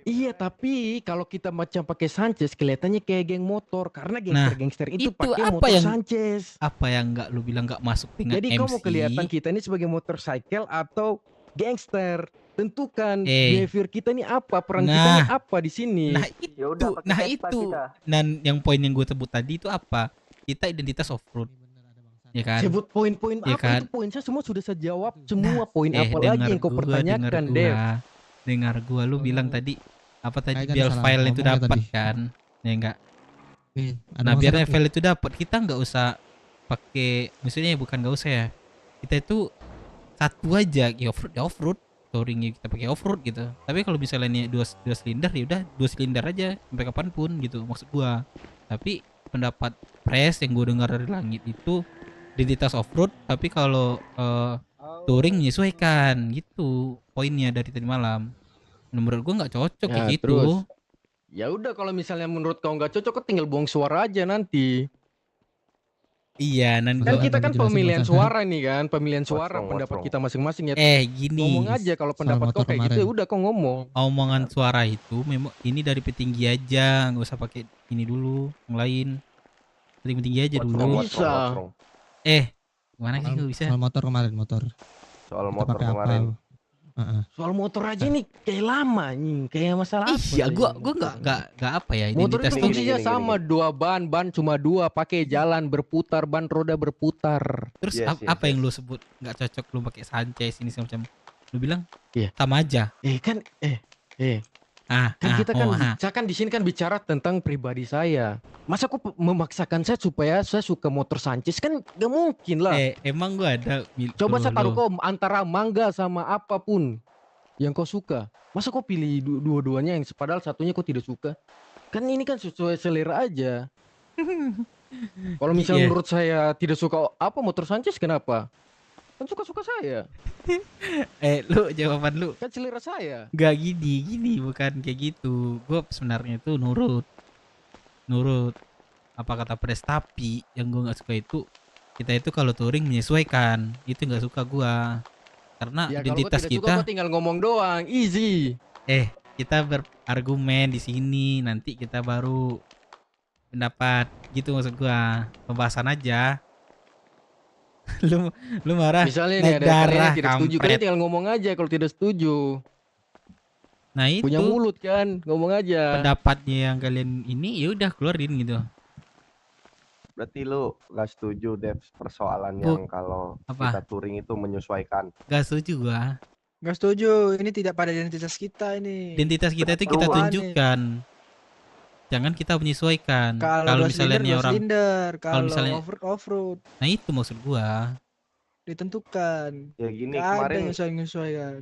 Iya, tapi kalau kita macam pakai Sanchez kelihatannya kayak geng motor karena gangster-gangster itu pakai motor Sanchez. Apa yang nggak lu bilang nggak masuk dengan Jadi MC? kamu kelihatan kita ini sebagai motorcycle atau gangster. Tentukan behavior kita ini apa, peran kita ini apa di sini. Nah itu. Dan yang poin yang gue sebut tadi itu apa? Kita identitas off-road. Ya kan? Sebut poin-poin ya apa kan? itu poin saya semua sudah saya jawab semua poin apa lagi yang kau pertanyakan, Dev? Dengar gua lu bilang tadi apa tadi Kayaknya biar salah file itu ngomong ya dapat tadi. kan? Ya enggak. Ada Nah, biar maksud apa? file itu dapat kita nggak usah pakai, maksudnya bukan nggak usah ya. Kita itu satu aja ya off-road, touringnya kita pakai off-road gitu. Tapi kalau misalnya ini dua silinder ya udah 2 silinder aja sampai kapanpun gitu maksud gua. Tapi pendapat press yang gua dengar dari Langit itu identitas off-road, tapi kalau touring menyesuaikan gitu poinnya dari tadi malam. Menurut gua nggak cocok kayak gitu. Terus, ya udah kalau misalnya menurut kau nggak cocok, kau tinggal buang suara aja nanti. Iya, nanti kan kita kan pemilihan suara nih kan, pemilihan suara pendapat kita masing-masing ya. Gini. Ngomong aja kalau pendapat kau kayak gitu, ya udah kau ngomong. Omongan suara itu memang ini dari petinggi aja, nggak usah pakai ini dulu, yang lain. Petinggi aja dulu. Bisa. Gimana sih nggak bisa? Soal motor kemarin, motor. Soal Kita motor pakai apa? kemarin. Soal motor aja nih kayak lama nih, kayak masalah apa? Iya, gua nggak apa ya. Motor itu identitas fungsinya sama, 2 ban cuma 2, pakai jalan berputar, ban roda berputar. Terus apa yang lu sebut nggak cocok lu pakai Sanchez ini semacam? Lu bilang sama aja. Saya kan di sini kan bicara tentang pribadi saya. Masa kok memaksakan saya supaya saya suka motor Sanchez, kan gak mungkin lah. Emang gua ada. Coba saya taruh kau antara mangga sama apapun yang kau suka. Masa kau pilih dua-duanya yang padahal satunya kau tidak suka? Kan ini kan sesuai selera aja. Kalau misalnya menurut saya tidak suka apa motor Sanchez, kenapa? Kan suka-suka saya. Lu jawaban lu kan selera saya. Gak gini bukan kayak gitu. Gue sebenarnya itu nurut apa kata pres, tapi yang gue nggak suka itu kita itu kalau touring menyesuaikan. Itu nggak suka gua. Karena Ya kalau kau identitas tidak suka kita kau tinggal ngomong doang, easy. kita berargumen di sini, nanti kita baru pendapat gitu maksud gua. Pembahasan aja. lu marah Misalnya nih naik ada kalian darah yang tidak setuju, kampret. kalian tinggal ngomong aja kalau tidak setuju. Nah itu Punya mulut kan, ngomong aja. pendapatnya yang kalian ini ya udah keluarin gitu. Berarti lu gak setuju Dev persoalan Bu, yang kalau apa? kita touring itu menyesuaikan. Gak setuju gua. Gak setuju. Ini tidak pada identitas kita ini. Identitas kita itu kita Betul. tunjukkan. Jangan kita menyesuaikan. Kalau misalnya nih orang kalau misalnya off-road nah itu maksud gua. ditentukan. Ya gini Gak ada kemarin yang menyesuaikan.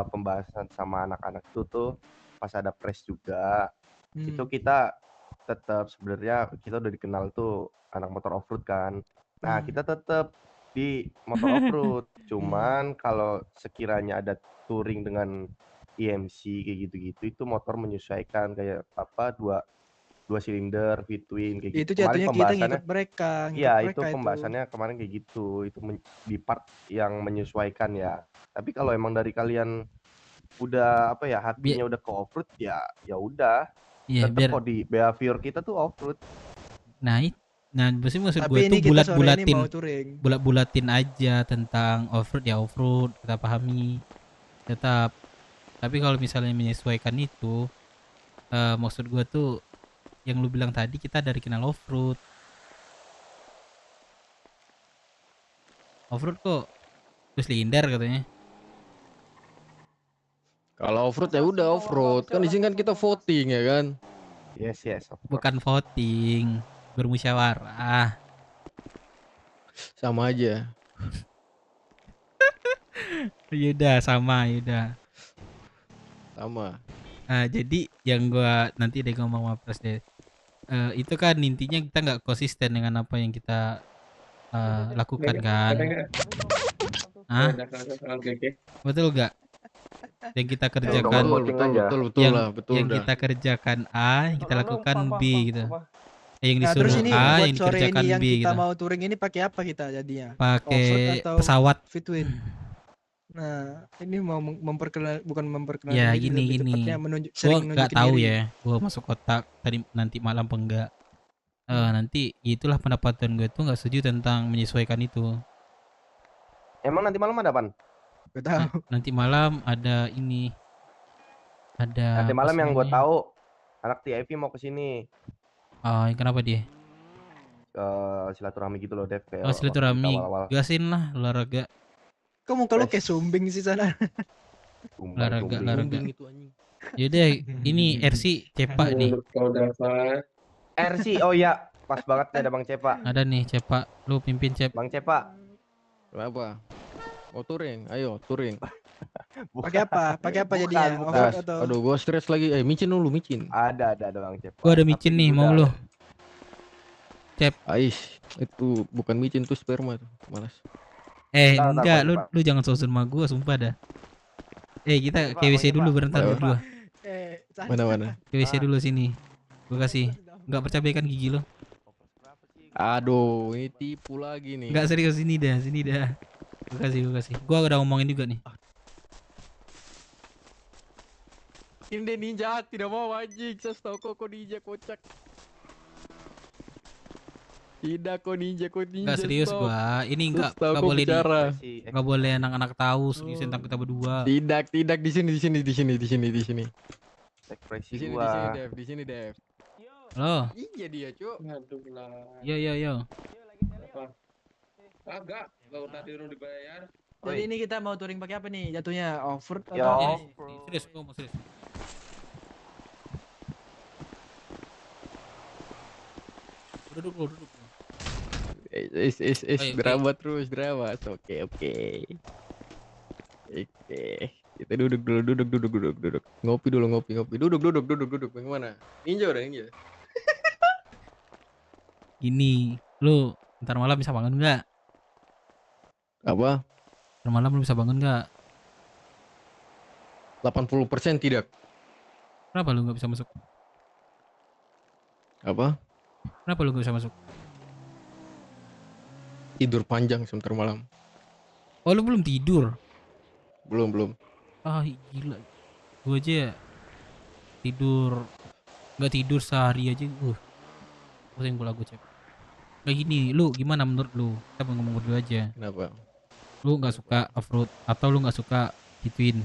pembahasan sama anak-anak itu tuh pas ada press juga. Itu Hmm. kita tetap sebenarnya kita udah dikenal tuh anak motor off-road kan. Nah, kita tetap di motor off-road. Cuman kalau sekiranya ada touring dengan IMC kayak gitu-gitu itu motor menyesuaikan kayak apa dua silinder V-twin kayak Itu gitu. Kemarin jatuhnya kita pembahasannya ngikut mereka. iya ngikut itu mereka pembahasannya kemarin kayak gitu. Itu di part yang menyesuaikan ya. Tapi kalau emang dari kalian udah apa ya hatinya udah ke off-road ya udah. Iya, Tetap biar- kok di behavior kita tuh off-road. Nah, maksud Tapi gue ini tuh kita sore ini bulat-bulatin, mau touring. bulat-bulatin aja tentang off-road ya off-road, kita pahami. Tetap. Tapi kalau misalnya menyesuaikan itu, maksud gue tuh yang lu bilang tadi kita dari kenal off-road. Off-road kok terus silinder katanya. Kalau off-road ya udah off-road. Kan di sini kan kita voting ya kan. Yes. Bukan voting, bermusyawarah. Sama aja. Yaudah sama yaudah. Sama. Nah, jadi yang gua nanti deh ngomong sama Pres deh. Itu kan intinya kita nggak konsisten dengan apa yang kita lakukan kan. Hah? Oke. Betul gak? Yang kita kerjakan betul lah, betul yang dah. kita kerjakan A, yang kita lakukan B gitu. Yang Nah, terus disuruh ini A, buat yang sore dikerjakan ini yang B kita gitu. mau touring ini pakai apa kita jadinya? Pakai Off-road atau pesawat. V-twin? Nah, ini mau bukan memperkenalkan Ya diri, gini lebih gini. tepatnya Gua sering nggak nunjukin tahu diri. ya. Gua masuk kotak tadi nanti malam apa enggak. Nanti itulah pendapatan gue tuh nggak setuju tentang menyesuaikan itu. Emang nanti malam ada apaan? Gak tahu. Nanti malam ada ini. Ada Nanti apa malam sih yang gue namanya? tahu anak TIV mau ke sini Kenapa dia? ke silaturahmi gitu loh Dev kayak Oh, waktu kita silaturahmi. awal-awal. Gasin lah olahraga. Kok muka lu kayak sumbing sih sana? Olahraga. Yaudah, ini RC cepak nih. RC, oh iya, pas banget nih ada Bang Cepa. Ada nih cepak. Lu pimpin Cep. Bang Cepa. Kenapa? Mau touring? Ayo touring. Pakai apa? Pakai apa jadinya? Bukan. Off-road atau Aduh, gua stres lagi. Micin dulu, micin. Ada Bang Cepa. Gua ada micin nih, mau lu? Cep. Ais, itu bukan micin tuh sperma tuh. Malas. Enggak, lu jangan sosun sama gua, sumpah dah. Kita ke WC dulu bentar berdua. Mana? Ke WC dulu sini. Gua kasih. Enggak percaya kan gigi lo. Aduh, ini tipu lagi nih. Enggak serius, sini dah. Gua kasih. Gua udah ngomongin juga nih. Ini ninja tidak mau anjing. Saya tahu kok ninja kocak. Tidak kok ninja. Enggak serius stop. gua. Ini enggak Terus tahu kok boleh bicara. enggak boleh anak-anak tahu serius tentang kita berdua. Tidak di sini. Ekspresi Di gua. sini Dev. Halo. Iya dia, Cuk. Aduh lah. Yo. Agak, kalau tadi udah dibayar. Jadi ini kita mau touring pakai apa nih? Jatuhnya off-road Ya, atau Serius, gua mau serius. Duduk. Ayo, Berawat terus. Oke. Kita duduk dulu. Ngopi dulu. Duduk. Bagaimana? Ninja. Gini, lu ntar malam bisa bangun nggak? Apa? Ntar malam lu bisa bangun nggak? 80% tidak. Kenapa lu nggak bisa masuk? Apa? Kenapa lu nggak bisa masuk? tidur panjang sebentar malam. Oh, lu belum tidur? Belum. Ah, gila. Gua aja tidur nggak tidur sehari aja. Pusing kepala gue, Cep. Kayak gini, lu gimana menurut lu? Kita mau ngomong berdua aja. Kenapa? Lu nggak suka off-road atau lu nggak suka between?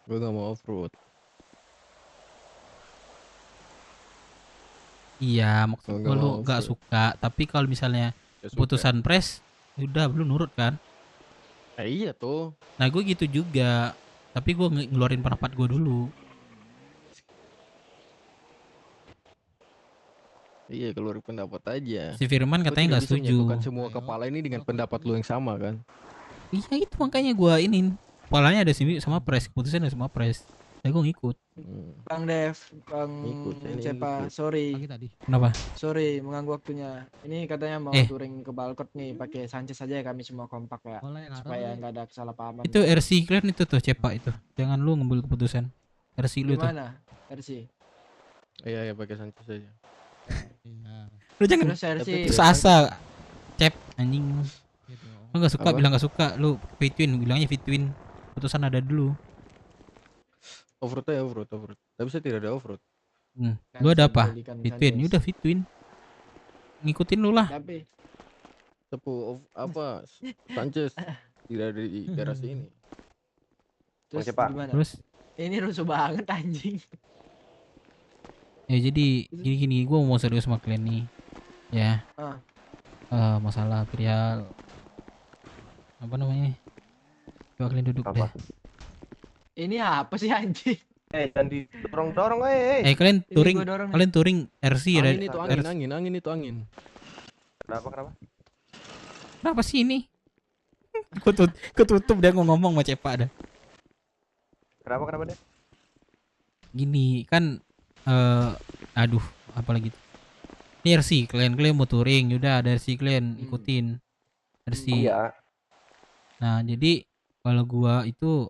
Gue gak mau off-road. Iya, maksud Gua gue nggak lu mau nggak off-road. suka, tapi kalau misalnya Nggak suka. keputusan pres, udah lu nurut kan? Iya tuh. Nah, gue gitu juga, tapi gue ngeluarin pendapat gue dulu. Iya, keluar pendapat aja. Si Firman Lu katanya tidak nggak bisa setuju. menyatukan semua kepala ini dengan pendapat lu yang sama kan? Iya, itu makanya gue ini kepalanya ada sini sama pres, keputusan ada sama pres. Ya gue ngikut. Bang Dev, Bang Ini Cepa, ikut. sorry. Kenapa? Sorry, mengganggu waktunya. Ini katanya mau Eh. touring ke Balkot nih, pakai Sanchez aja ya, kami semua kompak ya. Supaya nggak ada kesalahpahaman. Itu RC kalian itu tuh Cepak itu. Jangan lu ngambil keputusan. RC lu tuh. Gimana? RC. Iya, pakai Sanchez aja. Lu jangan Terus RC. terus asa Cep anjing. Lu nggak suka Apa? bilang nggak suka, lu between bilangnya between. Keputusan ada dulu. Off-road aja, off-road. Tapi saya tidak ada off-road. Lu ada apa? jadikan Between. Sanchez. Udah between. Ngikutin lu lah. Tapi Tepu apa? Sanchez tidak ada di daerah sini. terus Cepa. gimana? Terus Ini rusuh banget anjing. ya jadi gini gue mau serius sama kalian nih. Ya. Masalah perihal apa namanya? Coba kalian duduk deh. Ini apa sih anjing? Jangan didorong-dorong, Kalian Ini touring, gua dorong nih. kalian touring RC ada. Angin itu angin itu angin. Kenapa? Kenapa sih ini? Ketutup dia ngomong sama Cepak dah. Kenapa deh? Gini kan aduh apalagi tuh. Ini RC kalian mau touring, udah ada RC kalian ikutin RC. Iya. Nah, jadi kalau gua itu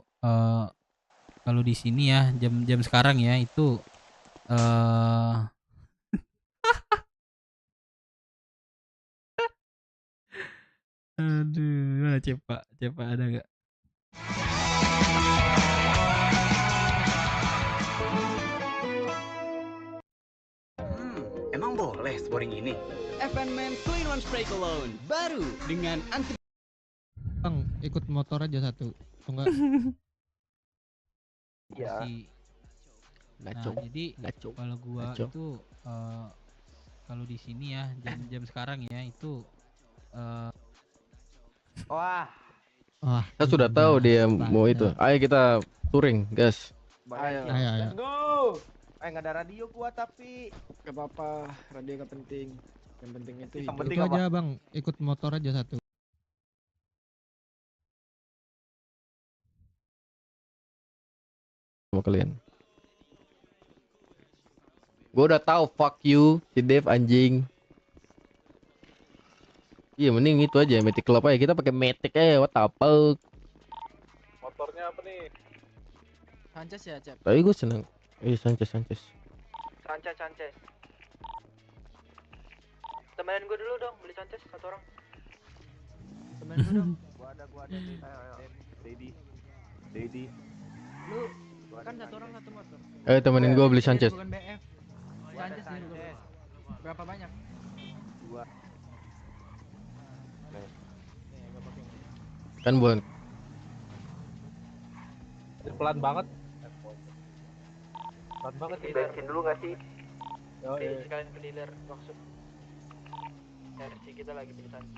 kalau di sini ya jam sekarang ya itu aduh, mana Cepak ada nggak? Emang boleh scoring ini? FNman 2-in-1 Spray Cologne baru dengan anti. Bang, ikut motor aja satu. Atau enggak? Iya. Nah, jadi kalau gua itu kalau di sini ya jam sekarang ya itu Wah. Kita sudah tahu dia mau itu. Ayo kita touring, guys. Ayo. Let's go. Nggak ada radio gua tapi Gak apa-apa, radio gak penting. Yang penting itu Yang hidup. penting Itu apa? aja bang, ikut motor aja satu. Sama kalian. Gue udah tahu fuck you si Dev anjing. Iya mending itu aja Matic Club aja, kita pakai Matic aja, what the fuck. Motornya apa nih? Sanchez ya, Cep. Tapi gue seneng. Sanchez. Sanchez. Temenin gue dulu dong beli Sanchez satu orang. Temenin gue dong. Gua ada. Ayo. Dedi. Lu kan satu orang satu motor. Ayo temenin gue beli Sanchez. Bukan BF. Sanchez nih dulu. Berapa banyak? 2. Kan buat Pelan banget. Bensin dulu nggak sih? Sekalian ke dealer maksud. RC kita lagi beli Sanchez.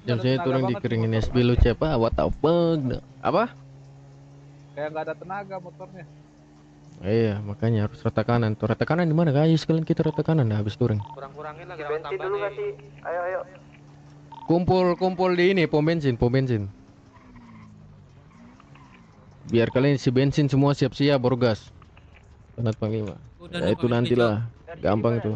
jam saya turun dikeringin SB lu siapa? What the fuck? Apa? Kayak nggak ada tenaga motornya. Iya, makanya harus rata kanan. Tuh rata kanan di mana? Ayo sekalian kita rata kanan dah habis touring. Kurang-kurangin lah Bensin dulu nggak sih? Ayo. Kumpul di ini pom bensin. Biar kalian isi bensin semua siap-siap baru gas. Penat Panglima. Ya itu nantilah. Gampang itu.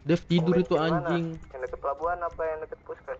Dev tidur itu anjing. Yang deket pelabuhan apa yang deket puskes?